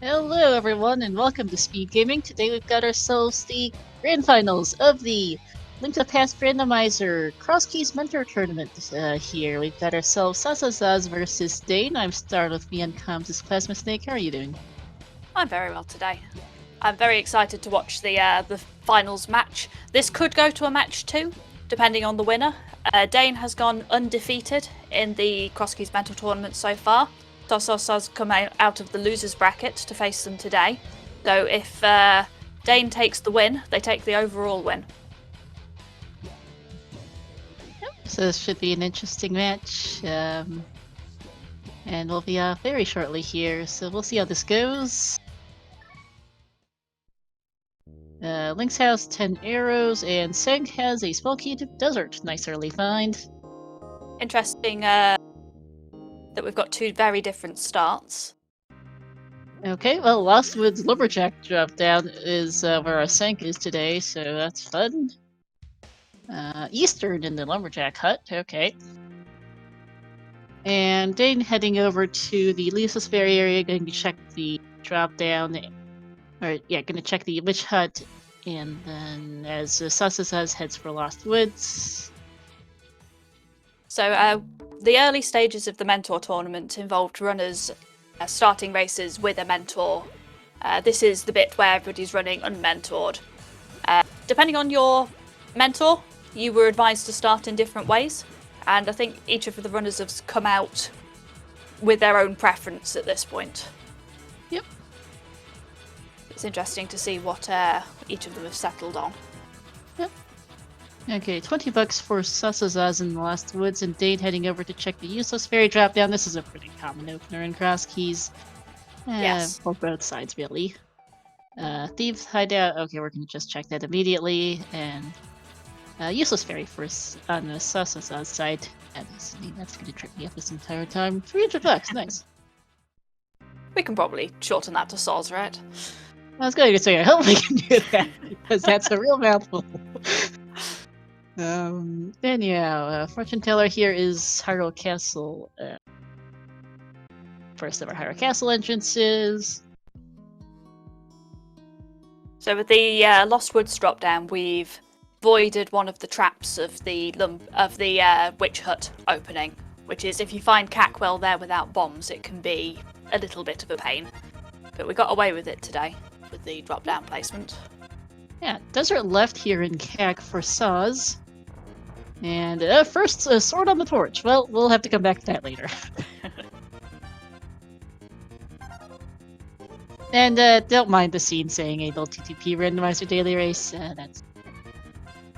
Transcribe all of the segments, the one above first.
Hello everyone and welcome to Speed Gaming. Today we've got ourselves the grand finals of the Link to the Past Randomizer Crosskeys Mentor Tournament here. We've got ourselves sozsozsoz versus Deign. I'm starred with me on comms' Plasma Snake. How are you doing? I'm very well today. I'm very excited to watch the finals match. This could go to a match 2, depending on the winner. Deign has gone undefeated in the Crosskeys Mentor Tournament so far. sozsozsoz come out of the losers bracket to face them today. So if Deign takes the win, they take the overall win. Yep, so this should be an interesting match. And we'll be off very shortly here, so we'll see how this goes. Link's has 10 arrows, and Seng has a spell key to Desert. Nice early find. Interesting that we've got two very different starts. Okay, well, Lostwood's Lumberjack drop down is where our Senk is today, so that's fun. Eastern in the Lumberjack hut, okay. And Dane heading over to the Lisasphere area, going to check the drop down, going to check the Witch Hut, and then as sozsozsoz heads for Lost Woods. So the early stages of the Mentor tournament involved runners starting races with a mentor. This is the bit where everybody's running unmentored. Depending on your mentor, you were advised to start in different ways, and I think each of the runners have come out with their own preference at this point. Yep. It's interesting to see what each of them have settled on. Yep. Okay, $20 for sozsozsoz in the Lost Woods, and Dane heading over to check the useless fairy drop down. This is a pretty common opener in Crosskeys. Yes. For both sides, really. Thieves hideout. Okay, we're gonna just check that immediately, and useless fairy first on the sozsozsoz side. That's gonna trip me up this entire time. $300, nice. We can probably shorten that to Soz, right? I was going to say, I hope we can do that, because that's a real mouthful. Anyhow, fortune teller here is Hyrule Castle. First of our Hyrule Castle entrances. So with the Lost Woods drop down, we've voided one of the traps of the Witch Hut opening, which is if you find Cackwell there without bombs, it can be a little bit of a pain. But we got away with it today with the drop down placement. Yeah, Desert left here in Cac for Soz. And first, Sword on the Torch. Well, we'll have to come back to that later. And don't mind the scene saying ALTTPR randomizer daily race. That's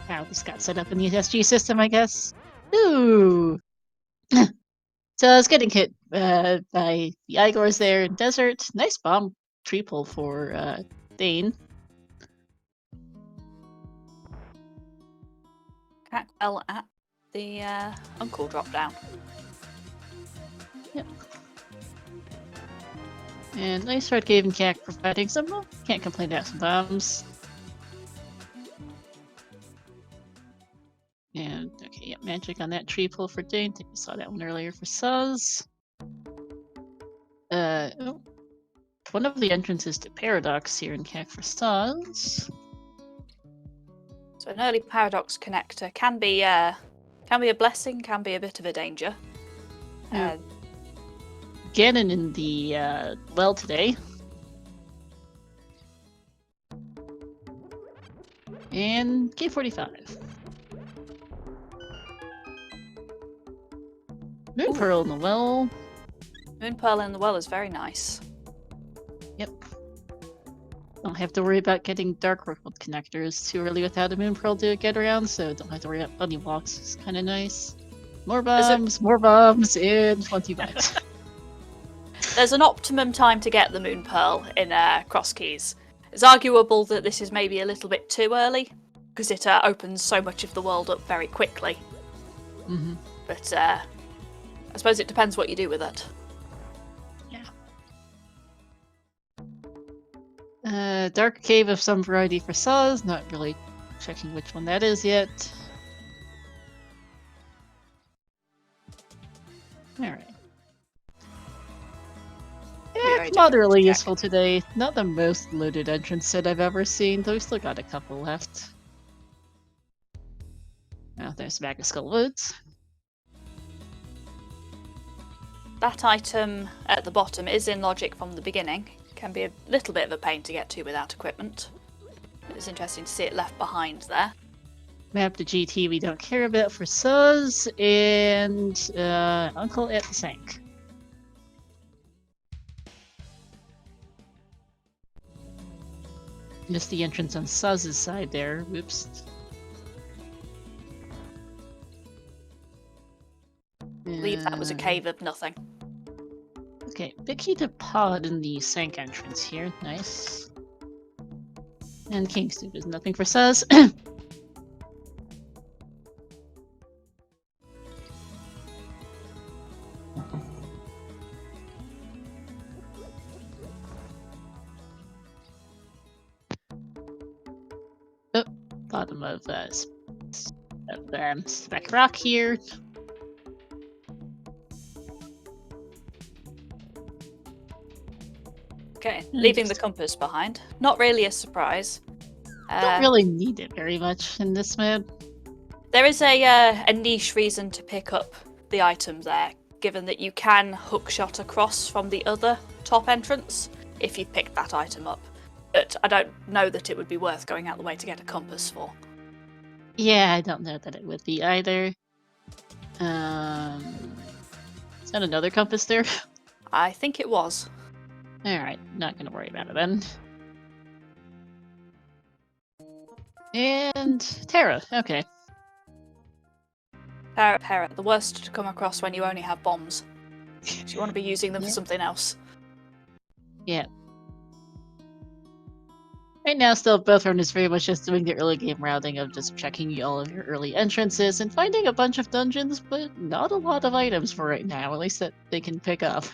how this got set up in the SG system, I guess. Ooh! So I was getting hit by the Igors there in Desert. Nice bomb triple for Deign. Cackwell at the Uncle drop down. Yep. And nice start Cave and Cac providing some, well, can't complain about some bombs. And, okay, yeah, magic on that tree pull for Deign. I think we saw that one earlier for Soz. One of the entrances to Paradox here in Cac for Soz. So an early Paradox connector can be a blessing, can be a bit of a danger. Ganon in the well today. And K45. Moon Pearl in the well. Moon Pearl in the well is very nice. Yep. Don't have to worry about getting Dark World connectors too early without a Moon Pearl to get around, so don't have to worry about bunny walks. It's kind of nice. More bombs, and $20. There's an optimum time to get the Moon Pearl in Crosskeys. It's arguable that this is maybe a little bit too early, because it opens so much of the world up very quickly. Mm-hmm. But I suppose it depends what you do with it. Yeah. Dark Cave of some variety for Soz, not really checking which one that is yet. Alright. Yeah, come moderately check. useful today. Not the most loaded entrance set I've ever seen, though we've still got a couple left. Oh, there's Maga Skull Woods. That item at the bottom is in logic from the beginning. Can be a little bit of a pain to get to without equipment. It's interesting to see it left behind there. Map to GT we don't care about for Soz, and Uncle at the sink. Missed the entrance on Soz's side there. Whoops. I believe that was a cave of nothing. Okay, big key to pod in the sink entrance here. Nice. And King's Tube is nothing for Soz. Oh, bottom of Spec Rock here. Okay, leaving the compass behind. Not really a surprise. Don't really need it very much in this mode. There is a niche reason to pick up the item there, given that you can hookshot across from the other top entrance if you pick that item up. But I don't know that it would be worth going out the way to get a compass for. Yeah, I don't know that it would be either. Is that another compass there? I think it was. Alright, not gonna worry about it then. And Terra, okay. Para, the worst to come across when you only have bombs. So you want to be using them for something else. Yeah. Right now, still, both run is very much just doing the early game routing of just checking all of your early entrances and finding a bunch of dungeons, but not a lot of items for right now, at least that they can pick up.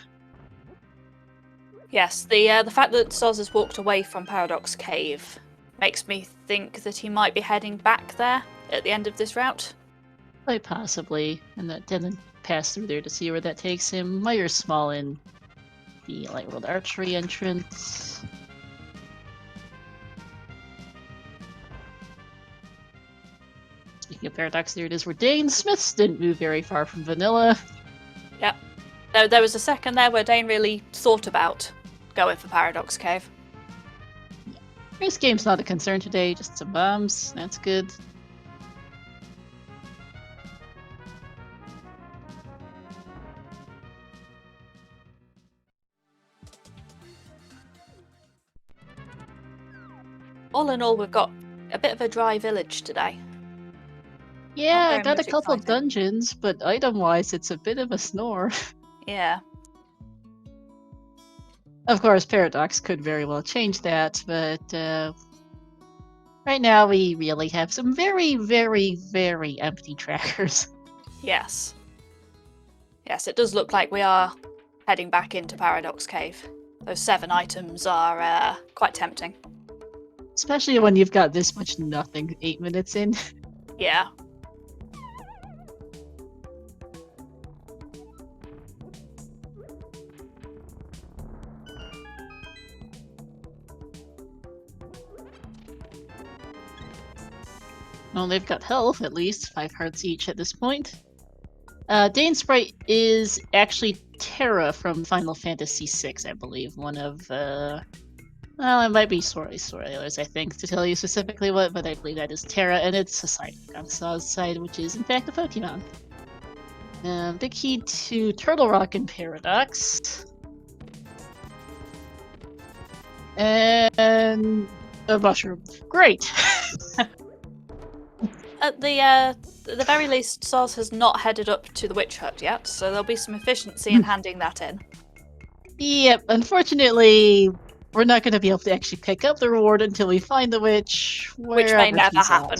Yes, the fact that Soz has walked away from Paradox Cave makes me think that he might be heading back there at the end of this route. Quite possibly, and that didn't pass through there to see where that takes him. Myers Small in the Light World Archery entrance. Speaking of Paradox, there it is where Deign Smiths didn't move very far from Vanilla. Yep. There was a second there where Deign really thought about going for Paradox Cave. This game's not a concern today, just some bombs. That's good. All in all, we've got a bit of a dry village today. Yeah, I got a couple of dungeons, but item-wise, it's a bit of a snore. Yeah. Of course, Paradox could very well change that, but right now we really have some very, very, very empty trackers. Yes. Yes, it does look like we are heading back into Paradox Cave. Those 7 items are quite tempting. Especially when you've got this much nothing 8 minutes in. Yeah. Well, they've got health, at least. 5 hearts each at this point. Deign Sprite is actually Terra from Final Fantasy VI, I believe. One of, well, it might be spoilers, I think, to tell you specifically what, but I believe that is Terra, and it's a side on Saw's side, which is, in fact, a Pokemon. Big key to Turtle Rock and Paradox. And a mushroom. Great! At the very least, Soz has not headed up to the witch hut yet, so there'll be some efficiency in handing that in. Yep, unfortunately, we're not going to be able to actually pick up the reward until we find the witch, which may never happen.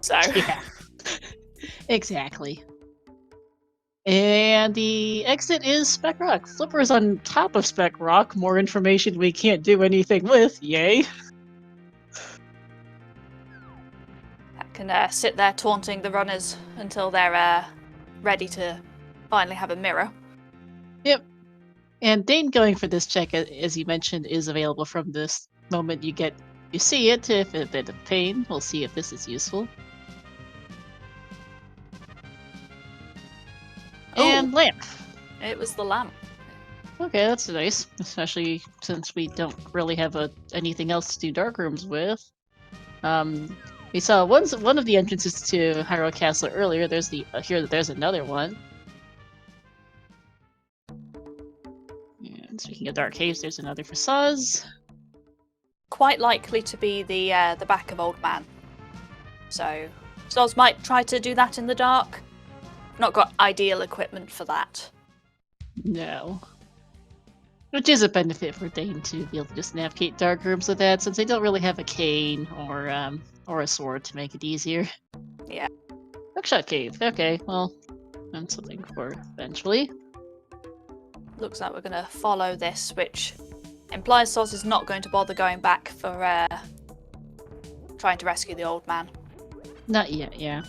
So yeah, exactly. And the exit is Spec Rock. Flipper's on top of Spec Rock. More information we can't do anything with. Yay! Can sit there taunting the runners until they're ready to finally have a mirror. Yep. And Deign going for this check, as you mentioned, is available from this moment you see it. If a bit of pain, we'll see if this is useful. And lamp. It was the lamp. Okay, that's nice, especially since we don't really have anything else to do dark rooms with. We saw one of the entrances to Hyrule Castle earlier. There's there's another one. And speaking of dark caves, there's another for Soz. Quite likely to be the back of Old Man. So Soz might try to do that in the dark. Not got ideal equipment for that. No. Which is a benefit for Deign to be able to just navigate dark rooms with that, since they don't really have a cane or a sword to make it easier. Yeah. Hookshot cave. Okay, well, that's something for eventually. Looks like we're going to follow this, which implies Soz is not going to bother going back for trying to rescue the old man. Not yet, yeah.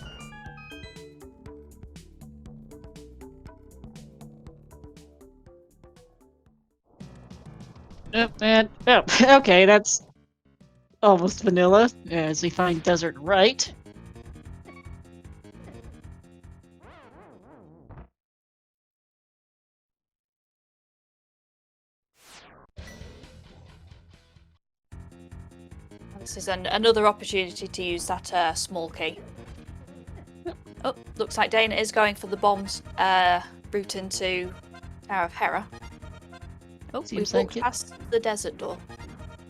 Okay, that's almost vanilla, as we find Desert Right. This is another opportunity to use that small key. Oh, looks like Deign is going for the bombs route into Tower of Hera. Oh, we've walked past the desert door.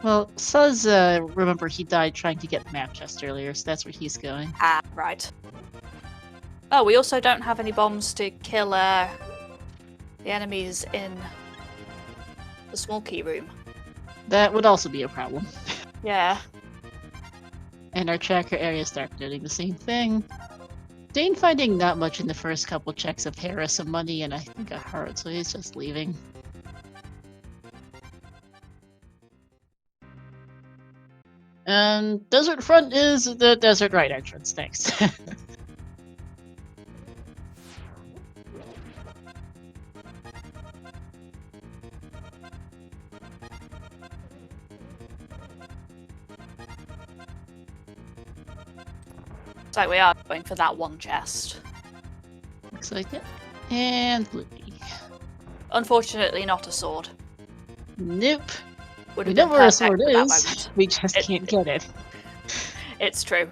Well, Soz, remember he died trying to get the map chest earlier, so that's where he's going. Ah, right. Oh, we also don't have any bombs to kill the enemies in the small key room. That would also be a problem. Yeah. And our tracker area starts doing the same thing. Deign finding not much in the first couple checks of Hera, some money, and I think a heart, so he's just leaving. And Desert Front is the Desert Right entrance. Thanks. Looks like we are going for that one chest. Looks like it. And Loopy. Unfortunately, not a sword. Nope. We know where a sword is. We just can't get it. It's true.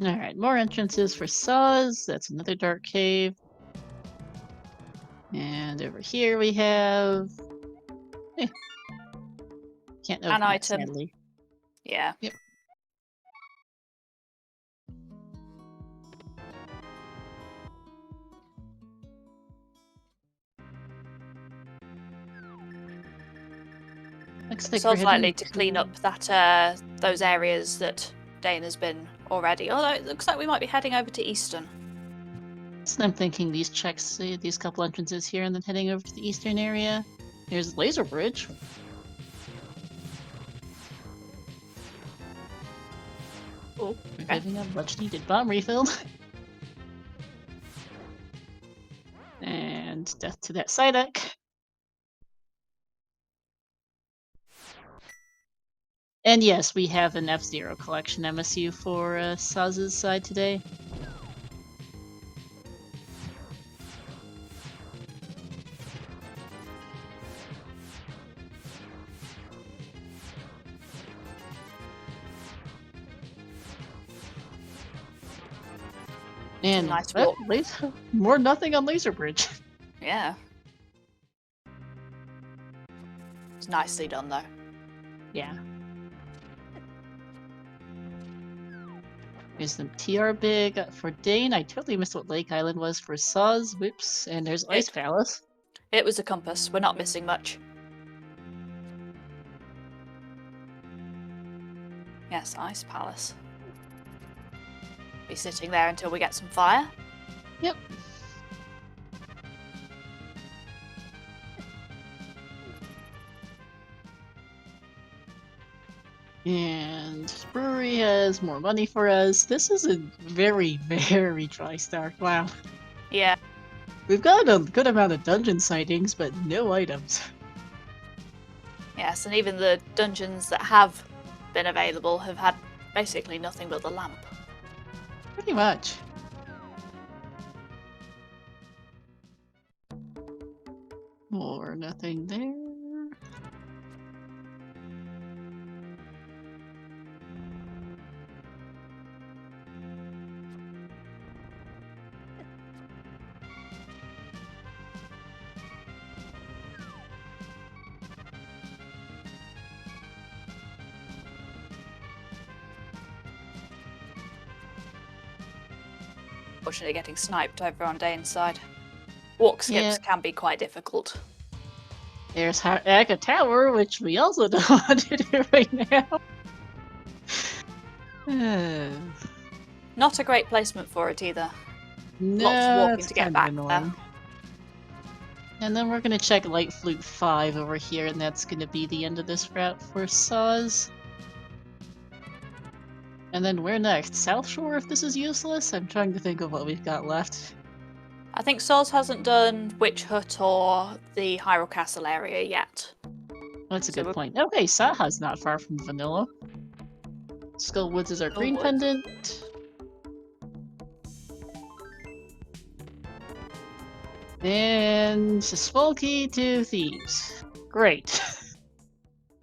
Alright, more entrances for Soz. That's another dark cave. And over here we have... Can't open an that, item. sadly. Yeah. Yep. Soz likely to clean up that those areas that Deign has been already. Although it looks like we might be heading over to Eastern. So I'm thinking these checks, these couple entrances here, and then heading over to the eastern area. There's Laser Bridge. Oh, we're having a much needed bomb refilled. And death to that Psyduck. And yes, we have an F-Zero collection MSU for Soz's side today. And nice more nothing on Laser Bridge. Yeah. It's nicely done though. Yeah. There's some TR Big for Deign. I totally missed what Lake Island was for Soz. Whoops. And there's Ice Palace. It was a compass. We're not missing much. Yes, Ice Palace. Be sitting there until we get some fire. Yep. And brewery has more money for us. This is a very, very dry start. Wow. Yeah. We've got a good amount of dungeon sightings, but no items. Yes, and even the dungeons that have been available have had basically nothing but the lamp. Pretty much. Or nothing there. Fortunately, getting sniped over on Dane's side. Walk skips can be quite difficult. There's Aka Tower, which we also don't want to do right now. Not a great placement for it either. No, Lots of walking it's to get kind back of there. annoying. And then we're gonna check Light Flute 5 over here, and that's gonna be the end of this route for Soz. And then where next? South Shore, if this is useless? I'm trying to think of what we've got left. I think Soz hasn't done Witch Hut or the Hyrule Castle area yet. That's a good point. Okay, Saha's not far from Vanilla. Skull Woods is our green pendant. And Spolky to Thieves. Great.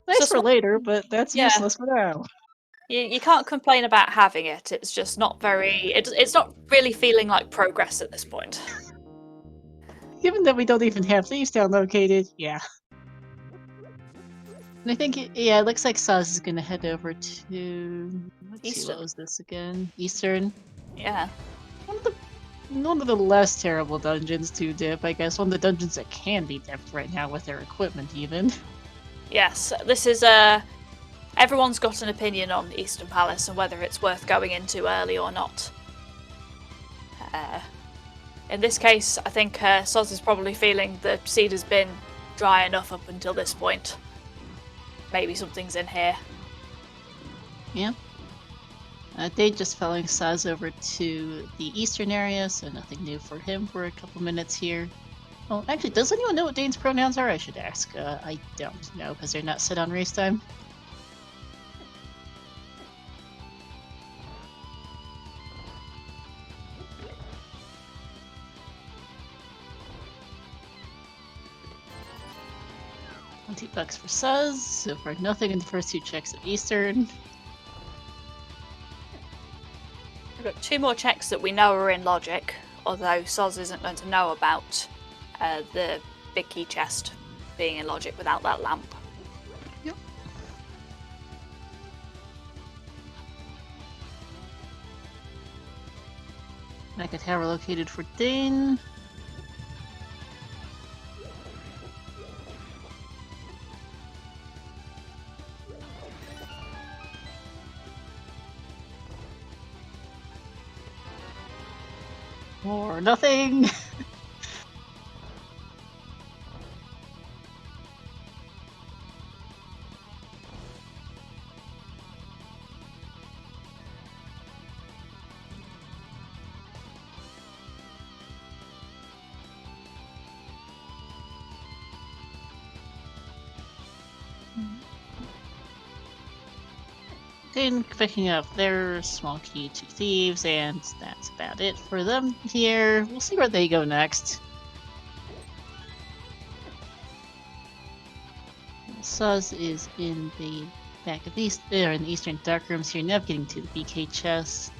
Nice for later, but that's useless for now. You can't complain about having it. It's just not very. It's not really feeling like progress at this point. Given that we don't even have Thieves Town located, yeah. And I think, yeah, it looks like Soz is gonna head over to... Let's see, what was this again? Eastern? Yeah. One of the less terrible dungeons to dip, I guess. One of the dungeons that can be dipped right now with their equipment, even. Yes, this is everyone's got an opinion on Eastern Palace and whether it's worth going into early or not. In this case, I think Soz is probably feeling the seed has been dry enough up until this point. Maybe something's in here. Yeah. Deign just following Soz over to the eastern area, so nothing new for him for a couple minutes here. Oh, actually, does anyone know what Dane's pronouns are? I should ask. I don't know, because they're not set on race time. $20 for Soz, so far nothing in the first two checks of Eastern. We've got two more checks that we know are in logic, although Soz isn't going to know about the big key chest being in logic without that lamp. Yep. Aka Tower located for Deign. Or nothing. Deign picking up their small key to Thieves, and that's about it for them here. We'll see where they go next. Soz is in the back of these, in the eastern dark rooms here, navigating to the BK chest.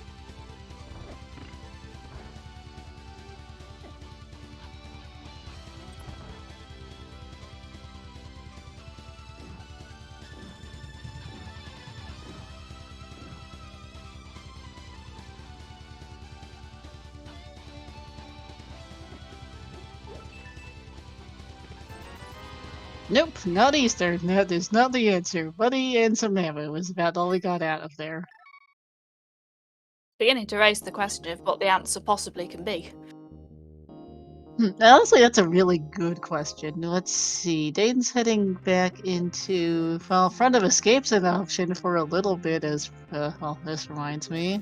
Nope, not Eastern. That is not the answer. Buddy and some ammo was about all we got out of there. Beginning to raise the question of what the answer possibly can be. Honestly, that's a really good question. Let's see. Dayton's heading back into... Well, Front of Escape's an option for a little bit as... well, this reminds me.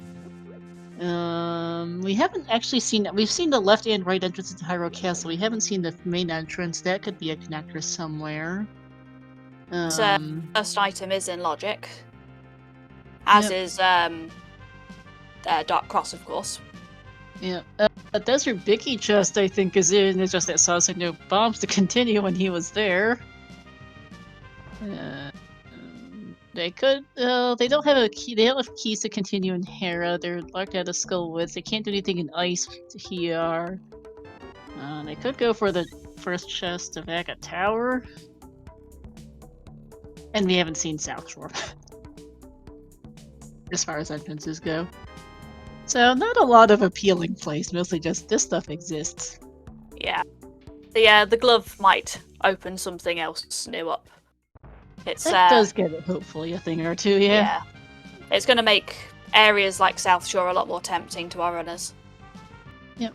We haven't actually seen... We've seen the left and right entrance into Hyrule Castle. We haven't seen the main entrance. That could be a connector somewhere. So, first item is in Logic. As is Dark Cross, of course. Yeah, a Desert Bicky chest, I think, is in. It's just that Saz had no bombs to continue when he was there. They could. They don't have a key. They don't have keys to continue in Hera. They're locked out of Skullwoods. They can't do anything in Ice here. They could go for the first chest of Aga Tower. And we haven't seen South Shore. As far as entrances go. So, not a lot of appealing place, mostly just this stuff exists. Yeah. The glove might open something else new up. It does get it, hopefully, a thing or two, yeah. It's going to make areas like South Shore a lot more tempting to our runners. Yep.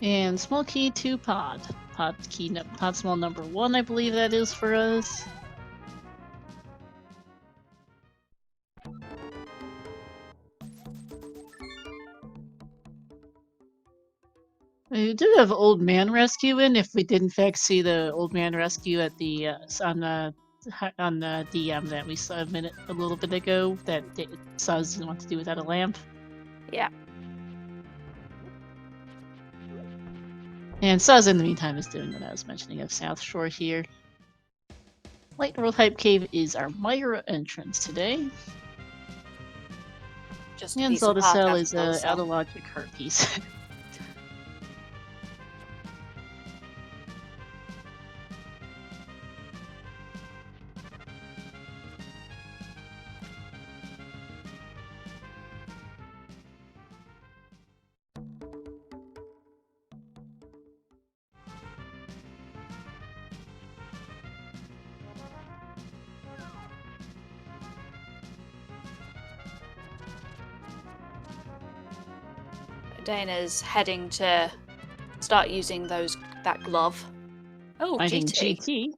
And small key to pod. Pod small number 1, I believe that is for us. We do have Old Man Rescue in, if we did in fact see the Old Man Rescue at the on the DM that we saw a little bit ago that Saz doesn't want to do without a lamp. Yeah. And Saz in the meantime is doing what I was mentioning of South Shore here. Light World Hype Cave is our Myra entrance today. Just and Zelda Cell is out of logic heart piece. Dana's heading to start using that glove. Oh, GT.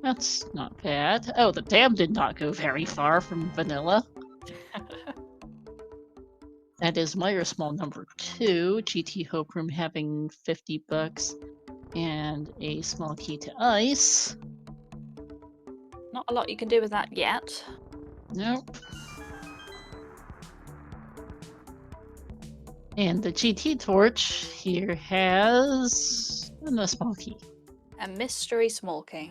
That's not bad. Oh, the dam did not go very far from vanilla. That is Myra small number 2. GT Hope Room having $50 and a small key to ice. Not a lot you can do with that yet. Nope. And the GT torch here has a small key. A mystery small key.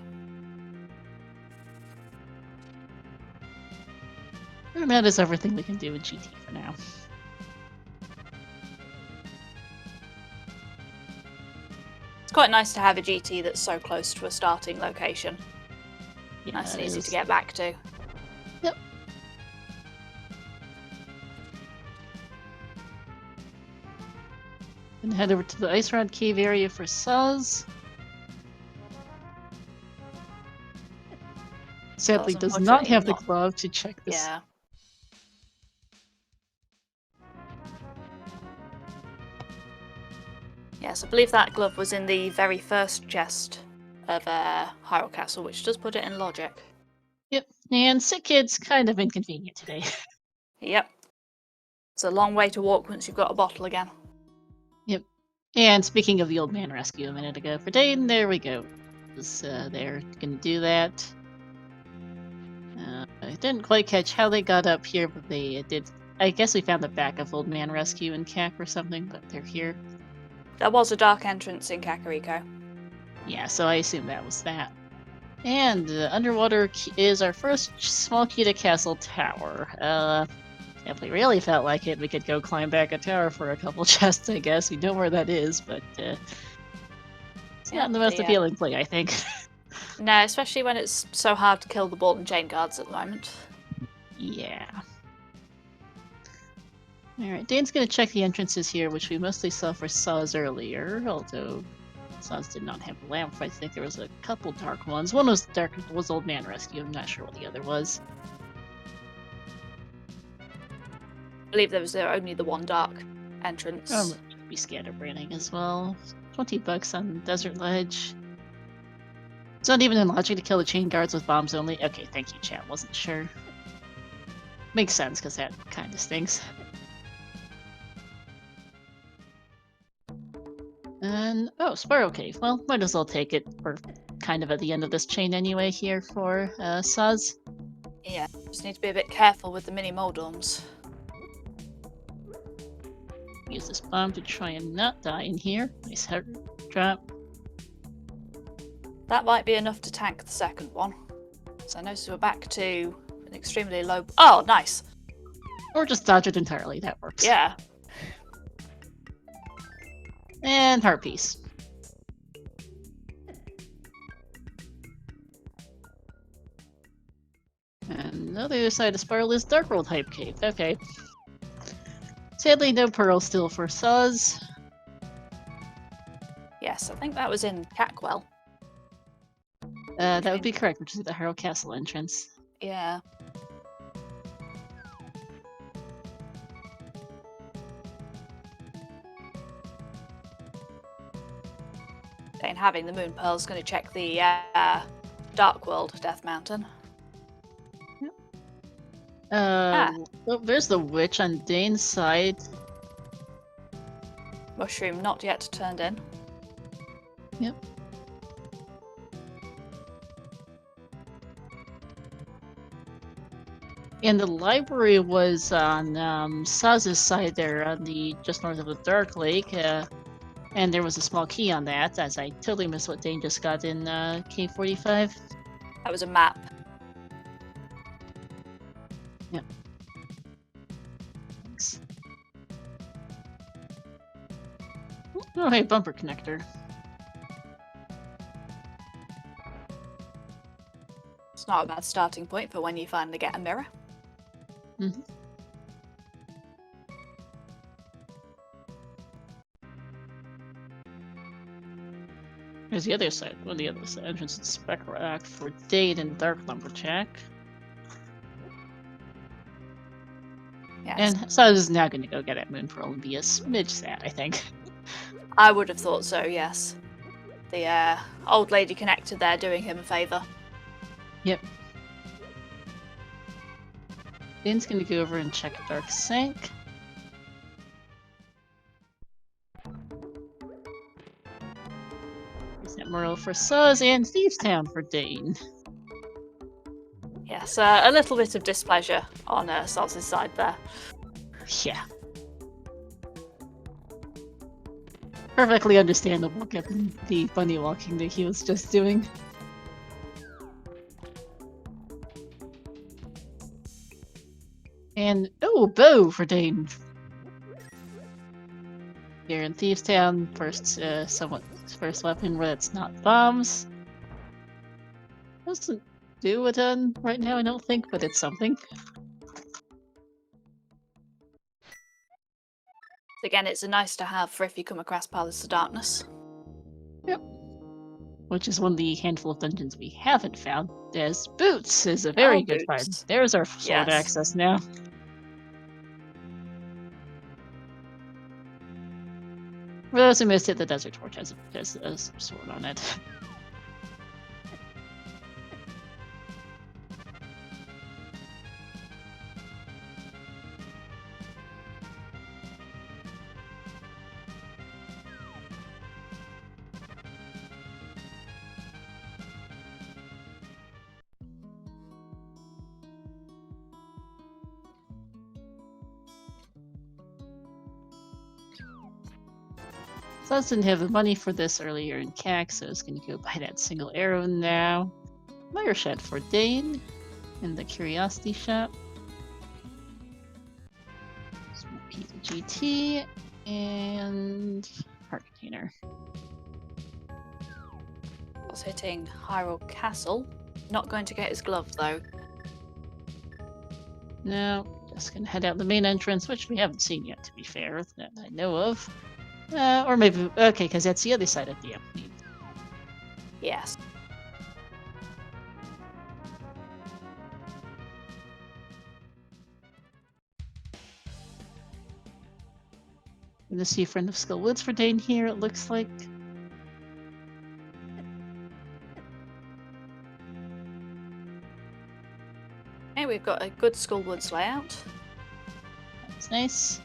And that is everything we can do with GT for now. It's quite nice to have a GT that's so close to a starting location. Yeah, nice and easy to get back to. Yep. And head over to the Ice Rod Cave area for Suz. Sadly does not have the glove to check this. Yeah. Yes, I believe that glove was in the very first chest of Hyrule Castle, which does put it in Logic. Yep, and Sick Kid's kind of inconvenient today. Yep. It's a long way to walk once you've got a bottle again. Yep. And speaking of the Old Man Rescue a minute ago for Deign, there we go. They're gonna do that. I didn't quite catch how they got up here, but they did. I guess we found the back of Old Man Rescue in CAC or something, but they're here. There was a dark entrance in Kakariko. Yeah, so I assume that was that. And underwater is our first small key to Castle Tower. If we really felt like it, we could go climb back a tower for a couple chests, I guess. We know where that is, but it's not the most appealing play, I think. No, especially when it's so hard to kill the ball and chain guards at the moment. Yeah. Alright, Dane's gonna check the entrances here, which we mostly saw for Saz earlier, although Saz did not have a lamp. I think there was a couple dark ones. One was Old Man Rescue, I'm not sure what the other was. I believe there was only the one dark entrance. be scatterbraining as well. $20 on Desert Ledge. It's not even in logic to kill the chain guards with bombs only. Okay, thank you, chat. Wasn't sure. Makes sense, because that kind of stinks. And, oh, Spiral Cave. Well, might as well take it. We're kind of at the end of this chain anyway here for Soz. Yeah, just need to be a bit careful with the mini Moldorms. Use this bomb to try and not die in here. Nice heart drop. That might be enough to tank the second one. So I notice we're back to an extremely low... Oh, nice! Or just dodge it entirely, that works. Yeah. And heart piece. And the other side of Spiral is Dark World Hype Cave. Okay. Sadly, no pearl still for Soz. Yes, I think that was in Cackwell. That would be correct, which is the Harrow Castle entrance. Yeah. And having the Moon Pearl is going to check the Dark World Death Mountain. Well, there's the witch on Dane's side. Mushroom not yet turned in. Yep. And the library was on Saz's side there, on the just north of the Dark Lake, and there was a small key on that, as I totally missed what Dane just got in K45. That was a map. Yep. Thanks. Oh, hey, bumper connector. It's not a bad starting point for when you finally get a mirror. Mm-hmm. There's the other side. Well, the other side entrance is Spec Rock for Deign and Dark Lumberjack. Yes. And Saz is now going to go get at Moon Pearl and be a smidge sad, I think. I would have thought so, yes. The old lady connected there doing him a favour. Yep. Dane's going to go over and check Dark Sink. There's that Merle for Suz and Thieves Town for Deign. Yes, a little bit of displeasure on Soz's side there. Yeah. Perfectly understandable given the bunny walking that he was just doing. And, oh, bow for Deign. Here in Thieves Town, first weapon where it's not bombs. Doesn't do a ton right now, I don't think, but it's something. Again, it's a nice to have for if you come across Palace of Darkness. Yep. Which is one of the handful of dungeons we haven't found, as Boots is a very good find. There's our sword access now. For those who missed it, the Desert Torch has a sword on it. Suz didn't have the money for this earlier in CAC, so it's going to go buy that single arrow now. Fire Shed for Deign in the Curiosity Shop. Small piece of GT and Heart Container. I was hitting Hyrule Castle. Not going to get his glove though. No, just going to head out the main entrance, which we haven't seen yet, to be fair, that I know of. Or maybe, okay, because that's the other side of the empty. Yes. Gonna see a friend of Skull Woods for Deign here, it looks like. Okay, we've got a good Skullwoods layout. That's nice.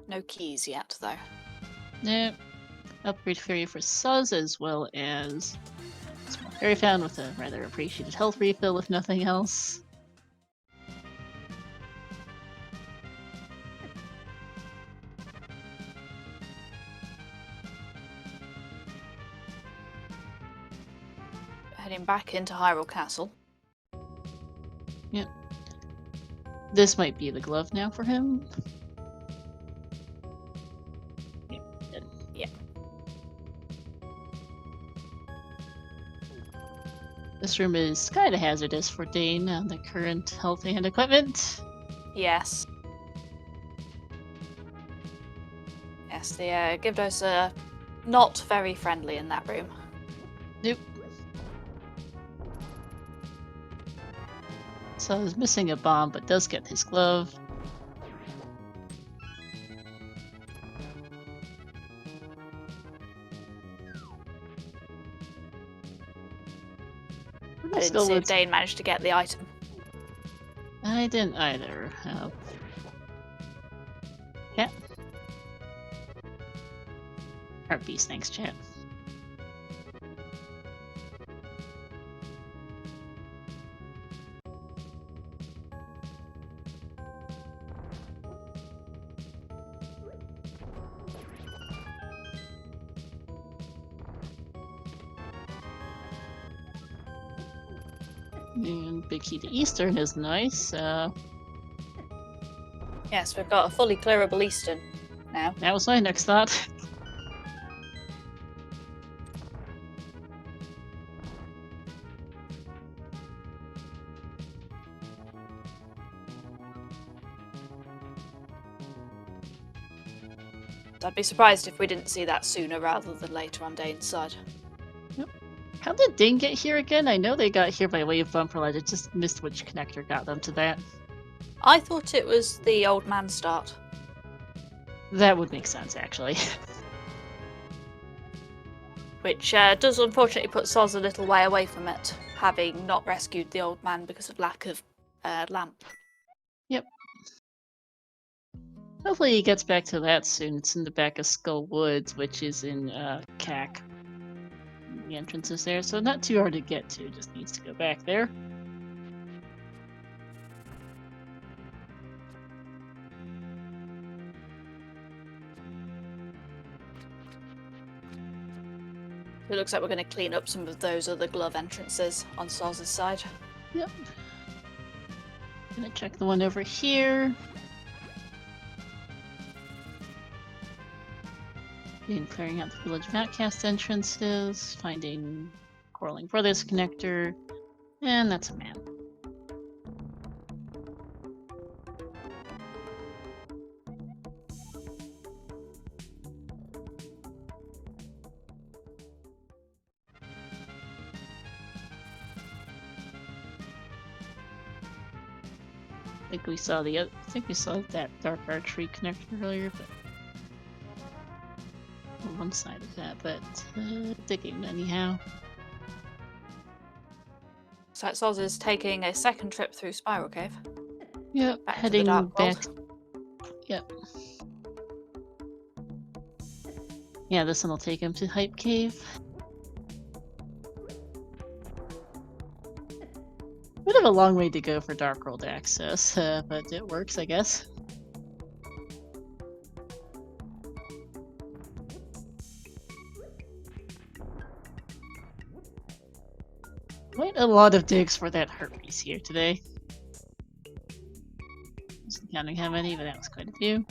No keys yet, though. Nope. Upgrade Fairy for Suz, as well as small fairy found with a rather appreciated health refill, if nothing else. Heading back into Hyrule Castle. Yep. This might be the glove now for him. Yep, good. Yeah. This room is kind of hazardous for Deign on the current health and equipment. Yes. Yes, the Gyvdos are not very friendly in that room. Nope. So he's missing a bomb, but does get his glove. I didn't see if Deign managed to get the item. I didn't either. Yeah. Heart beast, thanks, chat. And Big Key to Eastern is nice. Yes, we've got a fully clearable Eastern now. That was my next thought. I'd be surprised if we didn't see that sooner rather than later on Dane's side. Yep. How did Deign get here again? I know they got here by way of Bumper Ledge. I just missed which connector got them to that. I thought it was the old man start. That would make sense, actually. Which does unfortunately put Soz a little way away from it, having not rescued the old man because of lack of lamp. Yep. Hopefully he gets back to that soon. It's in the back of Skull Woods, which is in CAC. The entrance is there, so not too hard to get to. Just needs to go back there. It looks like we're going to clean up some of those other glove entrances on Soz's side. Yep. Gonna check the one over here. And clearing out the Village of Outcast entrances, finding Quarreling Brothers connector, and that's a man. I think we saw that Dark Archery connector earlier, but on one side of that, but digging anyhow. So Soz is taking a second trip through Spiral Cave. Yep, Back to the heading Dark back. World. Yep. Yeah, this one will take him to Hype Cave. Bit of a long way to go for Dark World access, but it works, I guess. Quite a lot of digs for that Herpes here today. Wasn't counting how many, but that was quite a few.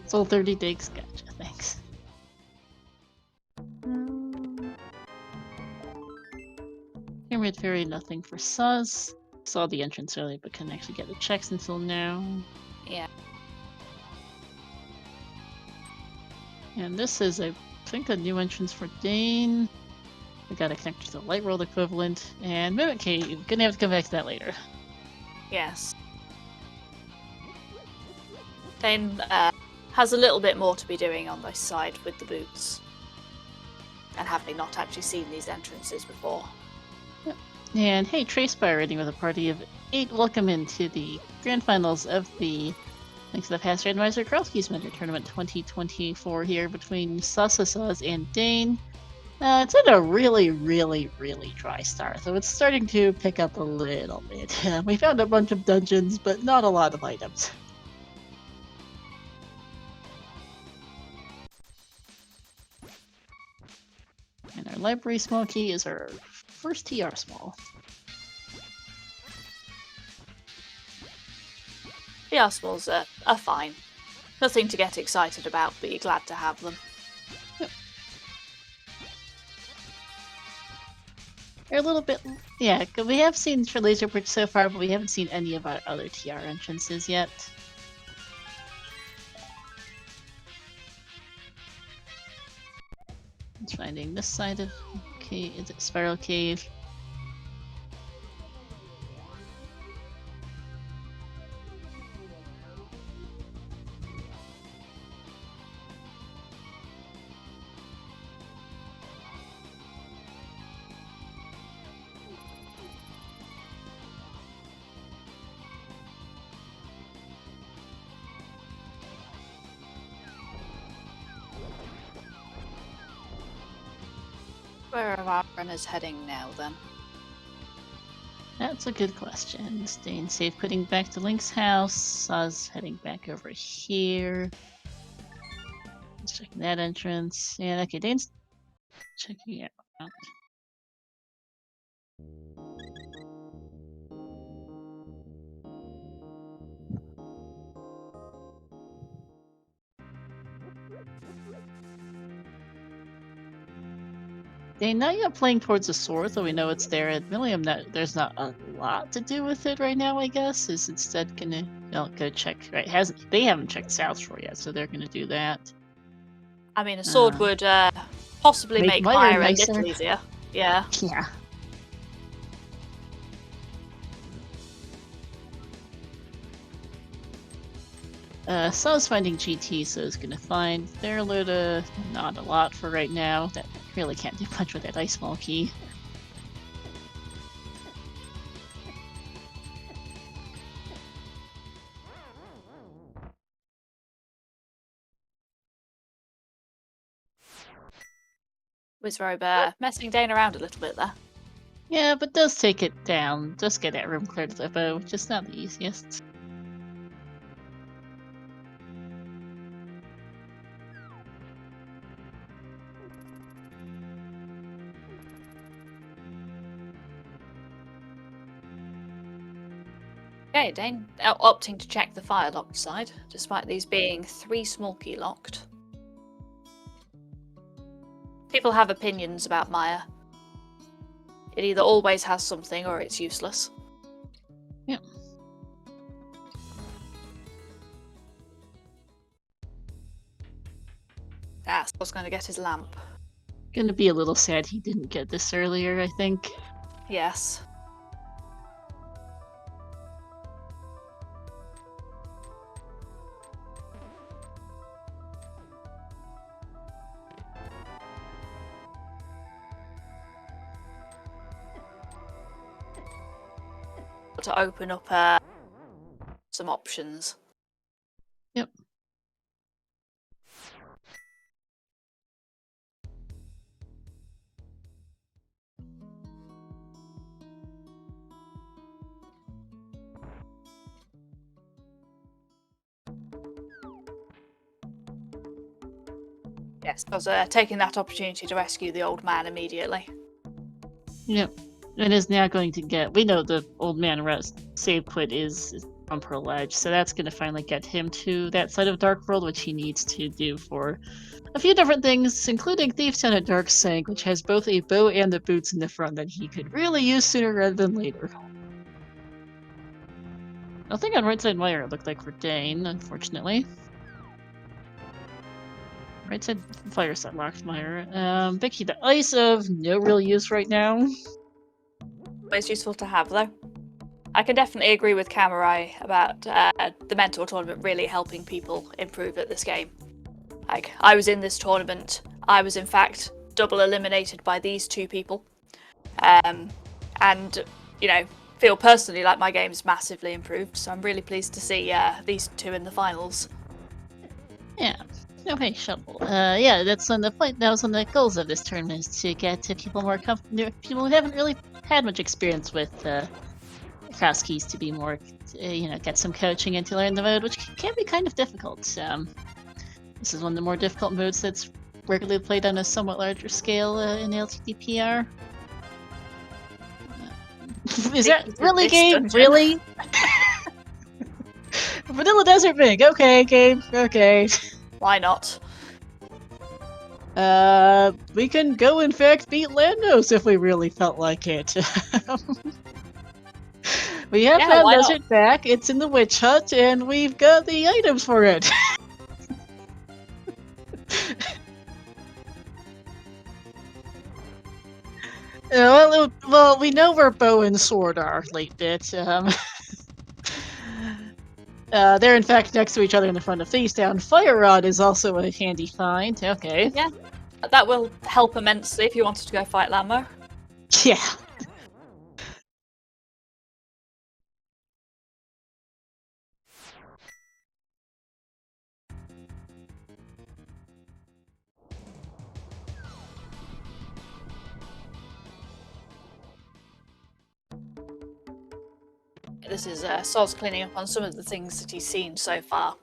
Sold 30 digs, gotcha, thanks. Pyramid cemetery, nothing for Soz. Saw the entrance earlier, but couldn't actually get the checks until now. Yeah. And this is, I think, a new entrance for Deign. We gotta connect to the light world equivalent. And Mimic Cave, gonna have to come back to that later. Yes. Deign has a little bit more to be doing on this side with the boots. And having not actually seen these entrances before. Yep. And hey, Trace Pirating with a party of 8. Welcome into the grand finals of the Thanks to the past randomizer Crosskeys Mentor Tournament 2024 here between sozsozsoz and Deign. It's in a really, really, really dry start, so it's starting to pick up a little bit. We found a bunch of dungeons, but not a lot of items. And our library small key is our first TR small. The arsenals are fine. Nothing to get excited about, but you're glad to have them. Yep. They're a little bit... Yeah, we have seen for Laser Bridge so far, but we haven't seen any of our other TR entrances yet. It's finding this side of... Okay, is it Spiral Cave? Where are our runners heading now, then? That's a good question. Staying safe, putting back to Link's house. Soz heading back over here. Let's check that entrance. And okay, Dane's checking it out. Dane, now you're playing towards the sword, though we know it's there. At Milliam, there's not a lot to do with it right now, I guess. Is instead gonna go check. Right? They haven't checked South Shore yet, so they're gonna do that. I mean, a sword would possibly make Maya a little easier. Yeah. Yeah. Soz finding GT, so it's gonna find their loot. Not a lot for right now. That really can't do much with that ice small key. Wizrobe messing Deign around a little bit there. Yeah, but does take it down. Just get that room cleared with a bow, which is not the easiest. Okay, Deign opting to check the fire locked side, despite these being 3 small key locked. People have opinions about Maya. It either always has something or it's useless. Yep. Ah, Soz's going to get his lamp. Gonna be a little sad he didn't get this earlier, I think. Yes. To open up some options. Yep. Yes, I was taking that opportunity to rescue the old man immediately. Yep. It is now going to get... We know the old man save quit is Umber Ledge, so that's going to finally get him to that side of Dark World, which he needs to do for a few different things, including Thief's Town at Dark Sank, which has both a bow and the boots in the front that he could really use sooner rather than later. Nothing on right side wire, it looked like, for Deign, unfortunately. Right side fire set locked Meyer. Vicky, the ice of no real use right now. It's useful to have, though. I can definitely agree with Camerai about the mentor tournament really helping people improve at this game. Like, I was in this tournament, I was in fact double eliminated by these two people. And, you know, feel personally like my game's massively improved, so I'm really pleased to see these two in the finals. Yeah. Okay, Shovel. Yeah, that's on the point. That was one of the goals of this tournament, is to get to people more people who haven't really had much experience with Crosskeys to be more, get some coaching and to learn the mode, which can be kind of difficult. This is one of the more difficult modes that's regularly played on a somewhat larger scale in ALTTPR. Is that really, Gabe? Really? Vanilla Desert Big. Okay, Gabe. Okay. Why not? We can go, in fact, beat Landos if we really felt like it. We have that desert back, it's in the witch hut, and we've got the items for it. Well, we know where bow and sword are, late bit. They're in fact next to each other in the front of Thief's Town. Fire Rod is also a handy find. Okay. Yeah, that will help immensely if you wanted to go fight Lamo. Yeah. This is Soz cleaning up on some of the things that he's seen so far.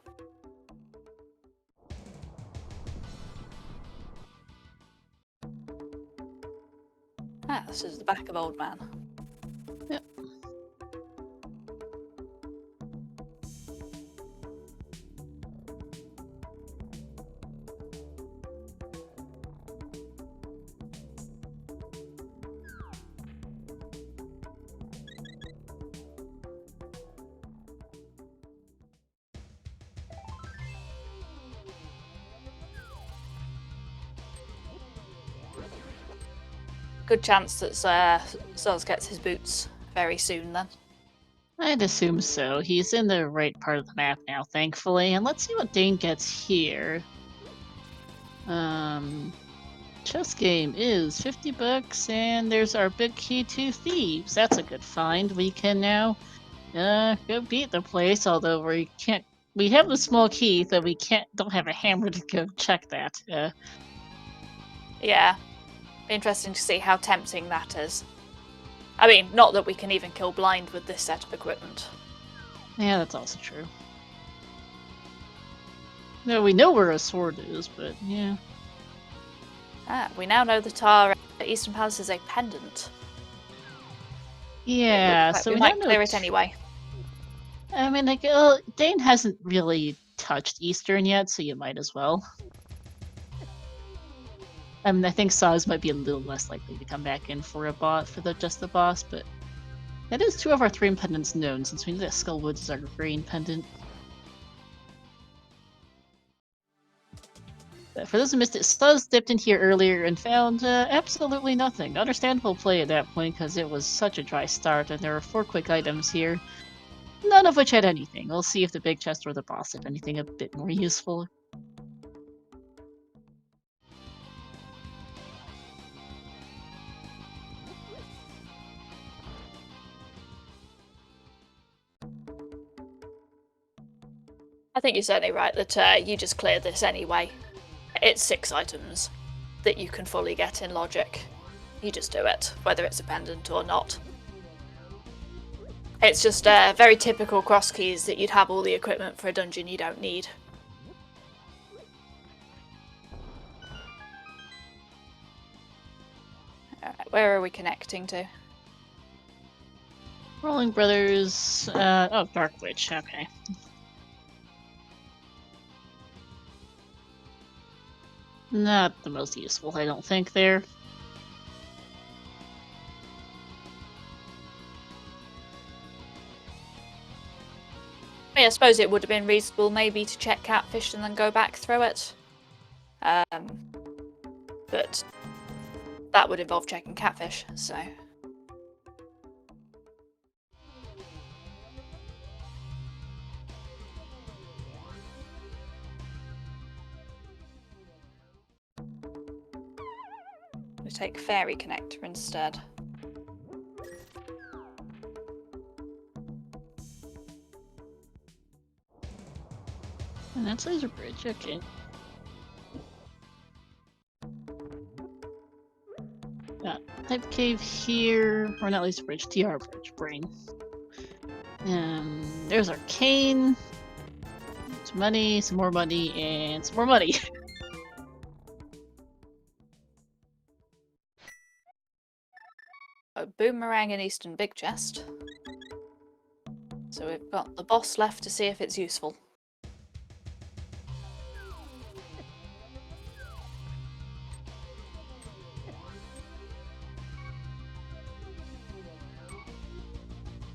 Ah, this is the back of Old Man. Yep. Good chance that Soz gets his boots very soon then. I'd assume so. He's in the right part of the map now, thankfully. And let's see what Deign gets here. Chess game is $50, and there's our big key to thieves. That's a good find. We can now go beat the place, although we can't. We have the small key, so we don't have a hammer to go check that. Yeah, interesting to see how tempting that is. I mean, not that we can even kill blind with this set of equipment. Yeah, that's also true. No, we know where a sword is, but yeah. We now know that our Eastern Palace is a pendant. Yeah, like so we might clear it anyway. I mean, like, Deign hasn't really touched Eastern yet, so you might as well. I mean, I think Soz might be a little less likely to come back in for just the boss, but that is two of our 3 pendants known, since we know that Skullwoods is our green pendant. But for those who missed it, Soz dipped in here earlier and found absolutely nothing. Understandable play at that point, because it was such a dry start, and there were 4 quick items here, none of which had anything. We'll see if the big chest or the boss had anything a bit more useful. I think you're certainly right that you just cleared this anyway. It's 6 items that you can fully get in logic. You just do it, whether it's a pendant or not. It's just very typical Crosskeys that you'd have all the equipment for a dungeon you don't need. Alright, where are we connecting to? Rolling Brothers. Oh, Dark Witch. Okay. Not the most useful, I don't think, there. I suppose it would have been reasonable maybe to check Catfish and then go back through it. But that would involve checking Catfish, so... We take Fairy Connector instead. And that's Laser Bridge, okay. Got Type Cave here, or not Laser Bridge, TR Bridge, Brain. There's Arcane. Some money, some more money, and some more money. A Boomerang in Eastern Big Chest. So we've got the boss left to see if it's useful.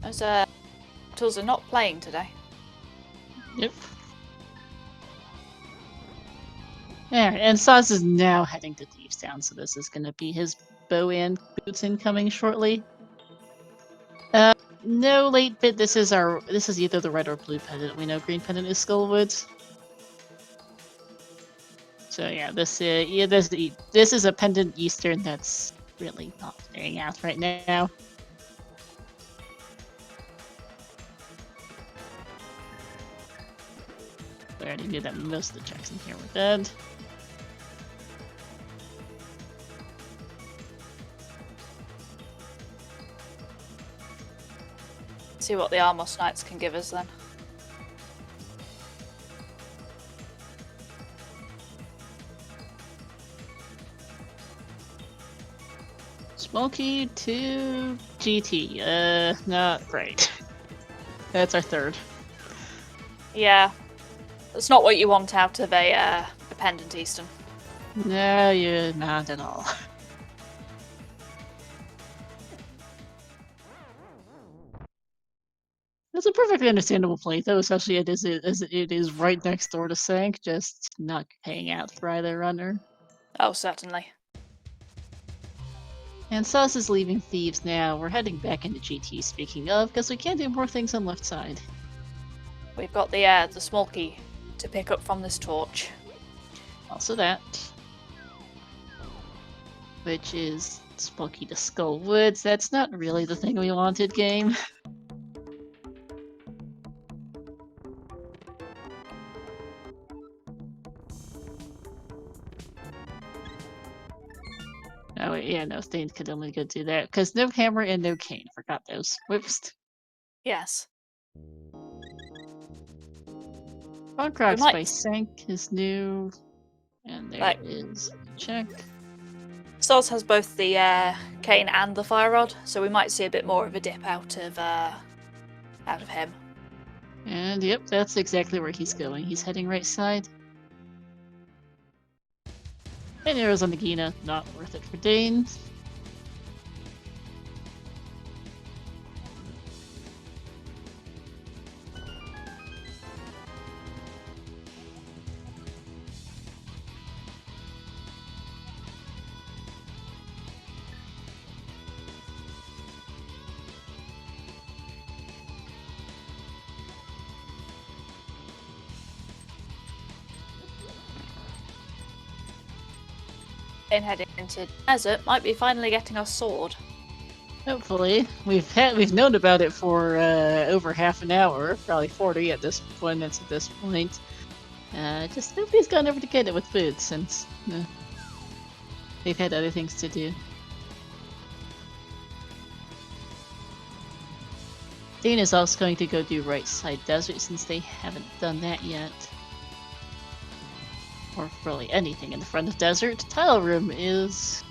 Those tools are not playing today. Yep. Yeah, and Soz is now heading to Thieves Town, so this is gonna be his bow and boots incoming shortly. No late bit. This is either the red or blue pendant. We know green pendant is Skullwoods. So yeah, this is a pendant Eastern that's really not playing out right now. I already knew that most of the checks in here were dead. See what the Armos Knights can give us then. Smoky to GT. Not great. That's our third. Yeah. That's not what you want out of a pendant Eastern. No, you're not at all. It's a perfectly understandable play, though, especially as it is right next door to Sank, just not paying out for either runner. Oh, certainly. And Sus is leaving Thieves now. We're heading back into GT, speaking of, because we can do more things on left side. We've got the small key to pick up from this torch. Also that. Which is Spooky to Skullwoods. That's not really the thing we wanted, game. Oh, wait, yeah, no, Stain could only go do that, because no hammer and no cane. Forgot those. Whoops. Yes. Rock Rocks by Sank is new. And there is a check. Soz has both the cane and the fire rod, so we might see a bit more of a dip out of him. And yep, that's exactly where he's going. He's heading right side. And arrows on the Gina, not worth it for Deign. Heading into desert might be finally getting our sword. Hopefully. We've known about it for over half an hour, probably 40 at this point. Just nobody's gone over to get it with food since they've had other things to do. Deign is also going to go do right side desert since they haven't done that yet. Or really anything in the front of desert. Tile room is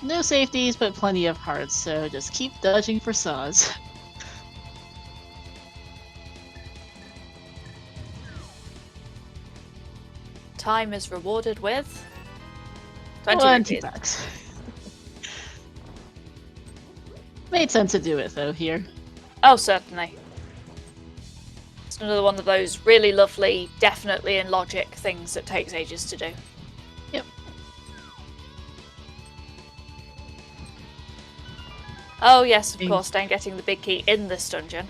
no safeties, but plenty of hearts, so just keep dodging for saws. time is rewarded with 20 20 rupees. bucks. Made sense to do it though here. Oh, certainly. It's another one of those really lovely, definitely in logic things that takes ages to do. Yep. Oh yes, of course, Deign getting the big key in this dungeon.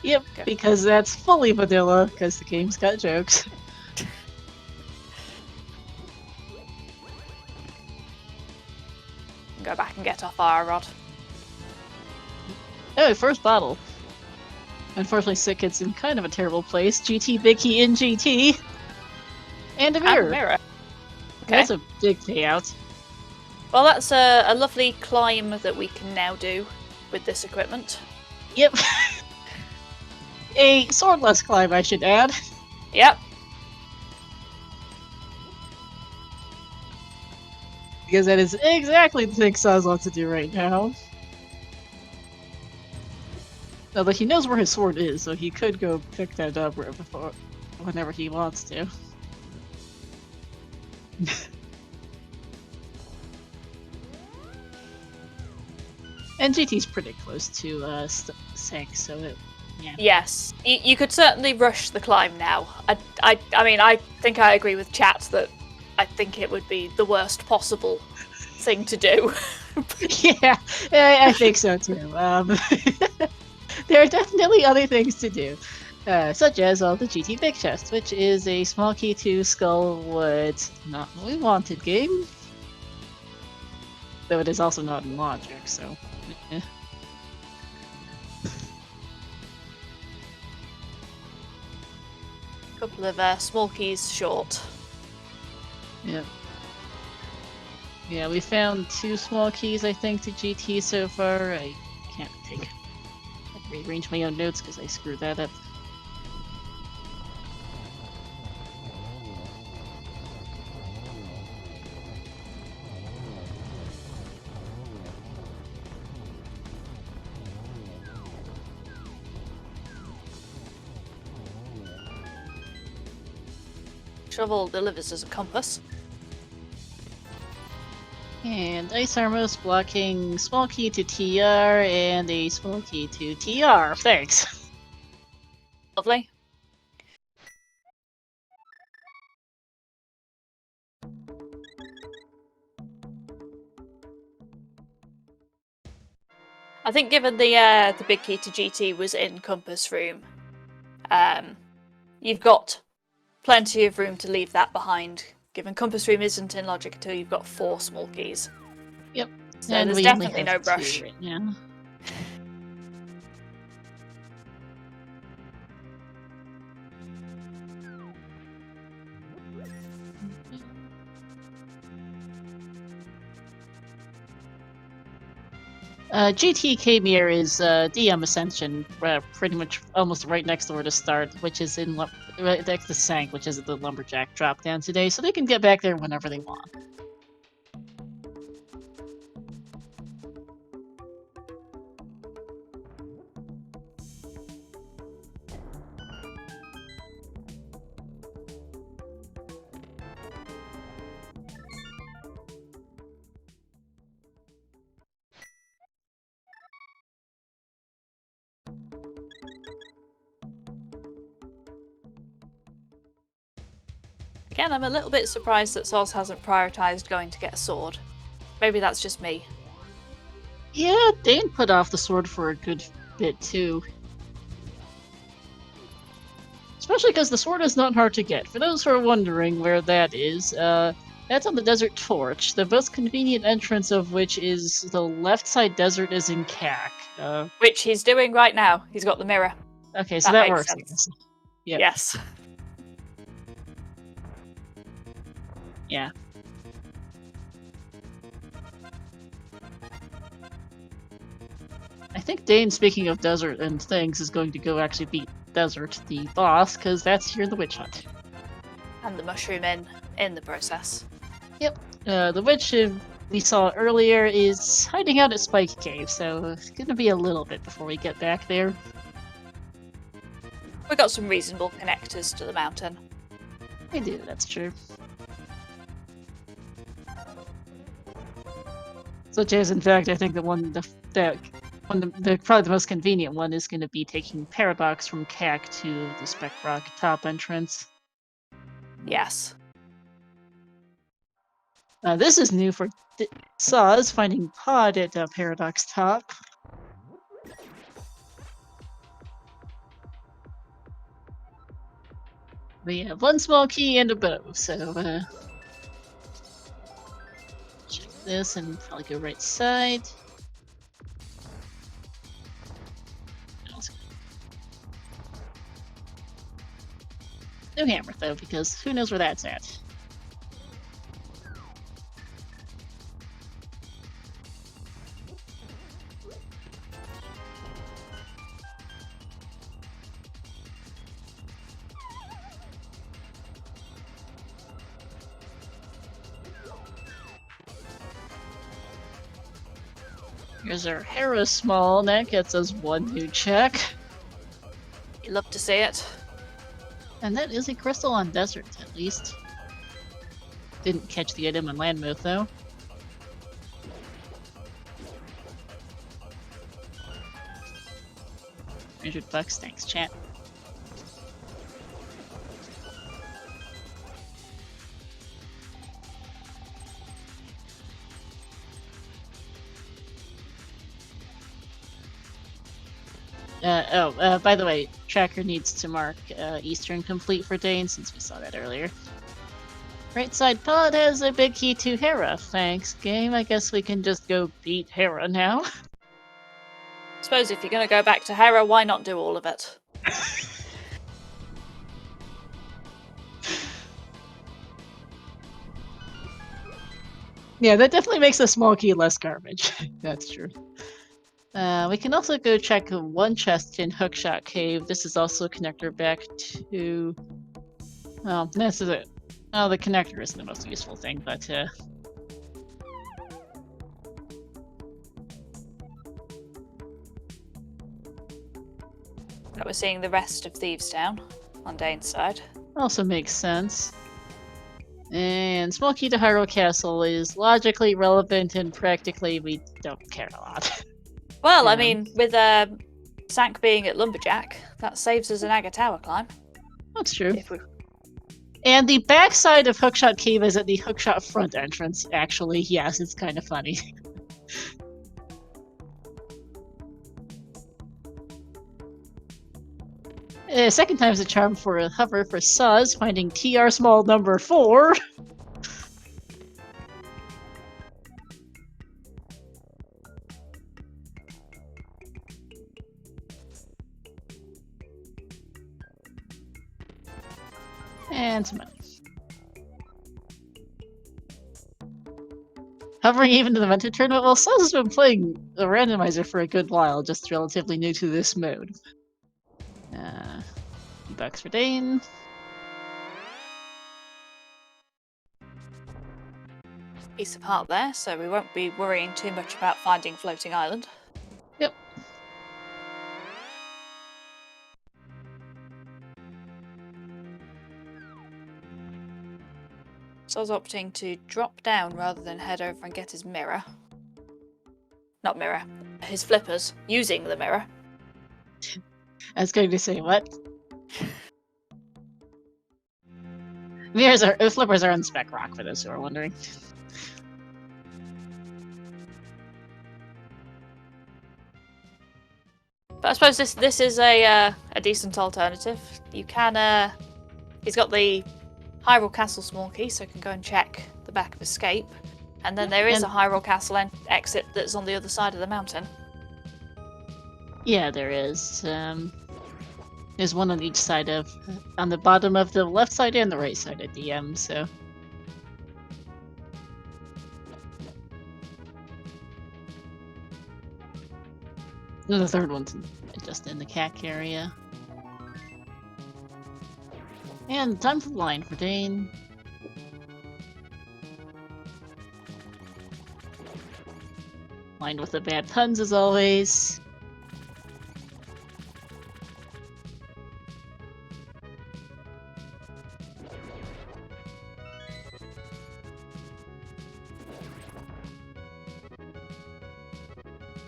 Yep, Okay. because that's fully vanilla, because the game's got jokes. Go back and get our fire rod. Oh, first bottle. Unfortunately, Sicket's in kind of a terrible place. GT big key in GT. And a mirror. And a mirror. Okay. That's a big payout. Well, that's a lovely climb that we can now do with this equipment. Yep. A swordless climb, I should add. Yep. Because that is exactly the thing Saz wants to do right now. Although he knows where his sword is, so he could go pick that up whenever he wants to. And GT's pretty close to Sank, so yeah. Yes, you could certainly rush the climb now. I mean, I think I agree with chat that I think it would be the worst possible thing to do. Yeah, I think so too. There are definitely other things to do, such as all the GT Big Chest, which is a small key to Skullwood's not what we wanted game. Though it is also not in logic, so. Eh. Couple of small keys short. Yeah. Yeah, we found 2 small keys, I think, to GT so far. I can't rearrange my own notes because I screwed that up. Shovel delivers as a compass. And Ice Armos blocking small key to TR and a small key to TR. Thanks. Lovely. I think given the big key to GT was in Compass Room, you've got plenty of room to leave that behind. Given Compass Room isn't in logic until you've got 4 small keys. Yep. So and there's we definitely only have no rush. 2 right now. GT K-Mir is DM Ascension, pretty much almost right next door to Start, which is in right next to Sank, which is at the Lumberjack drop down today, so they can get back there whenever they want. Again, I'm a little bit surprised that Soz hasn't prioritised going to get a sword. Maybe that's just me. Yeah, Deign put off the sword for a good bit too. Especially because the sword is not hard to get. For those who are wondering where that is, that's on the Desert Torch, the most convenient entrance of which is the left side desert is in CAC. Which he's doing right now. He's got the mirror. Okay, so that makes works. sense. Yep. Yes. Yeah. I think Deign, speaking of desert and things, is going to go actually beat Desert, the boss, because that's here in the Witch Hunt. And the mushroom in the process. Yep. The witch we saw earlier is hiding out at Spike Cave, so it's going to be a little bit before we get back there. We got some reasonable connectors to the mountain. I do, that's true. Such as, in fact, I think the probably the most convenient one is going to be taking Paradox from CAC to the Spec Rock top entrance. Yes. This is new for Soz, finding Pod at Paradox top. We have one small key and a bow, so check this and probably go right side. No hammer though, because who knows where that's at. Here's our Hera Small, and that gets us one new check. You love to see it. And that is a crystal on desert, at least. Didn't catch the item on Landmoth, though. $100, thanks, chat. By the way, Tracker needs to mark Eastern complete for Deign, since we saw that earlier. Right side pod has a big key to Hera. Thanks, game. I guess we can just go beat Hera now. Suppose if you're going to go back to Hera, why not do all of it? Yeah, that definitely makes the small key less garbage. That's true. We can also go check one chest in Hookshot Cave. This is also a connector back to... Well, this is it. Oh, the connector isn't the most useful thing, but... But we're seeing the rest of Thieves Town on Dane's side. Also makes sense. And small key to Hyrule Castle is logically relevant, and practically we don't care a lot. Well, I mean, with Sank being at Lumberjack, that saves us an Aga Tower climb. That's true. And the backside of Hookshot Cave is at the Hookshot front entrance, actually. Yes, it's kind of funny. Second time's a charm for a hover for Soz, finding TR small number 4. And some money. Hovering even to the Venture Tournament, well, Soz has been playing a randomizer for a good while, just relatively new to this mode. $2 for Deign. Piece of heart there, so we won't be worrying too much about finding Floating Island. Yep. So I was opting to drop down rather than head over and get his mirror. Not mirror, his flippers, using the mirror. I was going to say, what? Flippers are on Spec Rock, for those who are wondering. But I suppose this is a decent alternative. You can, he's got the Hyrule Castle small key, so you can go and check the back of Escape. And then there is a Hyrule Castle exit that's on the other side of the mountain. Yeah, there is. There's one on each side on the bottom of the left side and the right side of DM, so. And the third one's just in the CAC area. And time for the line for Deign. Lined with the bad puns as always.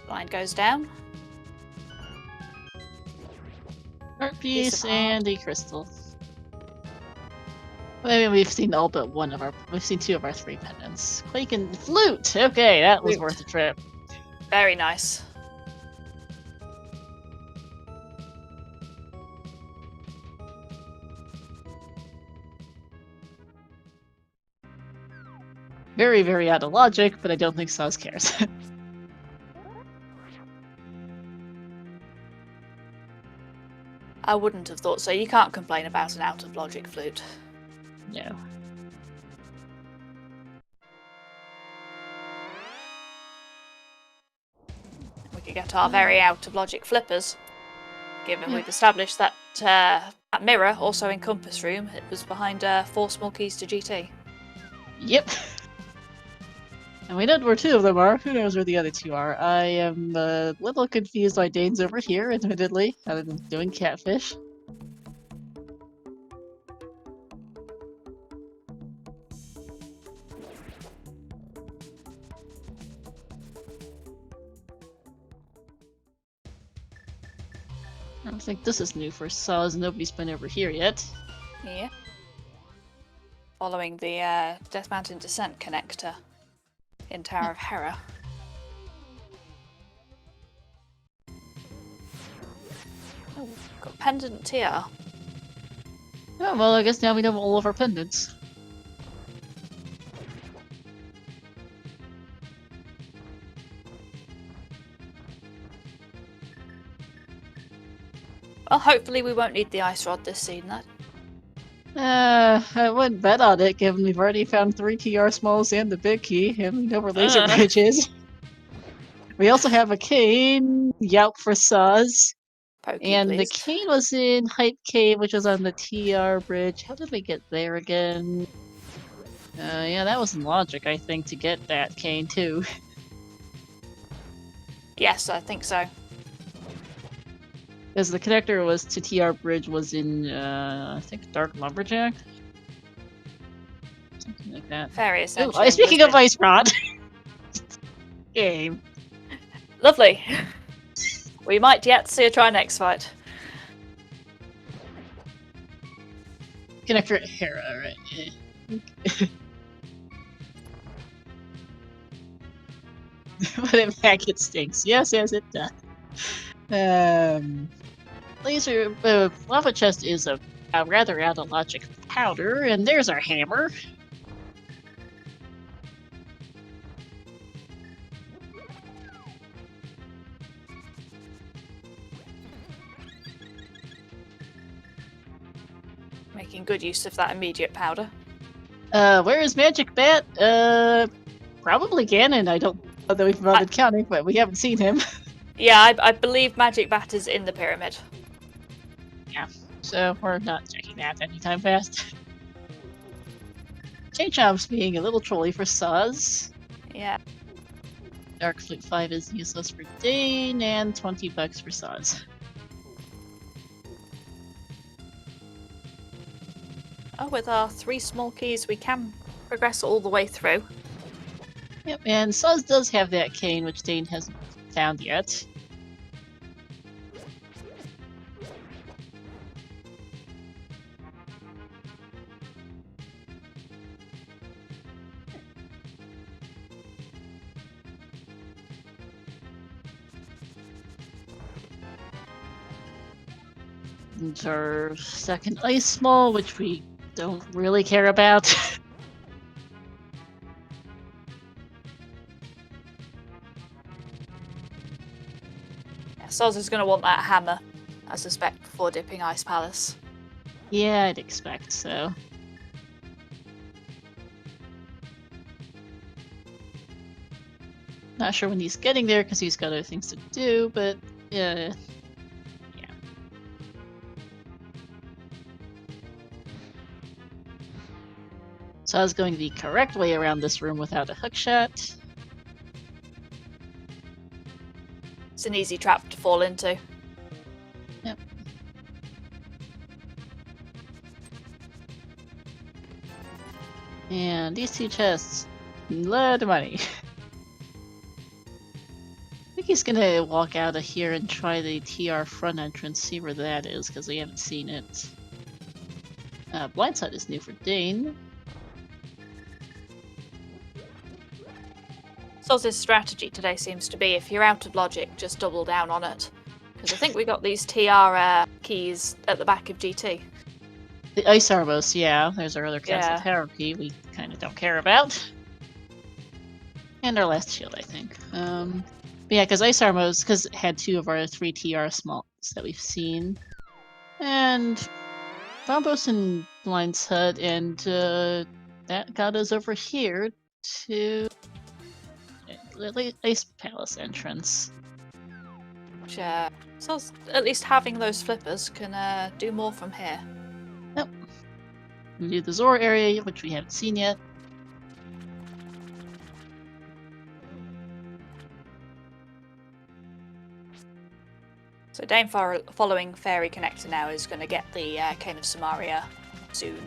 Line goes down. Art Piece piece of and a crystal. I mean, we've seen all but one of our. We've seen 2 of our 3 pendants. Quake and flute. Okay, that was Flute. worth the trip. Very nice. Very, very out of logic, but I don't think Soz cares. I wouldn't have thought so. You can't complain about an out of logic flute. No. We could get our very out of logic flippers. Given we've established that that mirror, also in Compass Room, it was behind 4 small keys to GT. Yep. And we know where 2 of them are. Who knows where the other 2 are? I am a little confused why Dane's over here, admittedly, other than doing catfish. I don't think this is new for Soz. Nobody's been over here yet. Yeah. Following the Death Mountain Descent connector in Tower of Hera. Oh, got pendant here. Oh, well, I guess now we know all of our pendants. Well, hopefully we won't need the ice rod this season, then. I wouldn't bet on it, given we've already found 3 TR smalls and the big key, and we know where Laser Bridge is. We also have a cane, Yelp for Soz. Pokey, And please. the cane was in Hype Cave, which was on the TR bridge. How did we get there again? Yeah, that was in Logic, I think, to get that cane, too. Yes, I think so. Because the connector was to TR bridge was in, I think, Dark Lumberjack? Something like that. Very Ooh, essential. speaking of Ice Rod! Game. Lovely. We might yet see a Trinex fight. Connector Hera, right? Yeah. But in fact, it stinks. Yes, it does. Laser lava chest is a rather out of logic powder, and there's our hammer. Making good use of that immediate powder. Where is Magic Bat? Probably Ganon. I don't know that we've bothered counting, but we haven't seen him. Yeah, I believe Magic Bat is in the pyramid. Yeah, so we're not checking that anytime fast. J-Chomp's being a little trolly for Soz. Yeah. Dark Flute 5 is useless for Deign, and $20 for Soz. Oh, with our 3 small keys, we can progress all the way through. Yep, and Soz does have that cane, which Deign hasn't found yet. And our second ice small, which we don't really care about. Yeah, Soz is going to want that hammer, I suspect, before dipping Ice Palace. Yeah, I'd expect so. Not sure when he's getting there because he's got other things to do, but yeah. So I was going the correct way around this room without a hookshot. It's an easy trap to fall into. Yep. And these 2 chests, a lot of money. We he's gonna walk out of here and try the TR front entrance, see where that is, because we haven't seen it. Blindside is new for Deign. Soz's strategy today seems to be, if you're out of logic, just double down on it. Because I think we got these TR keys at the back of GT. The Ice Arbos, yeah. There's our other Castle Yeah. Tower key we kind of don't care about. And our last shield, I think. But yeah, because Ice Arbos, because it had 2 of our 3 TR smalls that we've seen. And Bombos and Blind's Hut, and that got us over here to Ice Palace entrance. Which, Soz, at least having those flippers, can do more from here. Yep. We do the Zora area, which we haven't seen yet. So Deign following Fairy Connector now is going to get the Cane of Samaria soon.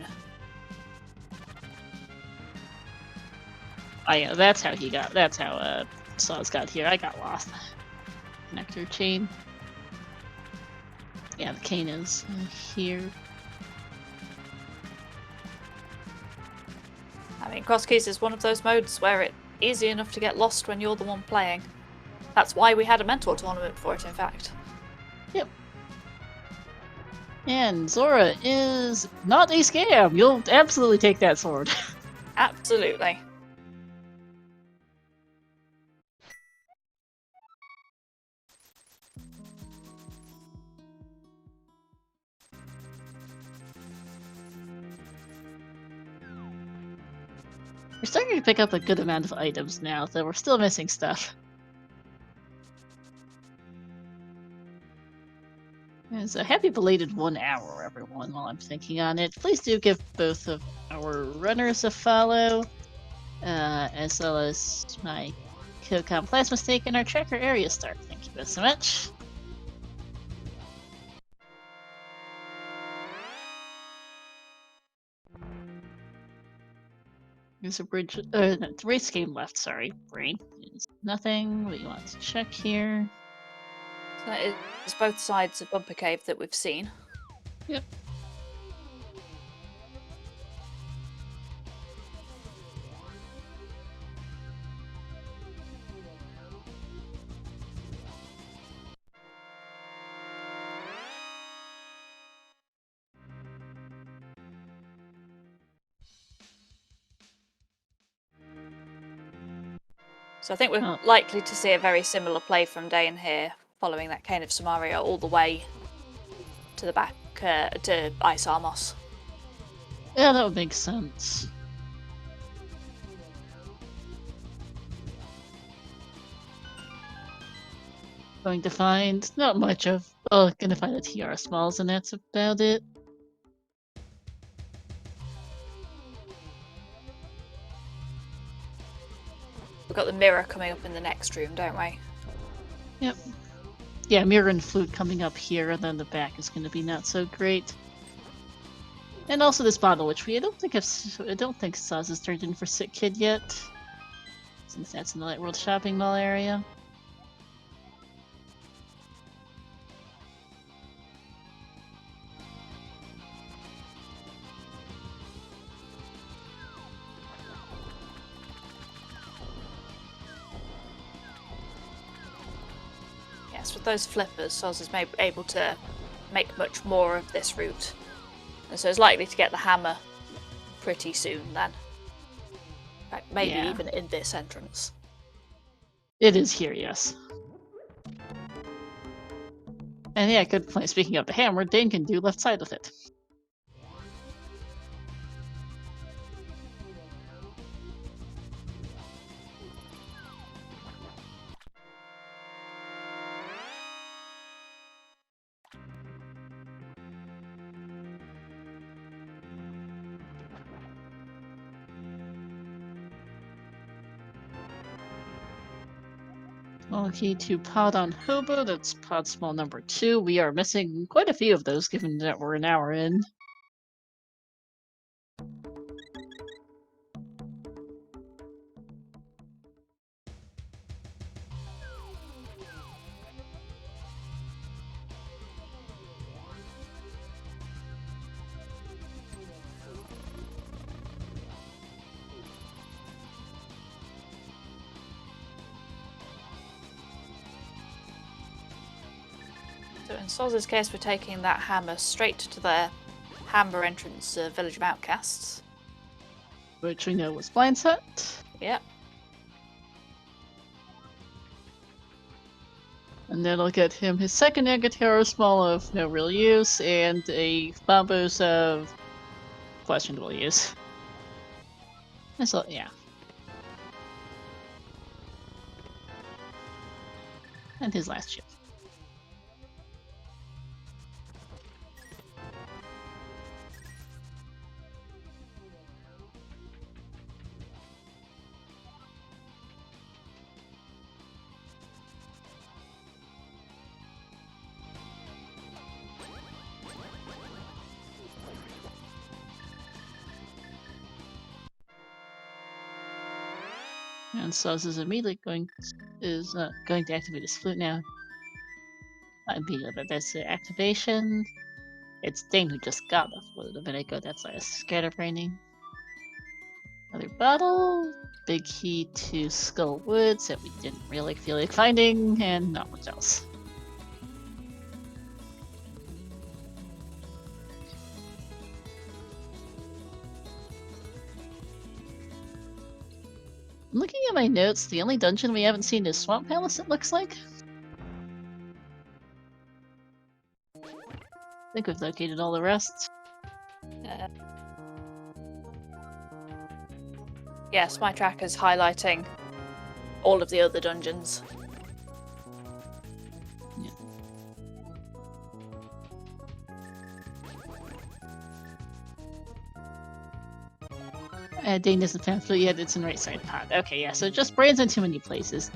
Oh yeah, that's how Soz got here. I got lost. Connector chain. Yeah, the cane is here. I mean, Crosskeys is one of those modes where it's easy enough to get lost when you're the one playing. That's why we had a mentor tournament for it, in fact. Yep. And Zora is not a scam. You'll absolutely take that sword. Absolutely. We're starting to pick up a good amount of items now, though we're still missing stuff. So happy belated 1 hour, everyone, while I'm thinking on it. Please do give both of our runners a follow, as well as my Kocom Plasma Stake and our tracker area star. Thank you both so much. There's a bridge, no, race game left, sorry. Brain is nothing. We want to check here. So that is both sides of Bumper Cave that we've seen. Yep. So I think we're likely to see a very similar play from Deign here, following that Cane of Samaria all the way to the back to Ice Armos. Yeah, that would make sense. Going to find not much of. Oh, gonna find the TR smalls, and that's about it. We've got the mirror coming up in the next room, don't we? Yep. Yeah, mirror and flute coming up here, and then the back is going to be not so great. And also this bottle, which I don't think Soz has turned in for Sick Kid yet, since that's in the Light World shopping mall area. Yes, with those flippers, Soz is able to make much more of this route. And so it's likely to get the hammer pretty soon then. In fact, maybe even in this entrance. It is here, yes. And yeah, good point. Speaking of the hammer, Deign can do left side with it. Okay, to Pod on Hobo, that's pod small number 2. We are missing quite a few of those, given that we're an hour in. So in Soz's case, we're taking that hammer straight to the hammer entrance Village of Outcasts. Which we know was Blindset. Yep. And that'll get him his second Agatero Small of no real use, and a Bombos of questionable use. So, yeah. And his last shift. And Soz is immediately going to activate his flute now. That's the activation. It's Deign who just got the flute a minute ago. That's like a scatterbraining. Another bottle. Big key to Skull Woods that we didn't really feel like finding, and not much else. Looking at my notes, the only dungeon we haven't seen is Swamp Palace, it looks like. I think we've located all the rest. Yes, my tracker's highlighting all of the other dungeons. Deign doesn't found flute yet, it's in right side pot. Okay, yeah, so it just brands in too many places.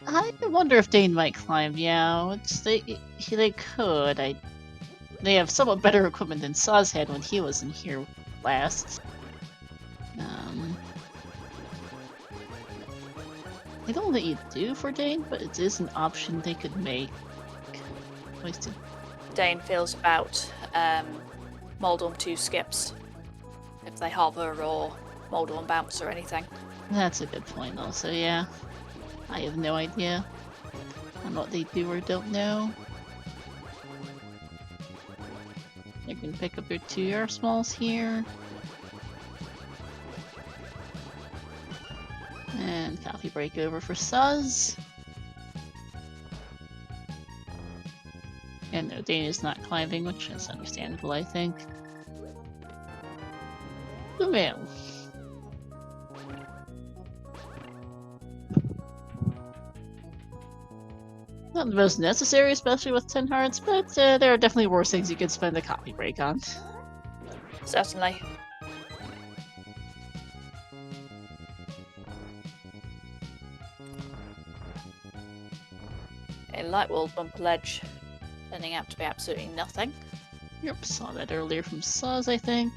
I wonder if Deign might climb, yeah. They could. They have somewhat better equipment than Soz had when he was in here last. I don't know that you do for Deign, but it is an option they could make. Wasted. Deign feels about Moldorm 2 skips. If they hover or Moldorm bounce or anything. That's a good point also, yeah. I have no idea on what they do or don't know. You can pick up your 2 air smalls here. And coffee break over for Soz. And no, Deign is not climbing, which is understandable, I think. The mail. Not the most necessary, especially with 10 hearts, but there are definitely worse things you could spend a coffee break on. Certainly. A light wall bump ledge turning out to be absolutely nothing. Yep, saw that earlier from Soz, I think.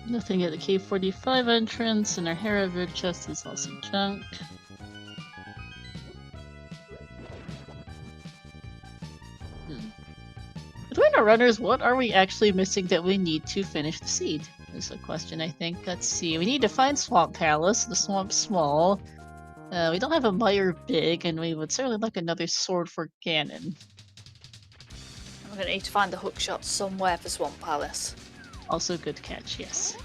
Nothing at the K45 entrance, and our Herod chest is also junk. Between our runners, what are we actually missing that we need to finish the seed? Is a question, I think. Let's see. We need to find Swamp Palace, the Swamp Small. We don't have a Mire Big, and we would certainly like another sword for Ganon. We're going to need to find the hookshot somewhere for Swamp Palace. Also good catch, yes.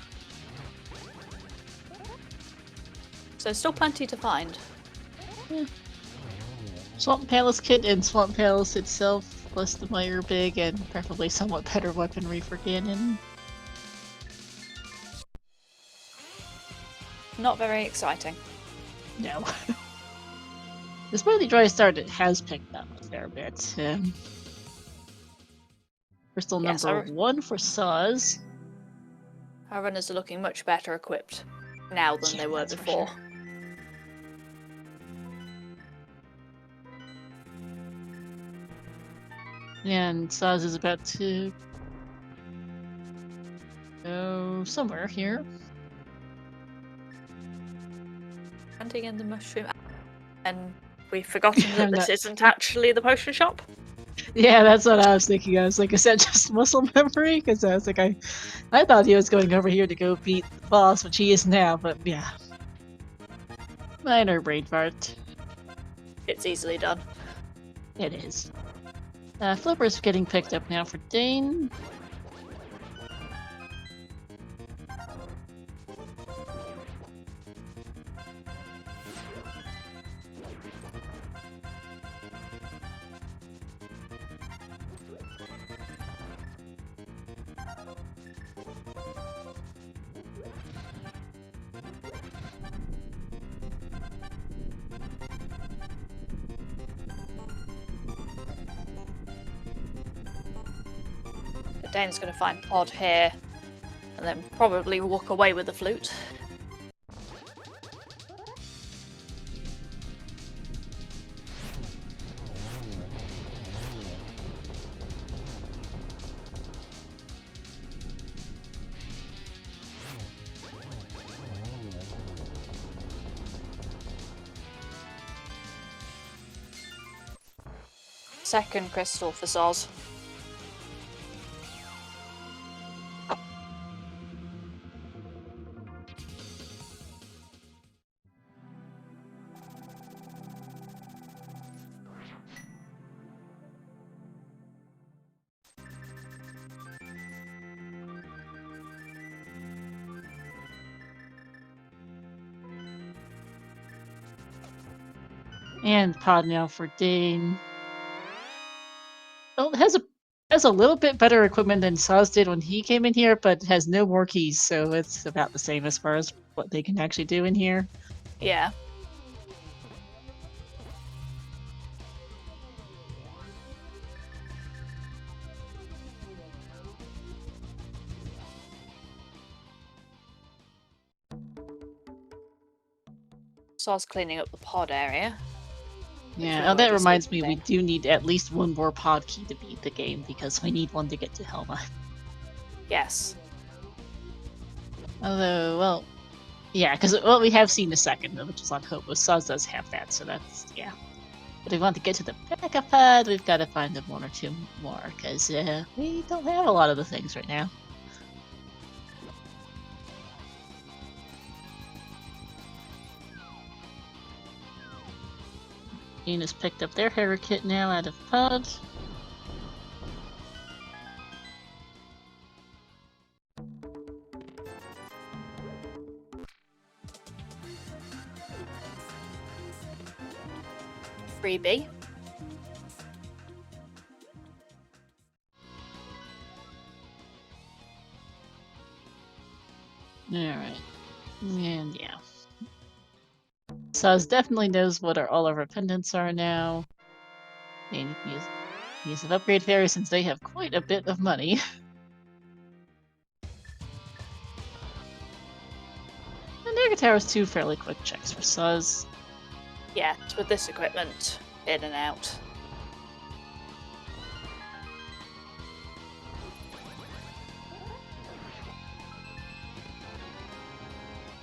So still plenty to find. Yeah. Swamp Palace kit and Swamp Palace itself, plus the Mire Big, and preferably somewhat better weaponry for Ganon. Not very exciting. No. Despite the dry start, it has picked up a fair bit. We're still number 1 for Soz. Our runners are looking much better equipped now than they were before. Sure. And Soz is about to go somewhere here. standing in the mushroom, and we've forgotten that I'm this not- isn't actually the potion shop. Yeah, that's what I was thinking. I was like, is that just muscle memory? Because I was like, I thought he was going over here to go beat the boss, which he is now, but yeah. Minor brain fart. It's easily done. It is. Flipper's getting picked up now for Deign. Dane's going to find Pod here, and then probably walk away with the flute. Second crystal for Soz. And Pod now for Deign. Well, it has a little bit better equipment than Soz did when he came in here, but has no more keys, so it's about the same as far as what they can actually do in here. Yeah. Soz cleaning up the pod area. Yeah, that reminds me, we do need at least one more pod key to beat the game, because we need one to get to Helma. Yes. Although, well, yeah, because we have seen the second, which is on Hobo. Soz does have that, so that's, yeah. But if we want to get to the backup pod, we've got to find one or two more, because we don't have a lot of the things right now. Has picked up their Hera kit now out of pod. Freebie. Alright. And yeah. Soz definitely knows what all of our pendants are now. They need to use an upgrade fairy since they have quite a bit of money. And Negatower's two fairly quick checks for Soz. Yeah, with this equipment, in and out.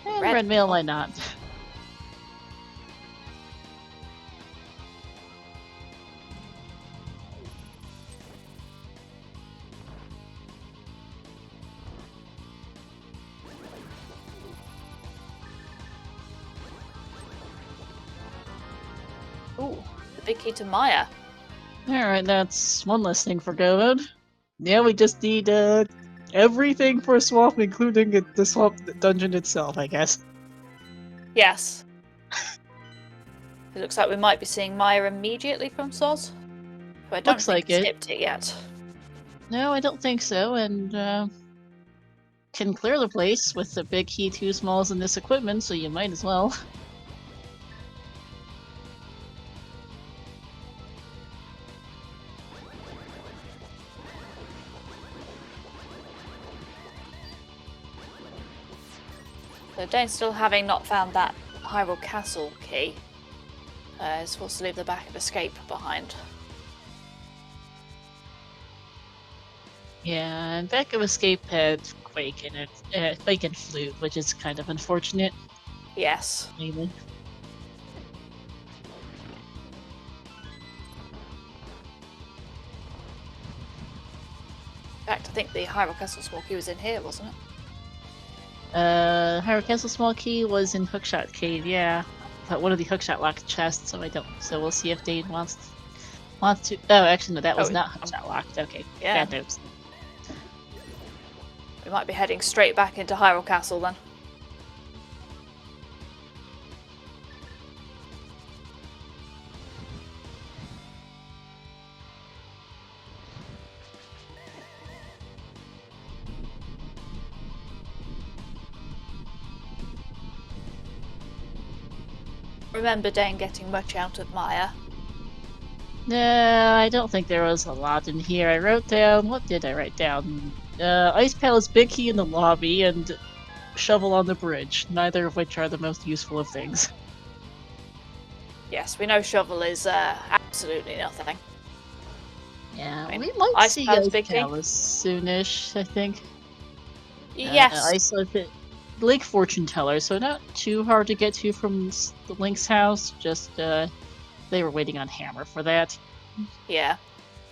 And red mail, why not? Ooh, the big key to Maya. Alright, that's one less thing for Govod. Yeah, we just need everything for Swamp, including the Swamp dungeon itself, I guess. Yes. It looks like we might be seeing Maya immediately from Soz. But I don't Looks think like it's it. skipped it yet. No, I don't think so, and can clear the place with the big key 2 smalls in this equipment, so you might as well. So Dane's still having not found that Hyrule Castle key. Is supposed to leave the back of Escape behind. Yeah, and back of Escape had Quake in it, Quake and Flute, which is kind of unfortunate. Yes. Mainly. think the Hyrule Castle Small Key was in here, wasn't it? Hyrule Castle Small Key was in Hookshot Cave, yeah. But one of the Hookshot locked chests, so I don't. So we'll see if Deign wants to. Oh, actually, no, that was not Hookshot locked. Okay, yeah. bad news. We might be heading straight back into Hyrule Castle then. Remember Deign getting much out of Maya? No, I don't think there was a lot in here. I wrote down. What did I write down? Ice Palace, Big Key in the lobby, and Shovel on the bridge. Neither of which are the most useful of things. Yes, we know Shovel is absolutely nothing. Yeah, I mean, we might Ice see Palace, Ice Big Key? Palace soonish, I think. Yes. I saw the Lake Fortune Teller, so not too hard to get to from the Link's house. Just they were waiting on Hammer for that. Yeah.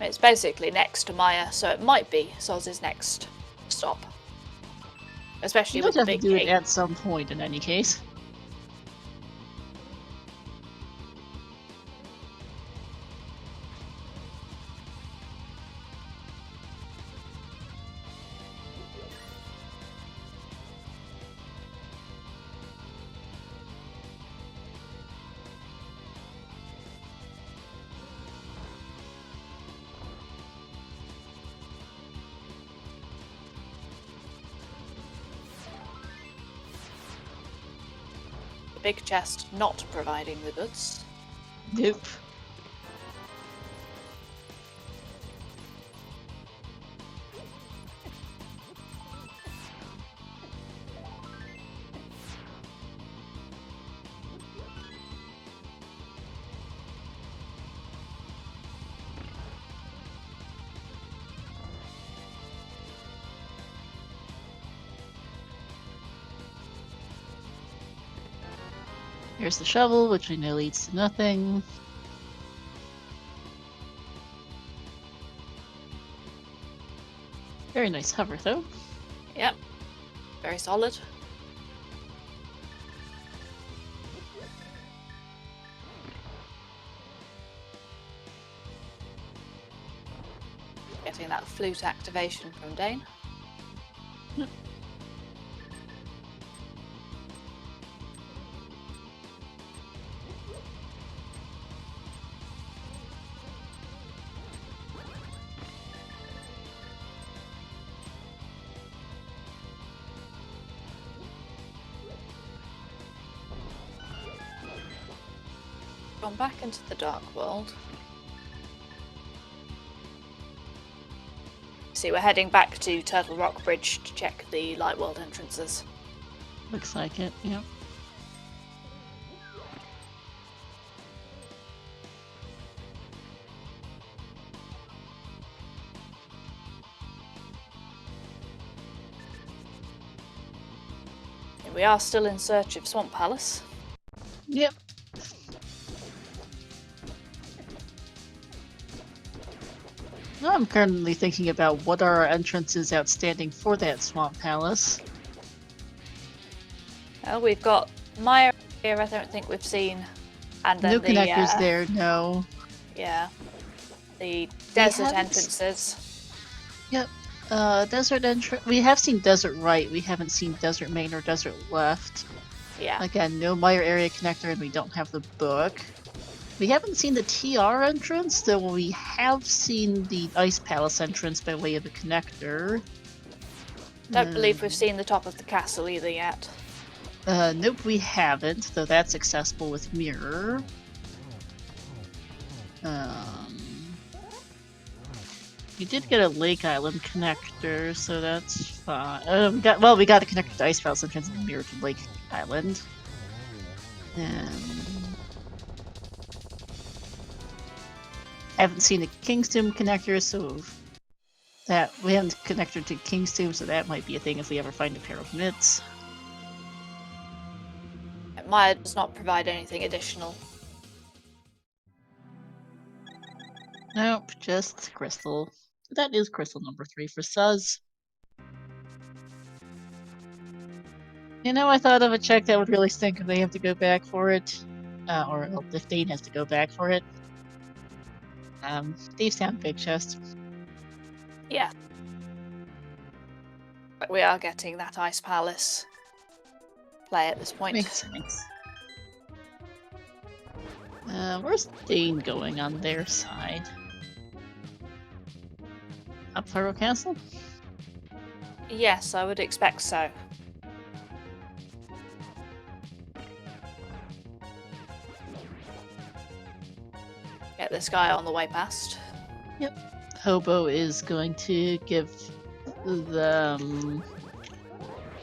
It's basically next to Maya, so it might be Soz's next stop. Especially You with don't the have to Big do Key. it at some point in any case. The big chest not providing the goods. Nope. Here's the shovel, which we know leads to nothing. Very nice hover, though. Yep. Very solid. Getting that flute activation from Deign. Gone back into the Dark World. See, we're heading back to Turtle Rock Bridge to check the Light World entrances. Looks like it, yeah. We are still in search of Swamp Palace. Yep. I'm currently thinking about what are our entrances outstanding for that Swamp Palace. We've got Maya here, I don't think we've seen. And then No connectors there, no. Yeah. The desert entrances. Yep. Desert entrance. We have seen Desert Right. We haven't seen Desert Main or Desert Left. Yeah. Again, no Meyer area connector, and we don't have the book. We haven't seen the TR entrance, though we have seen the Ice Palace entrance by way of a connector. Don't believe we've seen the top of the castle either yet. Nope, we haven't, though that's accessible with Mirror. We did get a Lake Island connector, so that's fine. We got a connector to Ice Palace entrance and Mirror to Lake Island. Haven't seen the King's Tomb connector, so that we haven't connected to King's Tomb, so that might be a thing if we ever find a pair of mitts. Maya does not provide anything additional. Nope, just crystal. That is crystal number 3 for Suz. You know, I thought of a check that would really stink if they have to go back for it. Or if Deign has to go back for it. Thieves Town Big Chest. Yeah. But we are getting that Ice Palace play at this point. Makes sense. Where's Deign going on their side? Up Pyro Castle? Yes, I would expect so. Get this guy on the way past. Yep. Hobo is going to give them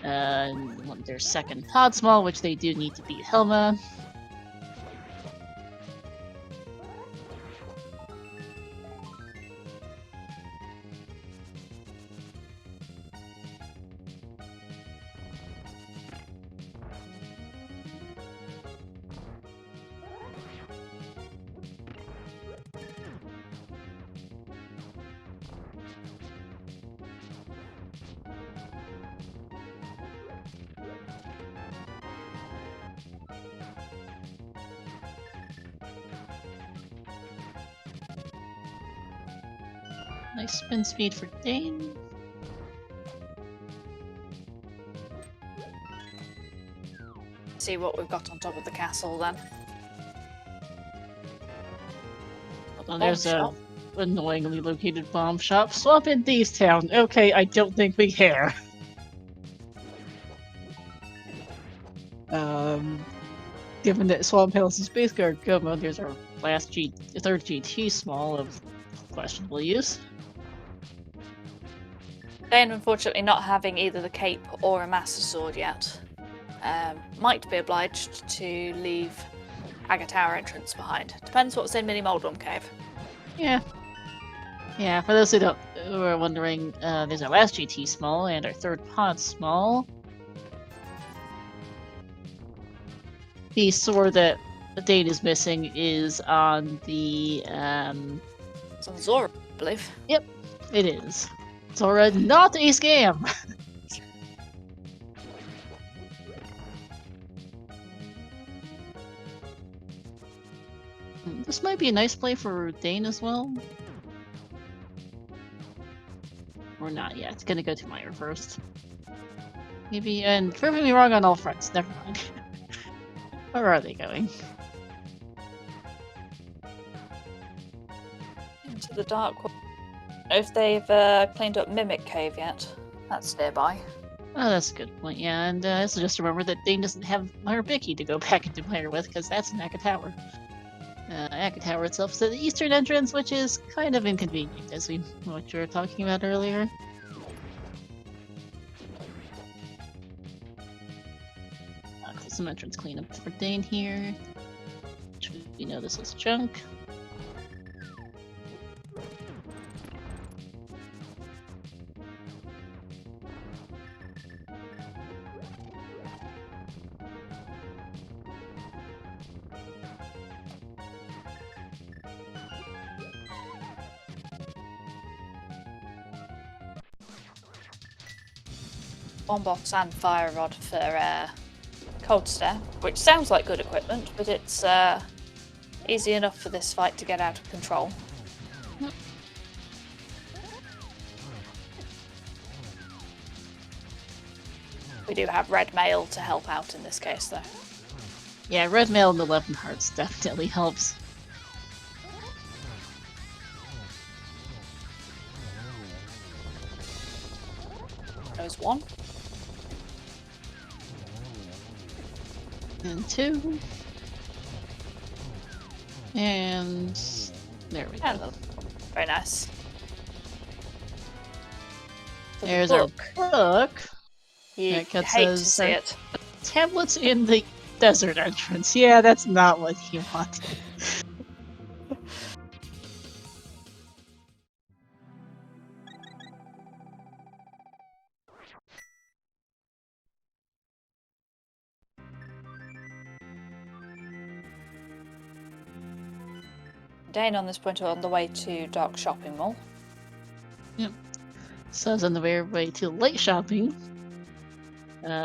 their second pod small, which they do need to beat Helma. Nice spin speed for Deign. See what we've got on top of the castle then. Oh, there's a annoyingly located bomb shop. Swap in Thieves Town. Okay, I don't think we care. Given that Swamp Palace is Space Guard Gummo, there's our third GT small of questionable use. Deign, unfortunately, not having either the cape or a master sword yet, might be obliged to leave Agate Tower entrance behind. Depends what's in Mini Moldrum Cave. Yeah. Yeah, for those who are wondering, there's our last GT small and our third pod small. The sword that Deign is missing is on the It's on Zora, I believe. Yep, it is. Zora, not a scam! This might be a nice play for Deign as well. Or not yet. It's gonna go to Meyer first. Maybe, and proving me wrong on all fronts. Never mind. Where are they going? Into the dark one. If they've cleaned up Mimic Cave yet. That's nearby. Oh, that's a good point, yeah, and also just remember that Deign doesn't have Meyer Bicky to go back into Meyer with, because that's an Agate Tower. Agate Tower itself is at the eastern entrance, which is kind of inconvenient, as what you were talking about earlier. Some entrance cleanup for Deign here. Which we know this is junk. Bomb box and fire rod for Cold Stare, which sounds like good equipment, but it's easy enough for this fight to get out of control. Yep. We do have red mail to help out in this case, though. Yeah, red mail and 11 hearts definitely helps. There's one. And 2. And there we go. Very nice. There's our book. You That hate to says, see it. Tablets in the desert entrance. Yeah, that's not what he wanted. Deign on this point are on the way to Dark Shopping Mall. So's on the way to light shopping,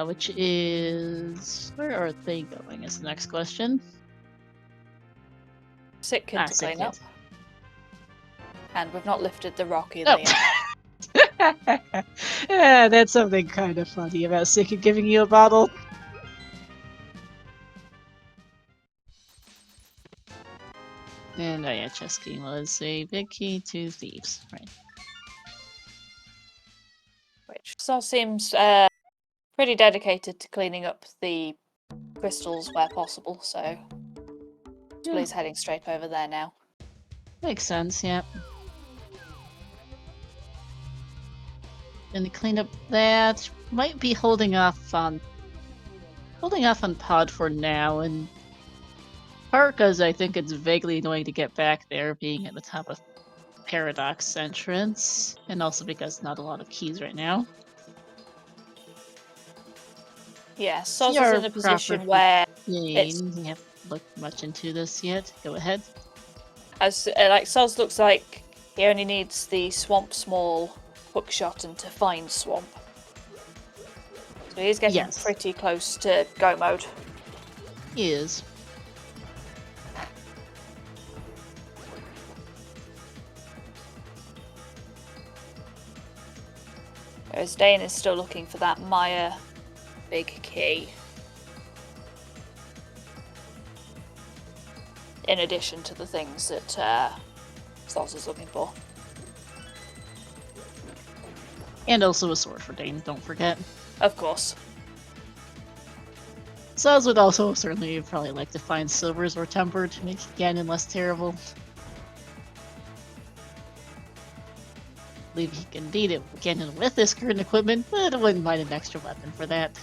which is where are they going? Is the next question. Sick kid to Sick clean up. kid. And we've not lifted the rock either yet. Yeah, that's something kind of funny about Sick Kid giving you a bottle. And oh yeah, chess game was a big key to thieves, right? Which Sol seems pretty dedicated to cleaning up the crystals where possible, so he's heading straight over there now. Makes sense, yeah. And to clean up that, might be holding off on Pod for now, and part because I think it's vaguely annoying to get back there, being at the top of Paradox entrance, and also because not a lot of keys right now. Yeah, Soz is in a position where we haven't looked much into this yet. Go ahead. As like Soz looks like he only needs the Swamp Small hookshot and to find Swamp. So he's getting pretty close to go mode. He is. Whereas Deign is still looking for that Maya big key. In addition to the things that Soz is looking for. And also a sword for Deign, don't forget. Of course. Soz would also certainly probably like to find silvers or tempered to make Ganon less terrible. I believe he can beat it Ganon with his current equipment, but I wouldn't mind an extra weapon for that.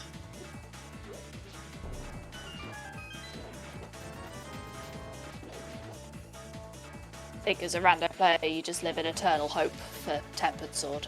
I think as a random player, you just live in eternal hope for Tempered Sword.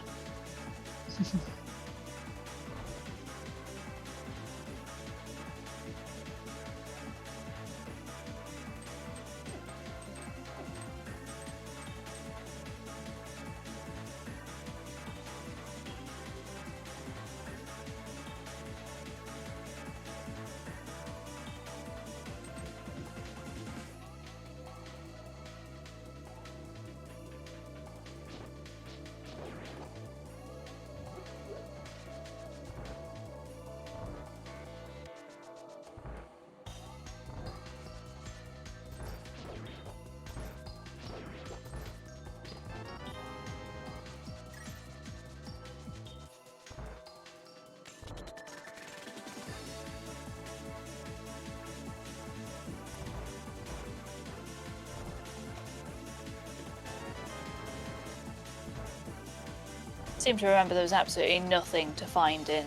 I seem to remember there was absolutely nothing to find in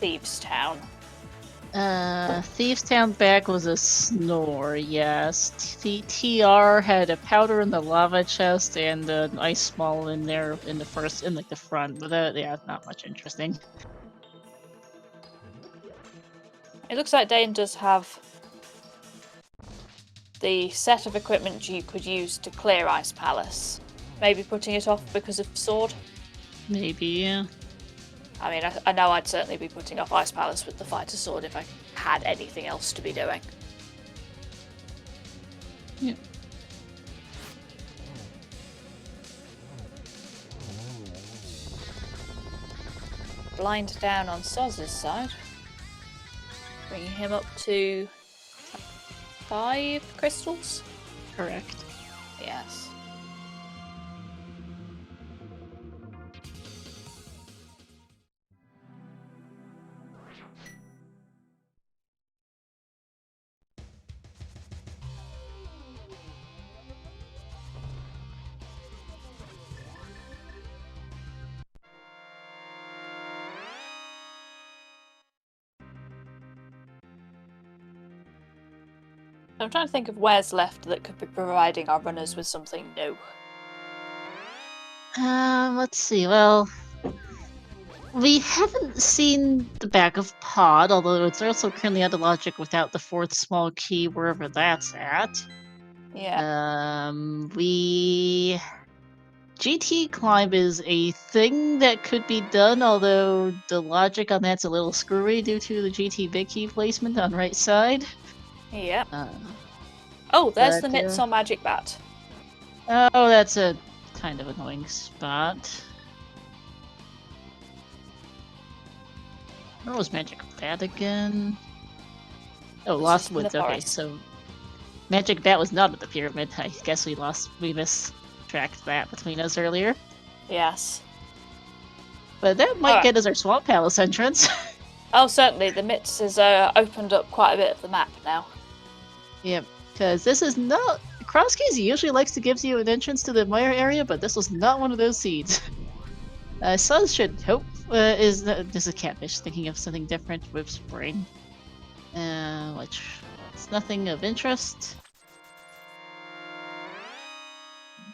Thieves Town. Thieves Town back was a snore, yes. TR had a powder in the lava chest and an ice ball in there in the front, but yeah, not much interesting. It looks like Deign does have the set of equipment you could use to clear Ice Palace. Maybe putting it off because of Sword? Maybe, yeah. I mean, I know I'd certainly be putting off Ice Palace with the Fighter Sword if I had anything else to be doing. Yeah. Blind down on Soz's side. Bringing him up to 5 crystals? Correct. Yes. I'm trying to think of where's left that could be providing our runners with something new. Let's see. Well, we haven't seen the back of Pod, although it's also currently out of logic without the 4th small key, wherever that's at. Yeah. We GT climb is a thing that could be done, although the logic on that's a little screwy due to the GT big key placement on right side. Yep. Oh, there's but, the mitts on Magic Bat. Oh, that's a kind of annoying spot. Where was Magic Bat again? Oh, Lost Woods. Okay, so Magic Bat was not at the pyramid. I guess we mistracked that between us earlier. Yes. But that might get us our Swamp Palace entrance. Oh, certainly. The mitts has opened up quite a bit of the map now. Yep, because this is not... Crosskeys usually likes to give you an entrance to the Mire area, but this was not one of those seeds. Suz should hope this is Catfish, thinking of something different with Spring. Which is nothing of interest.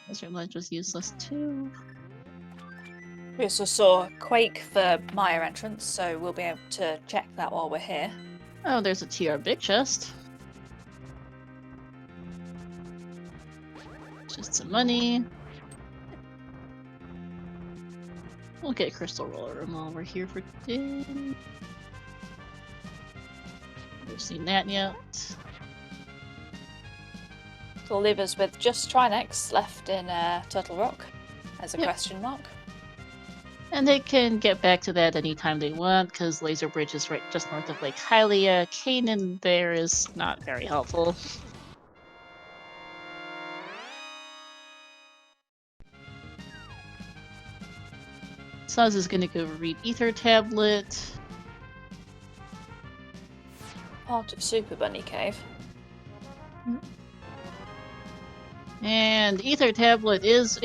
Desert Ledge was useless too. We also saw Quake for Mire entrance, so we'll be able to check that while we're here. Oh, there's a TR big chest. Just some money. We'll get Crystal Roller Room while we're here for Deign. We've seen that yet. It'll leave us with just Trinex left in Turtle Rock as a question mark. And they can get back to that anytime they want, because Laser Bridge is right just north of Lake Hylia. Kanan there is not very helpful. Suz is gonna go read Ether Tablet. Part of Super Bunny Cave. And Ether Tablet is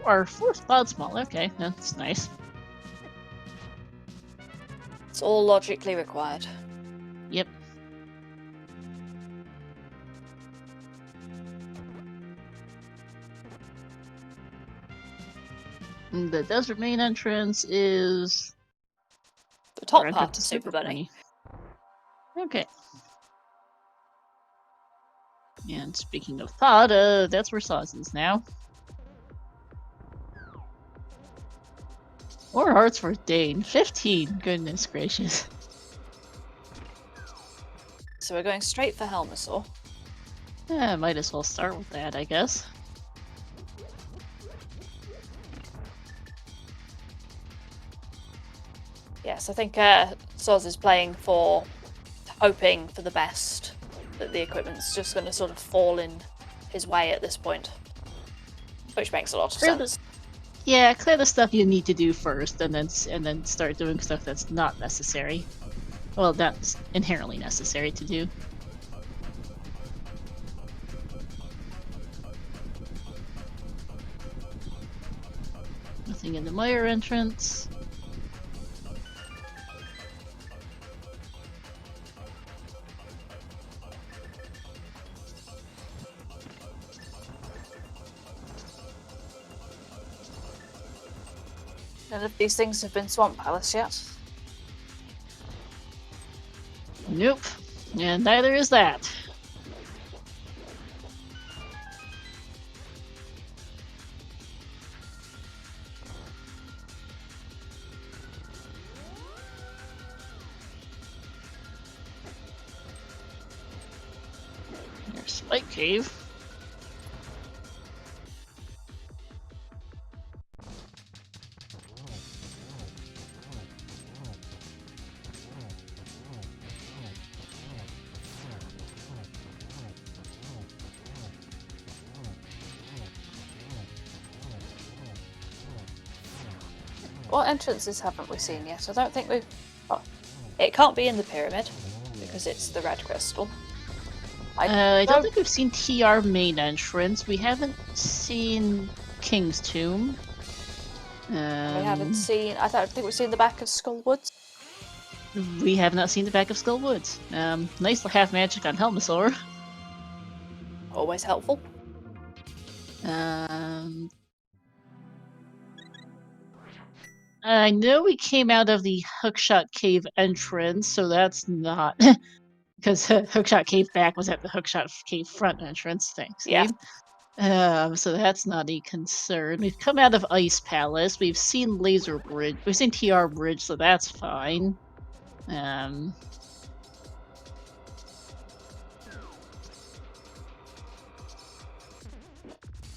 our fourth Cloud Small. Okay, that's nice. It's all logically required. Yep. The Desert Main entrance is the top part of Super Bunny. Okay. And speaking of Pod, that's where Suz is now. More hearts for Deign. 15. Goodness gracious. So we're going straight for Helmasaur. Yeah, might as well start with that, I guess. Yes, I think Suz is playing for hoping for the best, that the equipment's just going to sort of fall in his way at this point, which makes a lot of sense. Yeah, clear the stuff you need to do first, and then start doing stuff that's not necessary. Well, that's inherently necessary to do. Nothing in the Mire entrance. None of these things have been Swamp Palace yet. Nope. And neither is that. There's Spike Cave. What entrances haven't we seen yet? I don't think we've... Oh, it can't be in the pyramid, because it's the red crystal. I don't think we've seen TR main entrance. We haven't seen King's Tomb. We haven't seen... I don't think we've seen the back of Skull Woods. We have not seen the back of Skull Woods. Nice half magic on Helmasaur. Always helpful. I know we came out of the Hookshot Cave entrance, so that's not... because Hookshot Cave back was at the Hookshot Cave front entrance. Thanks, yeah. Gabe. So that's not a concern. We've come out of Ice Palace. We've seen Laser Bridge. We've seen TR Bridge, so that's fine. I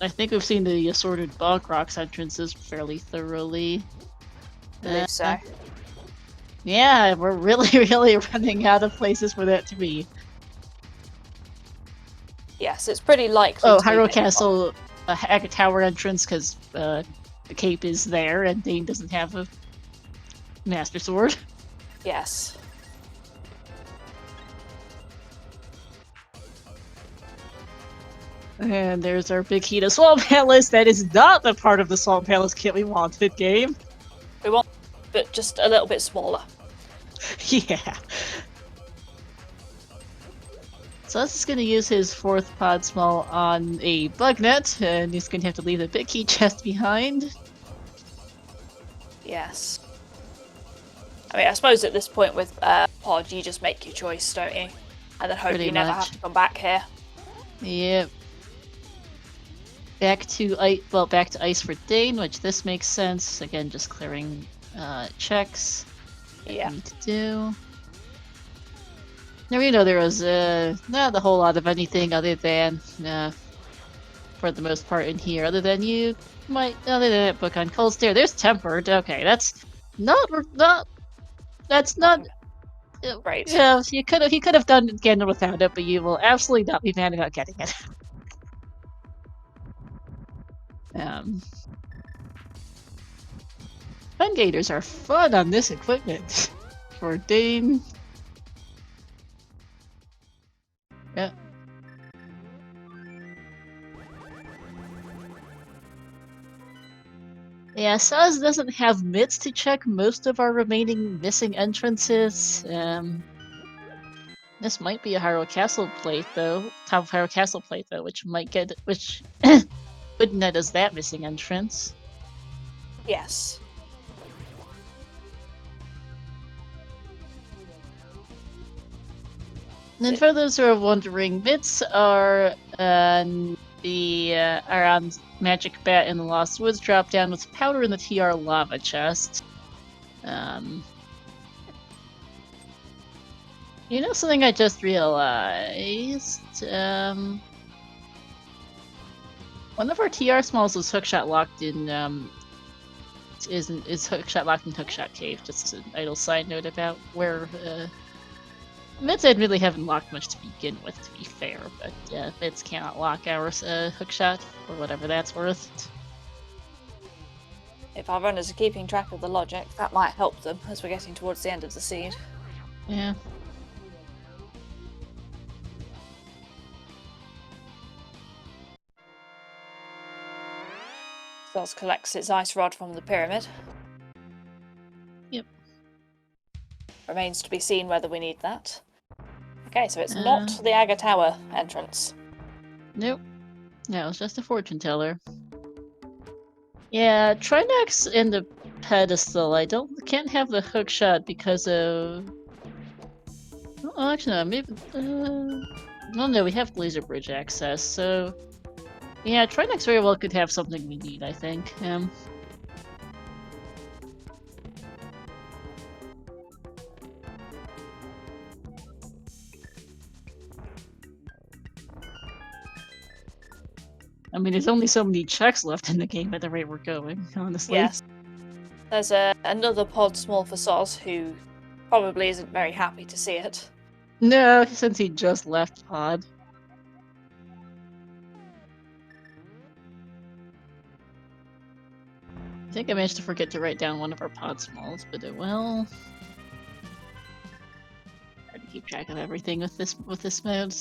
think we've seen the assorted Bonk Rocks entrances fairly thoroughly. I believe so. Yeah, we're really, really running out of places for that to be. Yes, it's pretty likely. Oh, to be Hyrule Big Bong. Castle, Agate Tower entrance, because the cape is there and Deign doesn't have a Master Sword. Yes. And there's our Big Hita Swamp Palace. That is not the part of the Swamp Palace kit we wanted, game. We want, but just a little bit smaller. Yeah. So this is going to use his 4th pod small on a bug net, and he's going to have to leave the Big Key chest behind. Yes. I mean, I suppose at this point with pod, you just make your choice, don't you? And then hope Pretty you never much. have to come back here. Yep. Back to ice for Deign, which this makes sense. Again, just clearing checks. Yeah. Need to do. Now we know there was not a whole lot of anything other than for the most part in here, other than other than that book on Cold Stare. There's Tempered. Okay, that's not Right. Yeah, he could have done it again without it, but you will absolutely not be mad about getting it. Fun gators are fun on this equipment. For Deign. Yeah. Yeah, Soz doesn't have mitts to check most of our remaining missing entrances. This might be a Hyrule Castle plate though. Top of Hyrule Castle plate though, which would net as that missing entrance. Yes. And then for those who are wondering, mitts are around Magic Bat in the Lost Woods drop down with powder in the TR lava chest. You know something I just realized? One of our TR smalls was hookshot locked in is hookshot locked in Hookshot Cave. Just an idle side note about where Mitts admittedly haven't locked much to begin with, to be fair, but Mitts cannot lock our hookshot, or whatever that's worth. If our runners are keeping track of the logic, that might help them as we're getting towards the end of the seed. Yeah. Soz collects its ice rod from the pyramid. Yep. Remains to be seen whether we need that. Okay, so it's not the Aga Tower entrance. Nope. No, it's just a fortune teller. Yeah, Trinax in the pedestal. Can't have the hookshot because of. Oh, actually, no, maybe. Well, no, we have laser bridge access, so. Yeah, Trinax very well could have something we need, I think. I mean, there's only so many checks left in the game at the rate we're going, honestly. Yes. There's another pod small for Soz who probably isn't very happy to see it. No, since he just left pod. I think I managed to forget to write down one of our pod smalls, but it will. Hard to keep track of everything with this mode.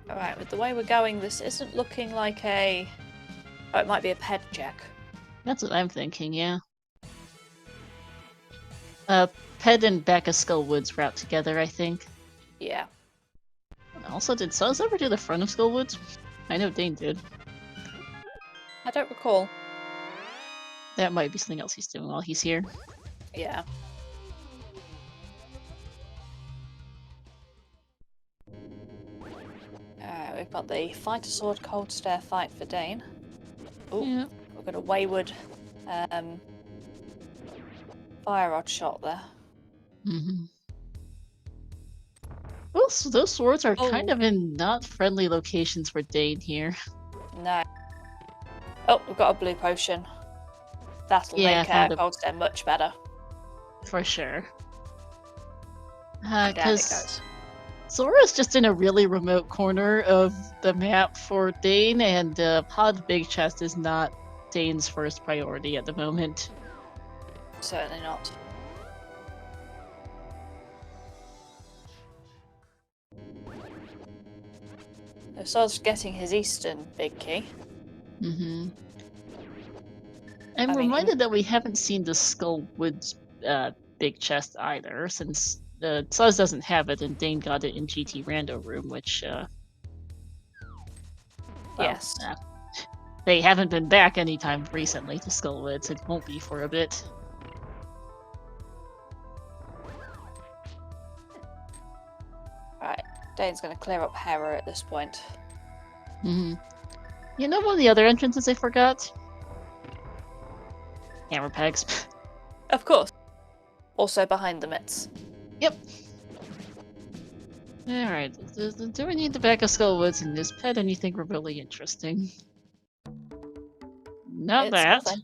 Alright, with the way we're going, this isn't looking like a... Oh, it might be a ped check. That's what I'm thinking, yeah. Ped and Back of Skull Woods route together, I think. Yeah. Also, did Soz ever do the front of Skull Woods? I know Deign did. I don't recall. That might be something else he's doing while he's here. Yeah. we've got the Fighter Sword Cold Stare fight for Deign. Oh, Yeah. we've got a wayward fire rod shot there. Mm-hmm. Those swords are kind of in not friendly locations for Deign here. No. Oh, we've got a blue potion. That'll Yeah, make Cold Stare much better. For sure. Down it Because goes. Zora's just in a really remote corner of the map for Deign, and Pod Big Chest is not Dane's first priority at the moment. Certainly not. Soz's getting his Eastern big key. Mm-hmm. I'm reminded that we haven't seen the Skullwoods big chest either, since Soz doesn't have it and Deign got it in GT Rando Room, which Yes. They haven't been back anytime recently to Skullwoods. It won't be for a bit. Right, Dane's going to clear up Hera at this point. Mm-hmm. You know one of the other entrances I forgot? Hammer pegs. Of course. Also behind the mitts. Yep. Alright, do we need the back of Skullwoods in this pet? Anything really interesting? Not It's that. nothing.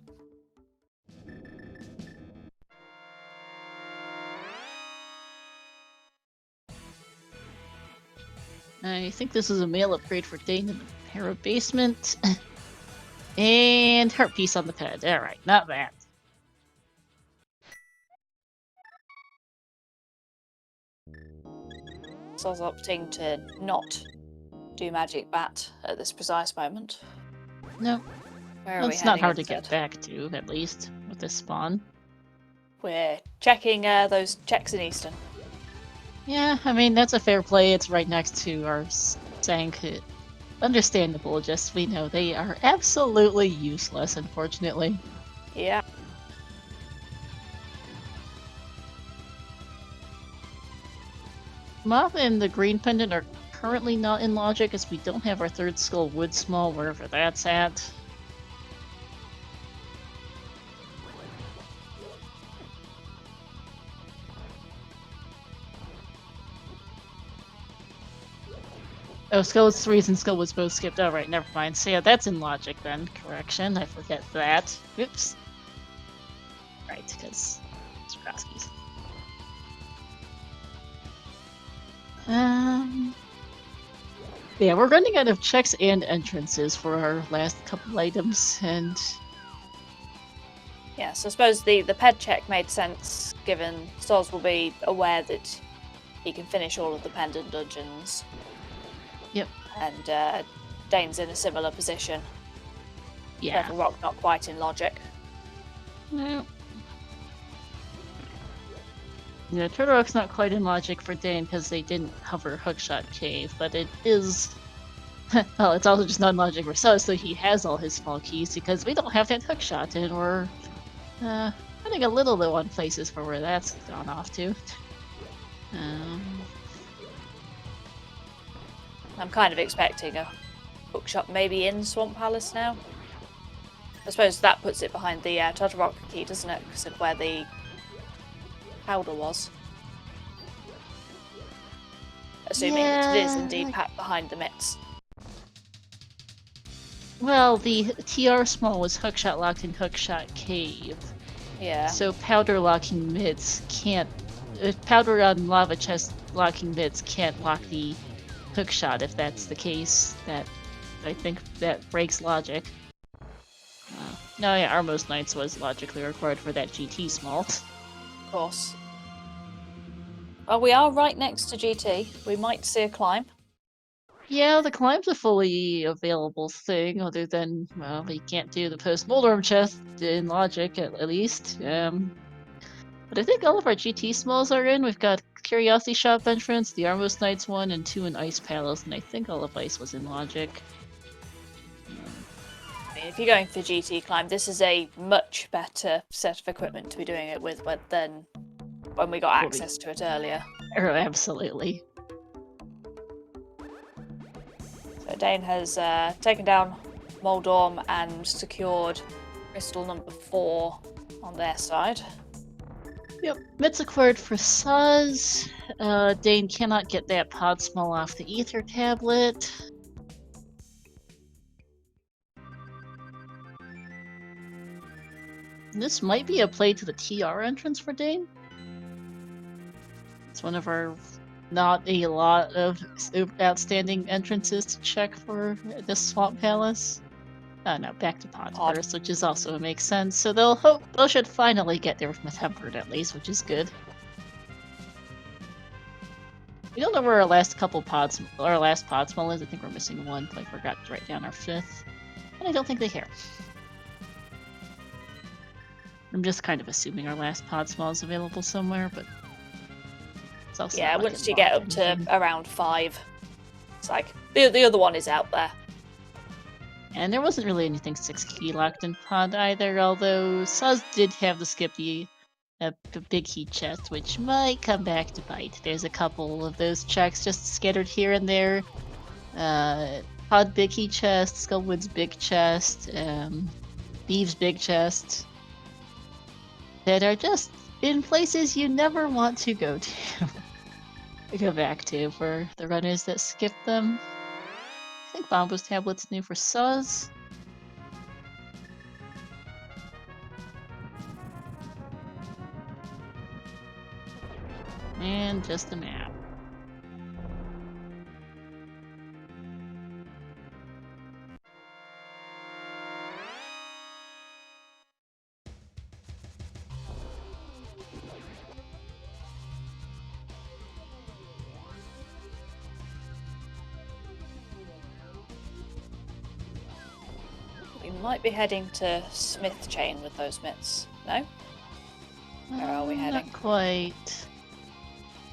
I think this is a male upgrade for Deign in the Hera basement. And heart piece on the ped. Alright, not that. Soz's opting to not do Magic Bat at this precise moment. No. Where are we It's not hard to instead? get back to, at least, with this spawn. We're checking those checks in Eastern. Yeah, I mean, that's a fair play. It's right next to our Sank. Understandable, just we know they are absolutely useless, unfortunately. Yeah. Moth and the green pendant are currently not in logic, as we don't have our third skull wood small wherever that's at. Oh, Skullwoods 3s and Skullwoods both skipped. Alright, never mind. So yeah, that's in logic then. Correction, I forget that. Oops. Right, because it's Crosskeys. Yeah, we're running out of checks and entrances for our last couple items, and... Yeah, so I suppose the ped check made sense, given Soz will be aware that he can finish all of the pendant dungeons. Yep. And Dane's in a similar position. Yeah. Turtle Rock not quite in logic. No. Yeah, Turtle Rock's not quite in logic for Deign because they didn't hover Hookshot Cave, but it is... well, it's also just not in logic for Sus, so he has all his small keys because we don't have that Hookshot, and we're running a little low on places for where that's gone off to. I'm kind of expecting a hookshot maybe in Swamp Palace now. I suppose that puts it behind the Turtle Rock key, doesn't it? Because of where the powder was. Assuming that it is indeed packed behind the mitts. Well, the TR small was Hookshot locked in Hookshot Cave. Yeah. So powder locking mitts can't... powder on lava chest locking mitts can't lock the Hookshot if that's the case. That I think that breaks logic. No, yeah, Armos Knights was logically required for that GT small. Of course. Well, we are right next to GT. We might see a climb. Yeah, the climb's a fully available thing, other than, well, we can't do the post-Moldorm chest in logic, at least. But I think all of our GT smalls are in. We've got Curiosity Shop entrance, the Armos Knights one, and 2 in Ice Palace, and I think all of Ice was in logic. I mean, if you're going for GT climb, this is a much better set of equipment to be doing it with than when we got access to it earlier. Oh, absolutely. So Deign has taken down Moldorm and secured crystal number 4 on their side. Yep, Mit's acquired for Suz. Deign cannot get that pod small off the ether tablet. This might be a play to the TR entrance for Deign. It's one of our not a lot of outstanding entrances to check for this Swamp Palace. No, back to pod first, which is also makes sense. So they should finally get there from a tempered at least, which is good. We don't know where our last pod small is. I think we're missing one, but I forgot to write down our 5th. And I don't think they care. I'm just kind of assuming our last pod small is available somewhere, but it's also once you get up to around 5, it's like the other one is out there. And there wasn't really anything 6 key locked in pod either, although Suz did have the Skippy big heat chest, which might come back to bite. There's a couple of those checks just scattered here and there. Pod big heat chest, Skullwood's big chest, Beeve's big chest. That are just in places you never want to go back to for the runners that skip them. I think Bombo's tablet's new for Suz. And just a map. We might be heading to Smith Chain with those mitts. No? Where are we heading? Not quite.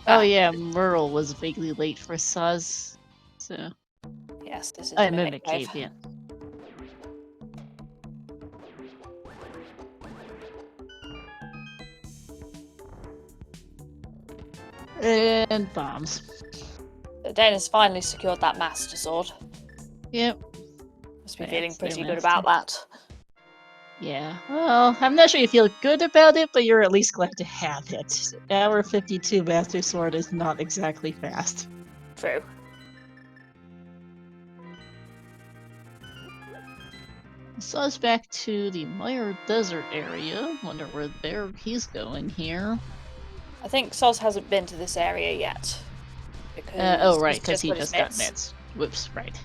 Oh yeah, Merle was vaguely late for Suz, so... Yes, this is the the Mimic Cave, yeah. And bombs. So Deign has finally secured that Master Sword. Yep. Must be feeling pretty good about that. Yeah, well, I'm not sure you feel good about it, but you're at least glad to have it. Our 52 Master Sword is not exactly fast. True. Suz back to the Mire Desert area. Wonder where he's going here. I think Soz hasn't been to this area yet. Because he just got mitts. Whoops, right.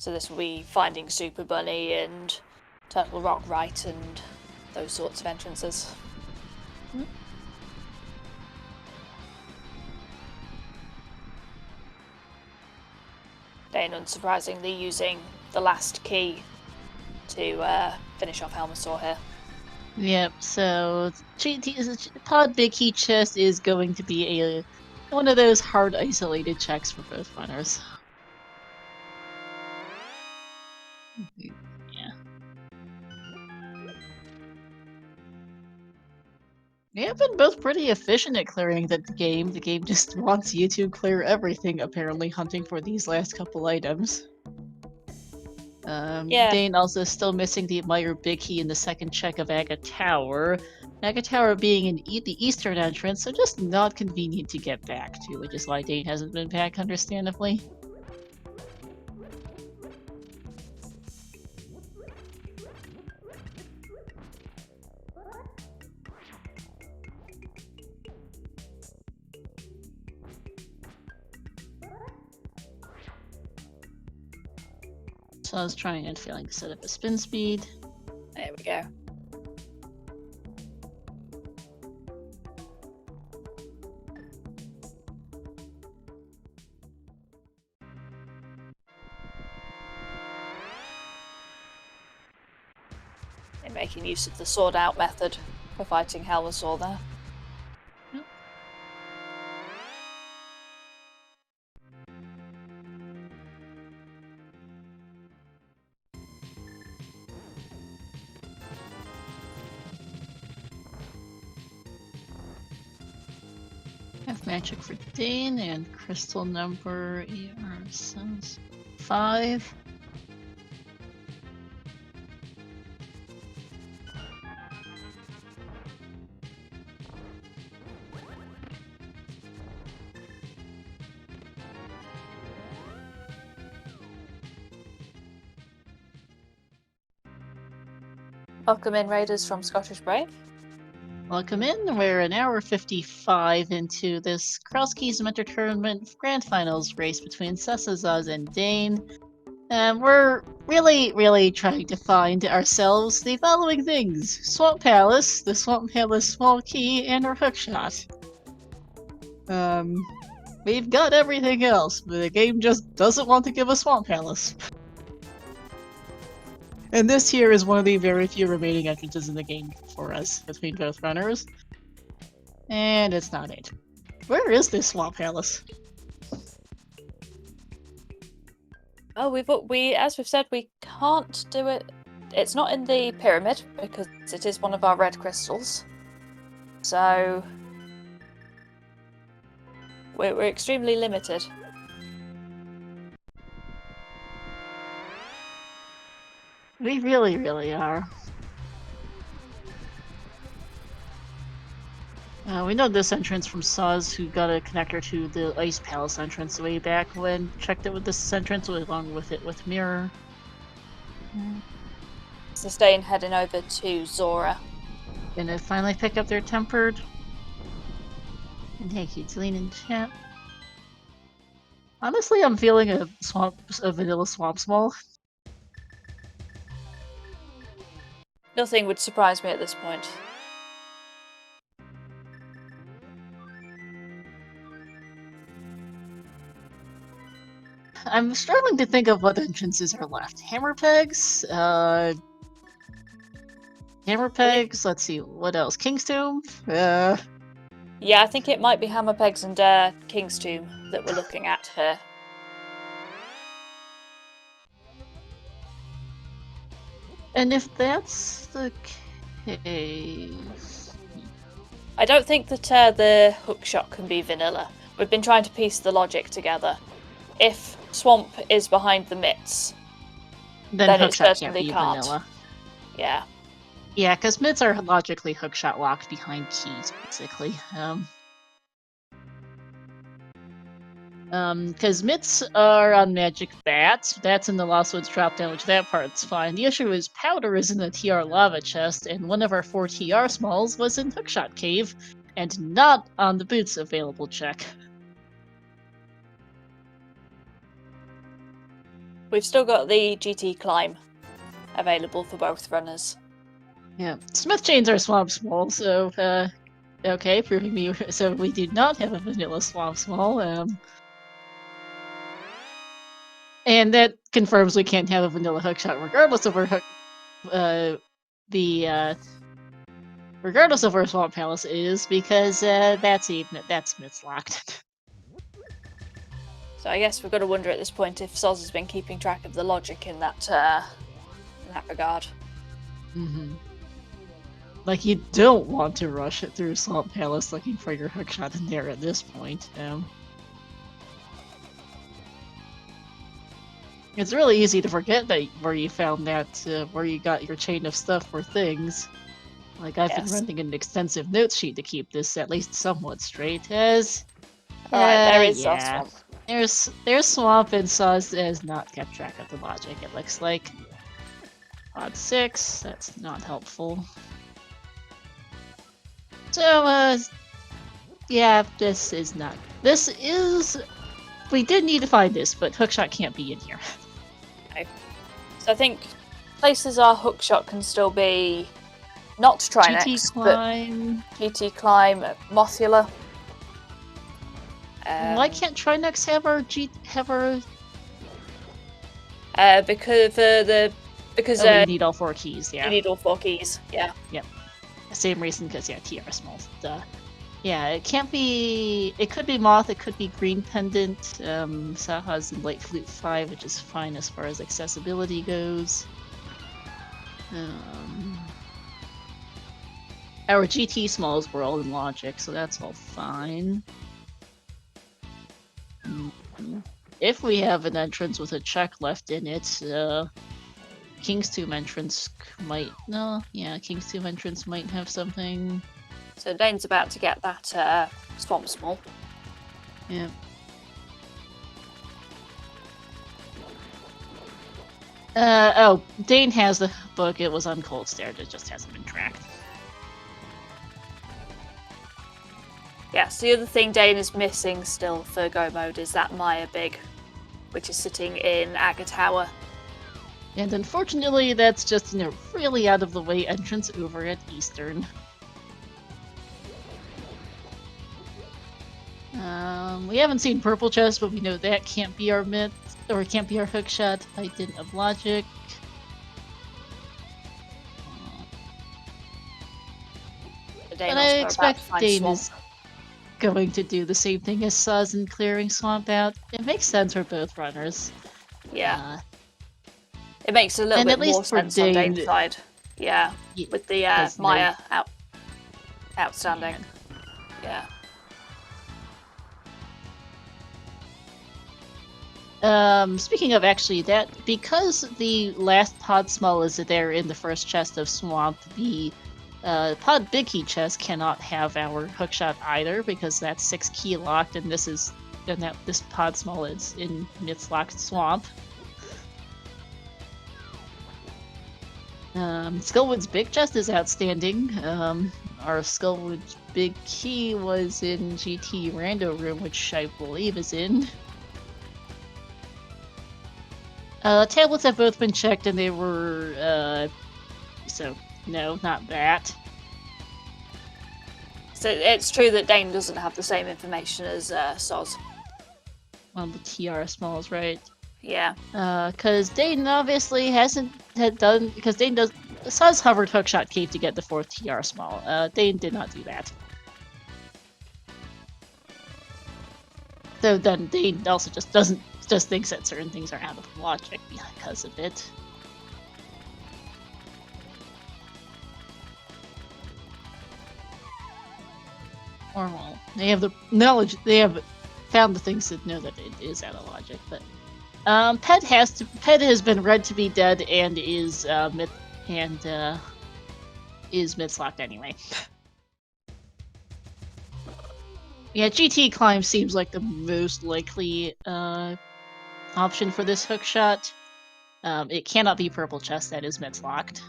So this will be finding Super Bunny and Turtle Rock Right and those sorts of entrances. Deign, unsurprisingly, using the last key to finish off Helmasaur here. Yep, so Pod Big Heat Chest is going to be one of those hard isolated checks for both runners. Yeah. They have been both pretty efficient at clearing the game. The game just wants you to clear everything, apparently hunting for these last couple items. Deign also still missing the Admire Big Key in the second check of Aga Tower. Aga Tower being in the eastern entrance, so just not convenient to get back to, which is why Deign hasn't been back, understandably. So I was trying and failing to set up a spin speed. There we go. They're making use of the sword out method for fighting Helmasaur there. Have magic for Deign and crystal number Sounds 5. Welcome in, Raiders from Scottish Brave. Welcome in. We're an hour 55 into this Crosskeys Mentor Tournament Grand Finals race between sozsozsoz and Deign. We're really trying to find ourselves the following things: Swamp Palace, the Swamp Palace Small Key, and our hookshot. We've got everything else, but the game just doesn't want to give us Swamp Palace. And this here is one of the very few remaining entrances in the game for us, between both runners. And it's not it. Where is this Swamp Palace? Oh, as we've said, we can't do it. It's not in the pyramid because it is one of our red crystals. So we're extremely limited. We really are. We know this entrance from Soz, who got a connector to the Ice Palace entrance way back when. Checked it with this entrance, along with it with Mirror. Sustain heading over to Zora. Gonna finally pick up their Tempered. And thank you to lean in chat. Honestly, I'm feeling a vanilla swamp small. Nothing would surprise me at this point. I'm struggling to think of what entrances are left. Hammer pegs? Hammer pegs? Let's see, what else? King's Tomb? Yeah, I think it might be Hammer Pegs and King's Tomb that we're looking at here. And if that's the case... I don't think that the hookshot can be vanilla. We've been trying to piece the logic together. If Swamp is behind the mitts, then it certainly can't. Vanilla. Yeah. Yeah, because mitts are logically hookshot locked behind keys, basically. Because mitts are on Magic Bats. That's in the Lost Woods drop-down, which that part's fine. The issue is Powder is in the TR Lava chest, and one of our 4 TR smalls was in Hookshot Cave, and not on the Boots available check. We've still got the GT Climb available for both runners. Yeah, Smith chains are swamp small, so okay, proving me. So we do not have a vanilla swamp small. And that confirms we can't have a vanilla hookshot, regardless of where regardless of where Swamp Palace is, because that's Smith's locked. So I guess we've got to wonder at this point if Soz has been keeping track of the logic in that regard. Mm-hmm. Like, you don't want to rush it through Swamp Palace looking for your hookshot in there at this point. It's really easy to forget that where you found that, where you got your chain of stuff for things. Like, I've been running an extensive notes sheet to keep this at least somewhat straight, as... Alright, there is Swamp. There's Swamp, and Soz has not kept track of the logic, it looks like. Odd 6, that's not helpful. So, yeah, this is... We did need to find this, but hookshot can't be in here. Okay. So I think places our hookshot can still be not Trinex, GT Climb. But GT Climb, Mothula. Why can't Trinex have our because we need all 4 keys, yeah. You need all 4 keys, yeah. Yep. Same reason, because, yeah, TR smalls. Duh. Yeah, it can't be... It could be Moth, it could be Green Pendant. Saha's in Light Flute 5, which is fine as far as accessibility goes. Our GT smalls were all in Logic, so that's all fine. if we have an entrance with a check left in it, King's Tomb entrance might... No, yeah, King's Tomb entrance might have something. So Dane's about to get that Swamp Small. Yeah. Oh, Deign has the book. It was on Cold Stare. It just hasn't been tracked. Yes, the other thing Deign is missing still for Go Mode is that Maya Big, which is sitting in Aga Tower. And unfortunately, that's just in a really out-of-the-way entrance over at Eastern. We haven't seen Purple Chest, but we know that can't be our myth, or it can't be our hookshot. I didn't have logic. But I expect Deign is going to do the same thing as Soz in clearing Swamp out. It makes sense for both runners. Yeah. It makes a little bit more sense on Dane's side. Yeah, with the Maya outstanding. Yeah. Speaking of actually that, because the last pod small is there in the first chest of Swamp, the pod big key chest cannot have our hookshot either, because that's 6 key locked, and this pod small is in Myth's Locked Swamp. Skullwood's big chest is outstanding. Our Skullwood's big key was in GT Rando Room, which I believe is in. Tablets have both been checked, and they were, so no, not that. So it's true that Deign doesn't have the same information as Soz. On the TR smalls, right? Yeah. Because Deign obviously because Deign does... Soz hovered Hookshot Cave to get the 4th TR small. Deign did not do that. So then Deign also just thinks that certain things are out of logic because of it. Or, well, they have the knowledge, they have found the things that know that it is out of logic, but... Pet has been read to be dead and is, Myth's Locked anyway. Yeah, GT Climb seems like the most likely, option for this hookshot. It cannot be Purple Chest, that is Myth's Locked.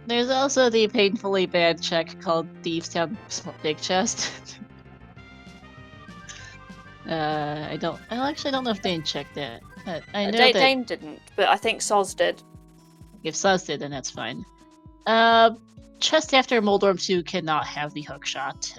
There's also the painfully bad check called Thieves Town Big Chest. I actually don't know if Deign checked that. I know that Deign didn't, but I think Soz did. If Soz did, then that's fine. Chest after Moldorm 2 cannot have the hookshot.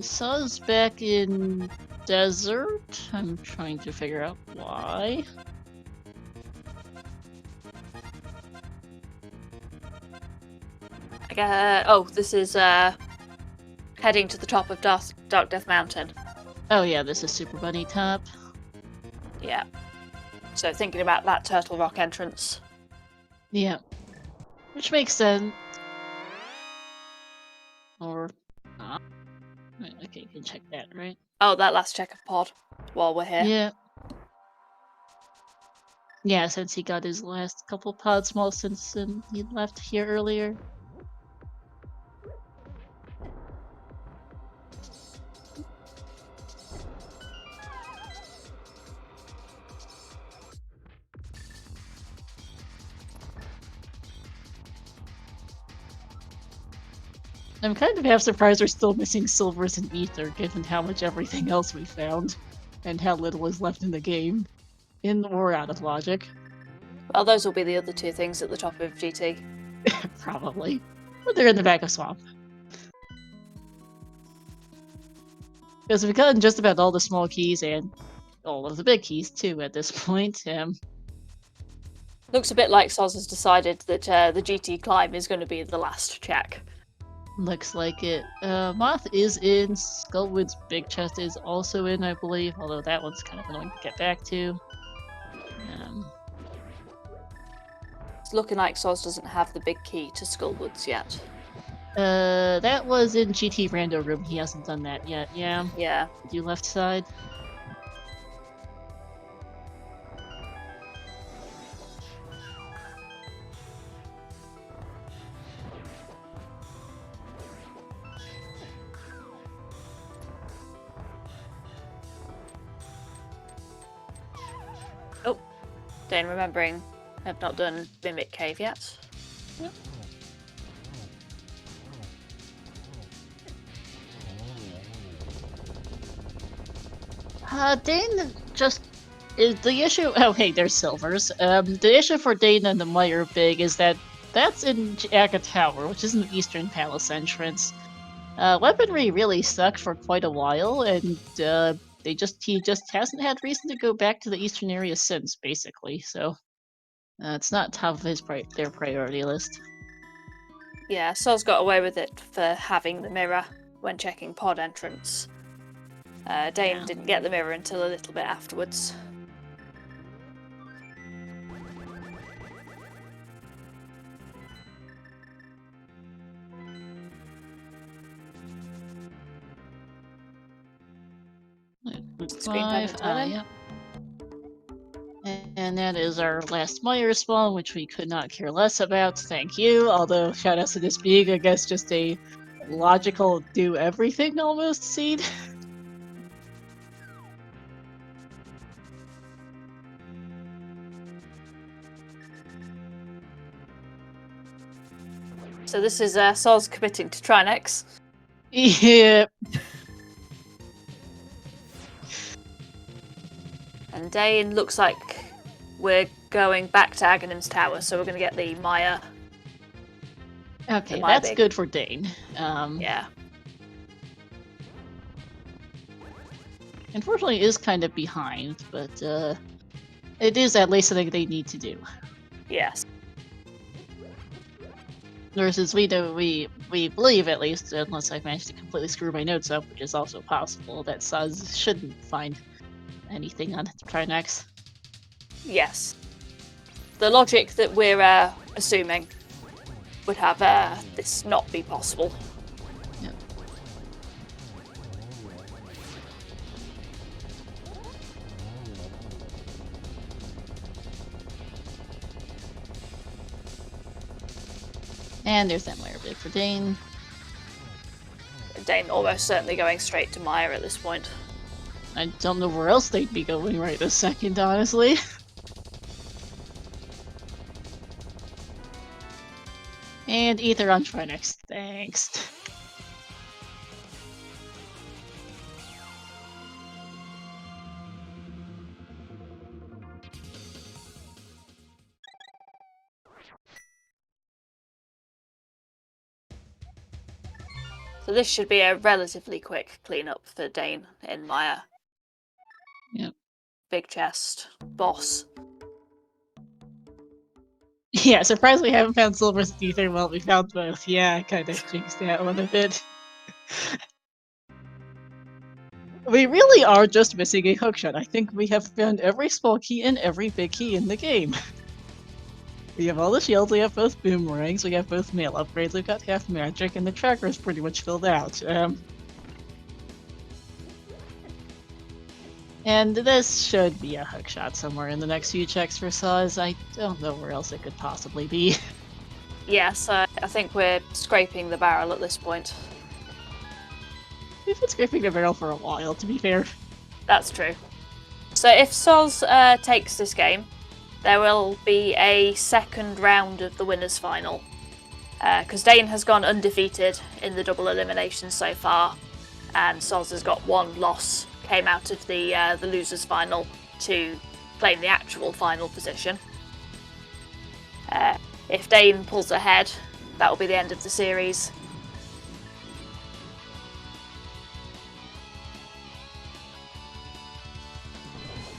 Soz back in Desert. I'm trying to figure out why. This is heading to the top of Dark Death Mountain. Oh yeah, this is Super Bunny Top. Yeah. So thinking about that Turtle Rock entrance. Yeah. Which makes sense. Or not. Okay, you can check that, right? Oh, that last check of pod while we're here. Yeah. Yeah, since he got his last couple pod small since he left here earlier. I'm kind of half surprised we're still missing silvers and ether, given how much everything else we found, and how little is left in the game. In or out of logic. Well, those will be the other 2 things at the top of GT. Probably. But they're in the back of Swamp. Because we've gotten just about all the small keys and all of the big keys, too, at this point. Looks a bit like Soz has decided that the GT climb is going to be the last check. Looks like it. Moth is in. Skullwood's big chest is also in, I believe, although that one's kind of annoying to get back to. It's looking like Soz doesn't have the big key to Skullwoods yet. That was in GT Rando room. He hasn't done that yet. Yeah. Yeah. You left side. Oh, Deign, remembering I've not done Mimic Cave yet. Yep. Deign just is the issue. Oh, hey, there's silvers. The issue for Deign and the Meyer Big is that that's in Aga Tower, which is an Eastern Palace entrance. Weaponry really sucked for quite a while, and he just hasn't had reason to go back to the Eastern area since, basically. So it's not top of their priority list. Yeah, Soz got away with it for having the mirror when checking pod entrance. Deign didn't get the mirror until a little bit afterwards. Screen payment Yeah. And that is our last Meyer spawn, which we could not care less about. Thank you. Although, shout out to this being, I guess, just a logical do everything almost seed. So this is Soz committing to Trinex. Yep. And Deign looks like we're going back to Aghanim's Tower, so we're going to get the Maya. Okay, that's good for Deign. Yeah. Unfortunately, is kind of behind, but it is at least something they need to do. Yes. Versus we believe, at least, unless I've managed to completely screw my notes up, which is also possible, that Soz shouldn't find anything on Trinex. Yes. The logic that we're assuming would have this not be possible. Yep. And there's that Meyer Big for Deign. Deign almost certainly going straight to Maya at this point. I don't know where else they'd be going right this second, honestly. And Ether on Trinex. Thanks. So this should be a relatively quick cleanup for Deign in Maya. Yep. Big chest. Boss. Yeah, surprised we haven't found Silver Ether. Well, we found both. Yeah, I kind of jinxed that one a bit. We really are just missing a hookshot. I think we have found every small key and every big key in the game. We have all the shields, we have both boomerangs, we have both mail upgrades, we've got half magic, and the tracker is pretty much filled out. And this should be a hookshot somewhere in the next few checks for Soz. I don't know where else it could possibly be. Yes, I think we're scraping the barrel at this point. We've been scraping the barrel for a while, to be fair. That's true. So if Soz takes this game, there will be a second round of the winners' final. Because Deign has gone undefeated in the double elimination so far, and Soz has got one loss, came out of the losers' final to claim the actual final position. If Deign pulls ahead, that will be the end of the series.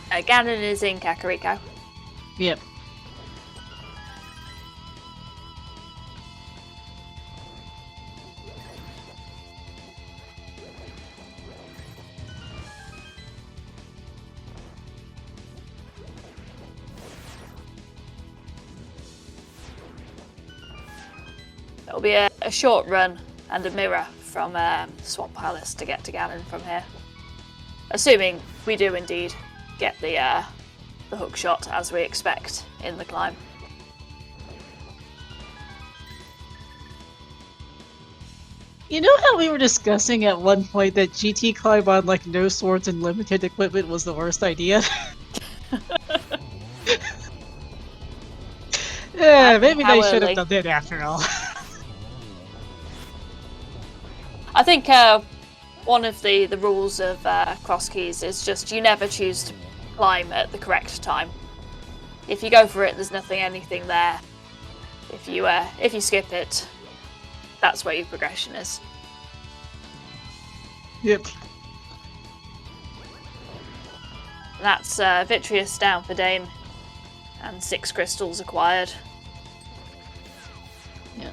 Ganon is in Kakariko. Yep. It'll be a short run and a mirror from Swamp Palace to get to Ganon from here. Assuming we do indeed get the hook shot as we expect in the climb. You know how we were discussing at one point that GT climb on like no swords and limited equipment was the worst idea? Yeah, maybe they should have done that after all. I think one of the rules of Crosskeys is just you never choose to climb at the correct time. If you go for it, there's anything there. If you skip it, that's where your progression is. Yep. And that's Vitreous down for Deign, and 6 crystals acquired. Yeah.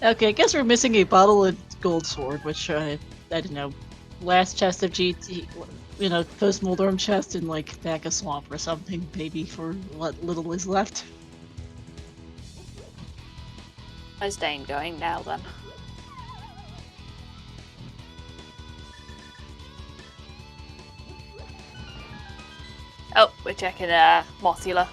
Okay, I guess we're missing a bottle and gold sword, which I don't know, last chest of GT, you know, post Moldorm chest in like back a swamp or something, maybe for what little is left. Where's Deign going now then? Oh, we're checking Mothula.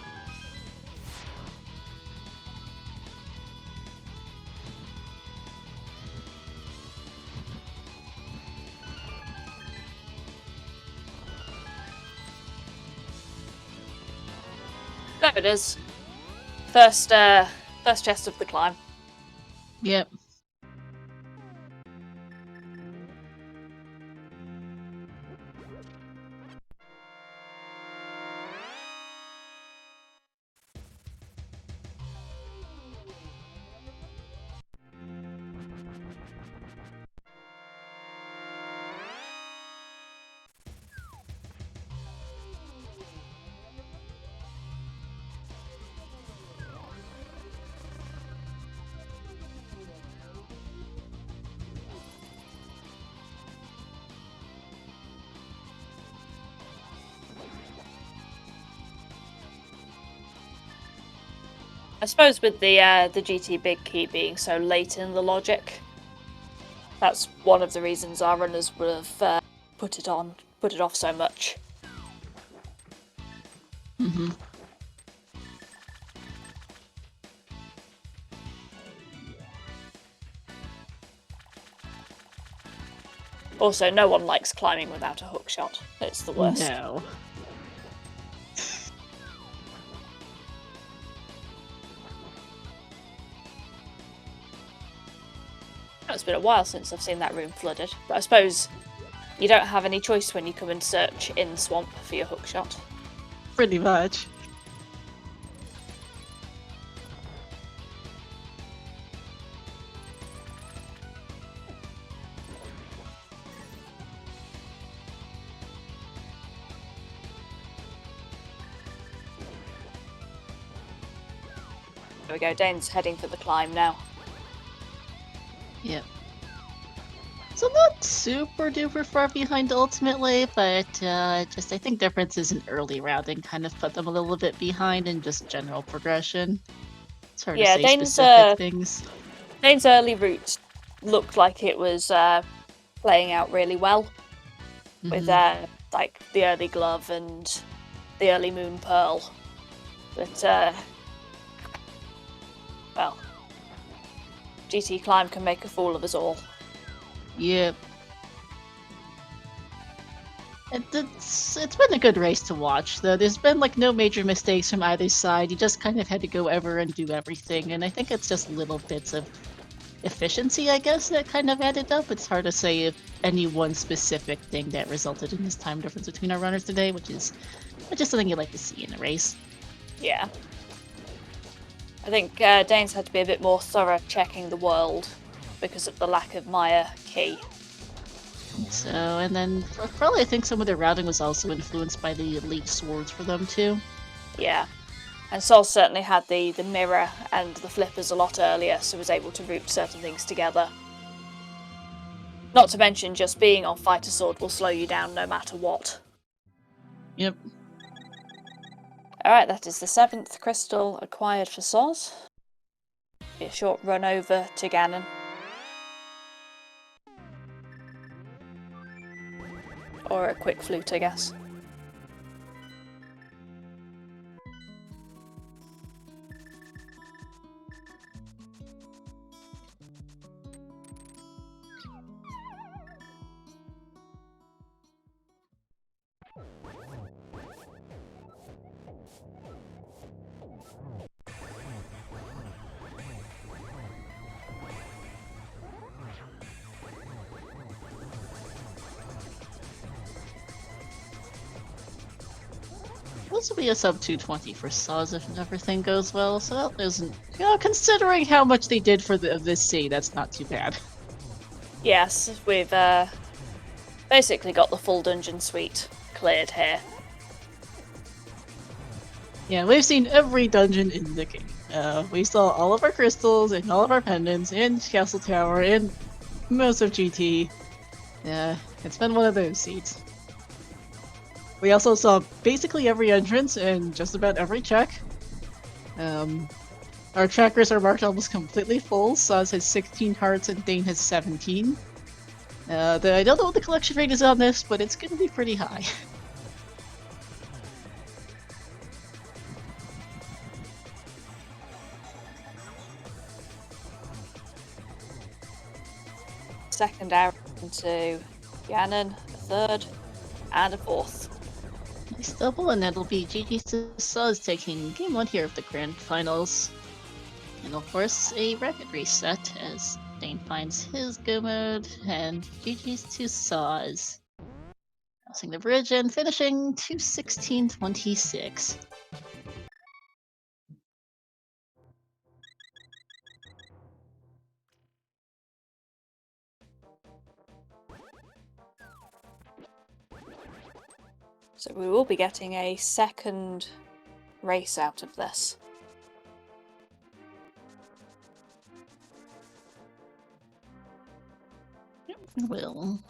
There it is. First chest of the climb. Yep. I suppose with the GT Big Key being so late in the logic, that's one of the reasons our runners would have put it off so much. Mm-hmm. Also, no one likes climbing without a hook shot. It's the worst. No. It's been a while since I've seen that room flooded, but I suppose you don't have any choice when you come and search in Swamp for your hook shot. Pretty much. There we go, Dane's heading for the climb now. Yep. So not super duper far behind ultimately, but just I think differences in early routing kind of put them a little bit behind in just general progression. It's hard to say specific things. Dane's early route looked like it was playing out really well, with like the early glove and the early moon pearl. But well, GT climb can make a fool of us all. Yep. It's been a good race to watch, though. There's been like no major mistakes from either side. You just kind of had to go ever and do everything, and I think it's just little bits of efficiency, I guess, that kind of added up. It's hard to say if any one specific thing that resulted in this time difference between our runners today, which is just something you like to see in a race. Yeah. I think Dane's had to be a bit more thorough checking the world because of the lack of Maya key. So, and then probably I think some of their routing was also influenced by the elite swords for them too. Yeah. And Sol certainly had the mirror and the flippers a lot earlier, so was able to route certain things together. Not to mention just being on Fighter Sword will slow you down no matter what. Yep. Alright, that is the 7th crystal acquired for Soz. Be a short run over to Ganon. Or a quick flute, I guess. This will be a sub 220 for Soz if everything goes well, so that isn't. Considering how much they did for this sea, that's not too bad. Yes, we've basically got the full dungeon suite cleared here. Yeah, we've seen every dungeon in the game. We saw all of our crystals and all of our pendants in Castle Tower and most of GT. Yeah, it's been one of those seats. We also saw basically every entrance and just about every check. Our trackers are marked almost completely full. Soz has 16 hearts and Deign has 17. I don't know what the collection rate is on this, but it's going to be pretty high. Second arrow into Ganon, a third, and a fourth. Nice double, and that'll be GG to Soz taking game 1 here of the grand finals. And of course, a rapid reset as Deign finds his go mode, and GG's to Soz. Crossing the bridge and finishing 2:16:26. So we will be getting a second race out of this. Yep, we will.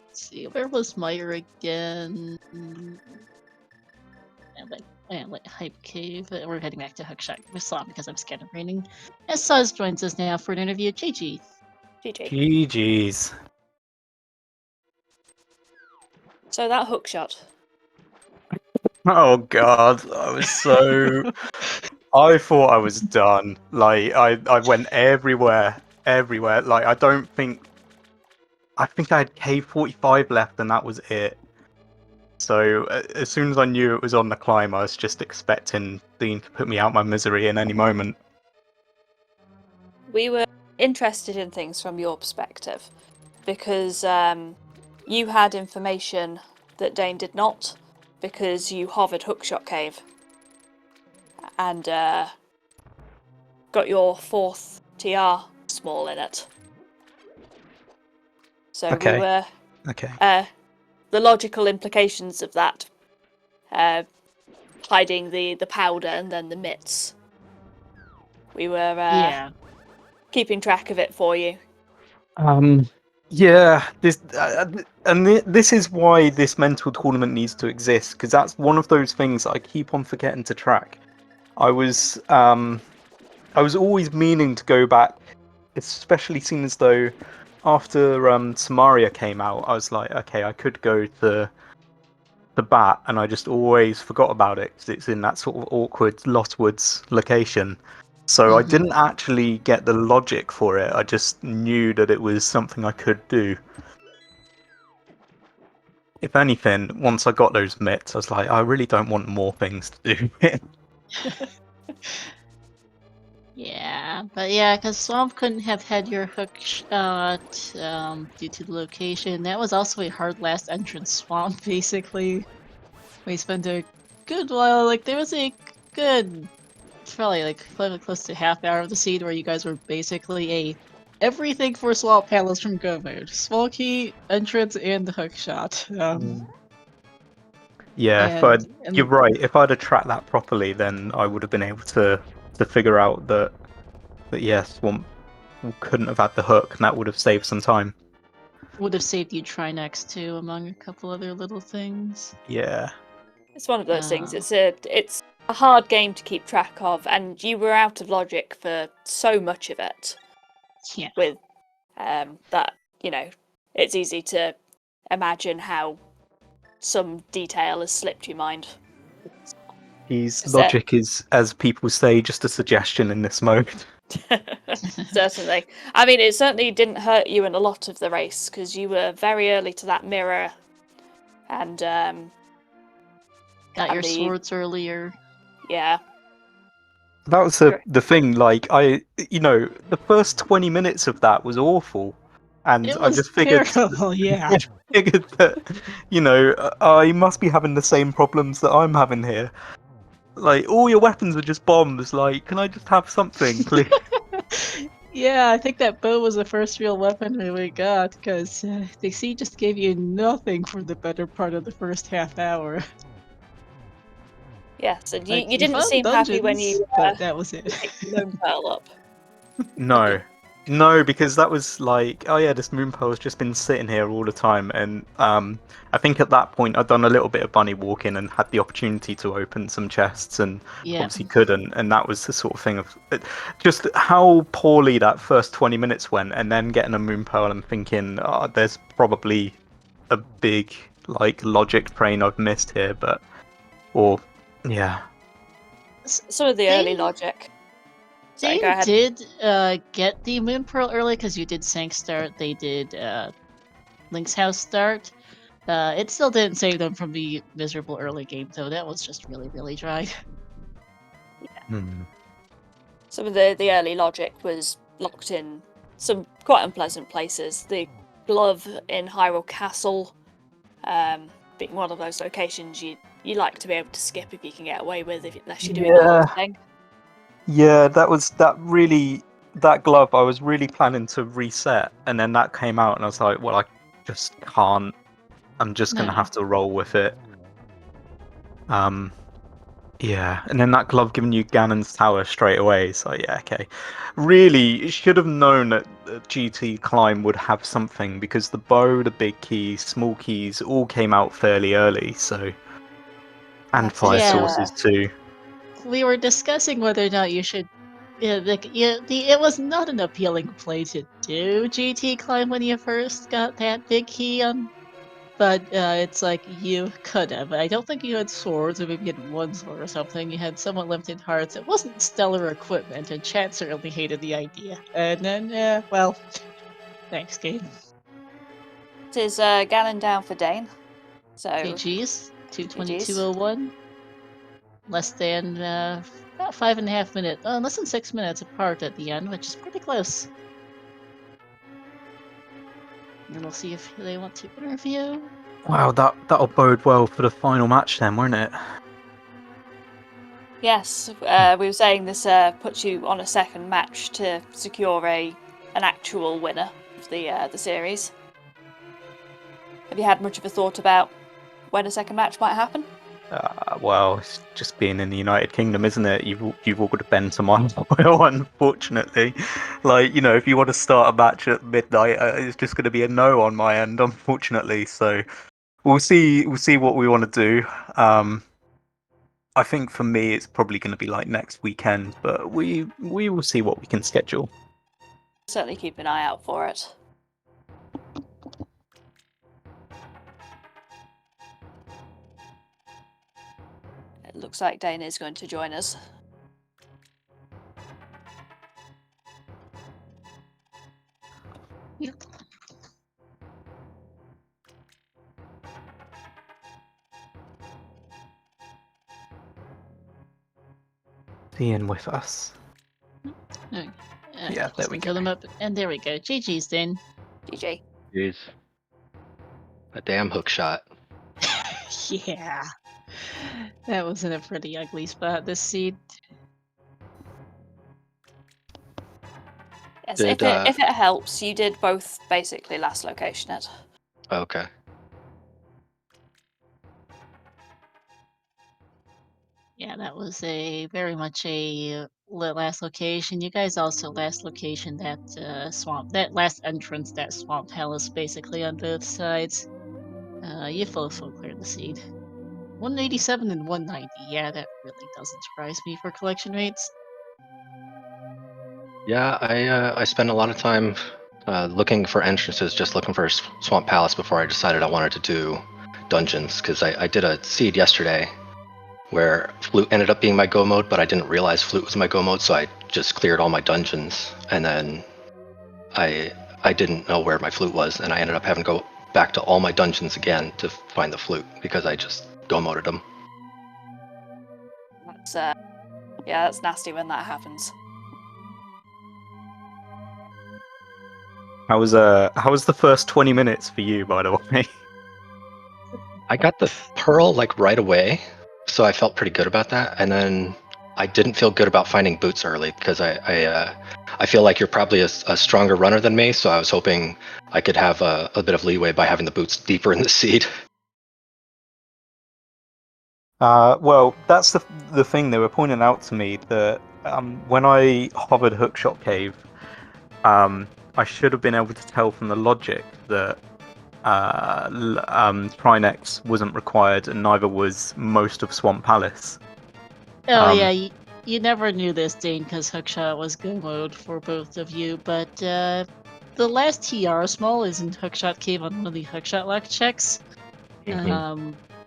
Let's see, where was Meyer again? Like Hype Cave. We're heading back to Hookshot. We saw him because I'm scatterbraining. As Soz joins us now for an interview. GG. GG. GG's. So that hook shot. Oh god, I was so... I thought I was done. Like, I went everywhere. Like, I think I had K45 left and that was it. So, as soon as I knew it was on the climb, I was just expecting Deign to put me out my misery in any moment. We were interested in things from your perspective, because you had information that Deign did not, because you hovered Hookshot Cave and got your fourth TR small in it. So Okay. we were Okay. the logical implications of that, hiding the powder and then the mitts. We were keeping track of it for you. Yeah, this is why this mental tournament needs to exist, because that's one of those things that I keep on forgetting to track. I was always meaning to go back, especially seeing as though after Samaria came out, I was like, okay, I could go to the bat, and I just always forgot about it because it's in that sort of awkward Lost Woods location. So I didn't actually get the logic for it. I just knew that it was something I could do. If anything, once I got those mitts, I was like, I really don't want more things to do. Yeah, but yeah, because Swamp couldn't have had your hook shot due to the location. That was also a hard last entrance swamp, basically. We spent a good while, like, there was a good, probably close to half hour of the seed where you guys were basically everything for Swamp Palace from Go mode. Small key, entrance, and the hook shot. Yeah, you're right. If I'd have tracked that properly, then I would have been able to figure out that yes, Swamp couldn't have had the hook, and that would have saved some time. Would have saved you try next too, among a couple other little things. Yeah. It's one of those things. It's a hard game to keep track of, and you were out of logic for so much of it. Yeah. With that, it's easy to imagine how some detail has slipped your mind. His Is that- logic is, as people say, just a suggestion in this mode. Certainly. I mean, it certainly didn't hurt you in a lot of the race, because you were very early to that mirror, and Got and your the- swords earlier. yeah. That was the thing. Like the first 20 minutes of that was awful, and It I was just figured, terrible, yeah. figured that, I must be having the same problems that I'm having here. Like, all your weapons were just bombs. Like, can I just have something, please? Yeah, I think that bow was the first real weapon we got, because the sea just gave you nothing for the better part of the first half hour. Yes, and Like, you didn't found seem happy when dungeons, you but that was it. picked the moon pearl up. No, because that was like, oh yeah, this moon pearl's just been sitting here all the time, and I think at that point I'd done a little bit of bunny walking and had the opportunity to open some chests, and Yeah. obviously couldn't, and that was the sort of thing of just how poorly that first 20 minutes went, and then getting a moon pearl and thinking, oh, there's probably a big like logic train I've missed here, yeah. Some of the early logic. Sorry, go They ahead. did get the moon pearl early, because you did Sank start, they did Link's house start. It still didn't save them from the miserable early game, though. That was just really, really dry. Some of the early logic was locked in some quite unpleasant places. The glove in Hyrule Castle, being one of those locations you like to be able to skip if you can get away with, unless you're doing the whole thing. Yeah, that glove I was really planning to reset, and then that came out and I was like, well, I just can't. I'm just gonna No. have to roll with it. Yeah, and then that glove giving you Ganon's tower straight away, so yeah, okay. Really, should have known that GT Climb would have something, because the bow, the big keys, small keys all came out fairly early, so. And That's fire Yeah. sources too. We were discussing whether or not you should. It was not an appealing play to do GT Climb when you first got that big key on, but it's like you could have. I don't think you had swords, or maybe you had one sword or something. You had somewhat limited hearts. It wasn't stellar equipment, and chat certainly hated the idea. And then, well, thanks, game. Is Ganon down for Deign? So GG's 222.01. Less than about 5.5 minutes, less than 6 minutes apart at the end, which is pretty close. And we'll see if they want to interview. Wow, that'll bode well for the final match then, won't it? yes, we were saying this puts you on a second match to secure an actual winner of the series. Have you had much of a thought about when a second match might happen? Well, it's just being in the United Kingdom, isn't it? You've all got to bend to my will, unfortunately. Like, if you want to start a match at midnight, it's just going to be a no on my end, unfortunately. So we'll see what we want to do. I think for me, it's probably going to be like next weekend, but we will see what we can schedule. Certainly keep an eye out for it. It looks like Deign is going to join us. Yep. Ian with us. Okay. Yeah, there we go. Fill them up, and there we go. GG's then. GG. Jeez. A damn hook shot. Yeah. That was in a pretty ugly spot, this seed. Yes, Did, if it helps, you did both basically last location it. Okay. Yeah, that was very much a last location. You guys also last location that swamp, that last entrance, that swamp palace basically on both sides. You both will clear the seed. 187 and 190. Yeah, that really doesn't surprise me for collection rates. Yeah, I spent a lot of time looking for entrances, just looking for a Swamp Palace before I decided I wanted to do dungeons, because I did a seed yesterday where Flute ended up being my go mode, but I didn't realize Flute was my go mode, so I just cleared all my dungeons, and then I didn't know where my Flute was, and I ended up having to go back to all my dungeons again to find the Flute, because I just go moded them. That's yeah, that's nasty when that happens. How was the first 20 minutes for you, by the way? I got the Pearl like right away, so I felt pretty good about that, and then I didn't feel good about finding boots early, because I feel like you're probably a stronger runner than me, so I was hoping I could have a bit of leeway by having the boots deeper in the seed. Well, that's the thing. They were pointing out to me that when I hovered Hookshot Cave, I should have been able to tell from the logic that Trinex wasn't required, and neither was most of Swamp Palace. Oh yeah, you never knew this, Deign, because Hookshot was go mode for both of you, but the last TR small is in Hookshot Cave on one of the Hookshot lock checks.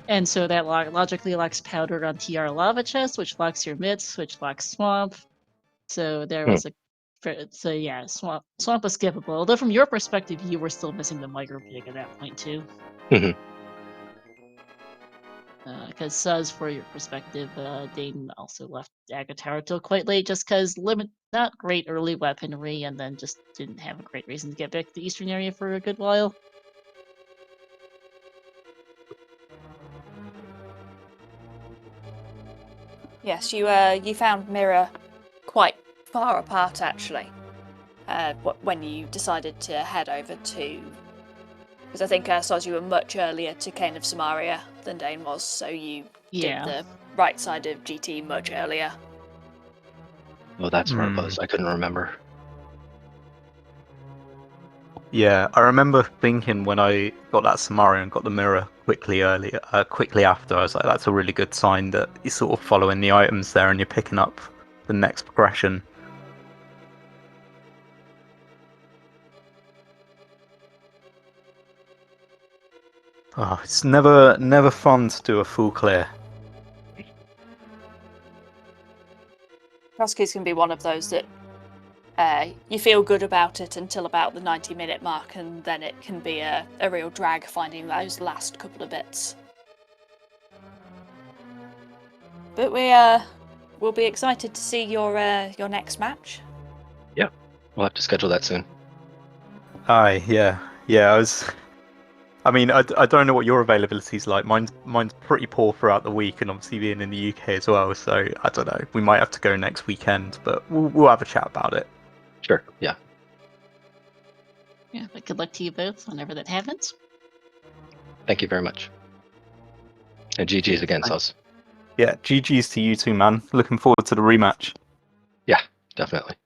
And so that logically locks Powder on TR Lava Chest, which locks your mitts, which locks Swamp. So there was so yeah, Swamp was skippable. Although from your perspective, you were still missing the micro pig at that point too. Because Suz, for your perspective, Deign also left Agatara till quite late, just because not great early weaponry, and then just didn't have a great reason to get back to the eastern area for a good while. Yes, you found Mirror quite far apart actually. When you decided to head over to, because I think Soz, you were much earlier to Cane of Samaria than Deign was, so you did the right side of GT much earlier. Oh, that's where it was. I couldn't remember. Yeah, I remember thinking when I got that Samaria and got the mirror quickly after, I was like, that's a really good sign that you're sort of following the items there and you're picking up the next progression. Oh, it's never fun to do a full clear. Crosskeys can be one of those that you feel good about it until about the 90-minute mark, and then it can be a real drag finding those last couple of bits. But we'll be excited to see your next match. Yeah, we'll have to schedule that soon. Aye, yeah. I don't know what your availability's like. Mine's pretty poor throughout the week, and obviously being in the UK as well. So I don't know. We might have to go next weekend, but we'll have a chat about it. Sure. Yeah. Yeah, but good luck to you both whenever that happens. Thank you very much. And GG's again, Soz. Yeah, GG's to you too, man. Looking forward to the rematch. Yeah, definitely.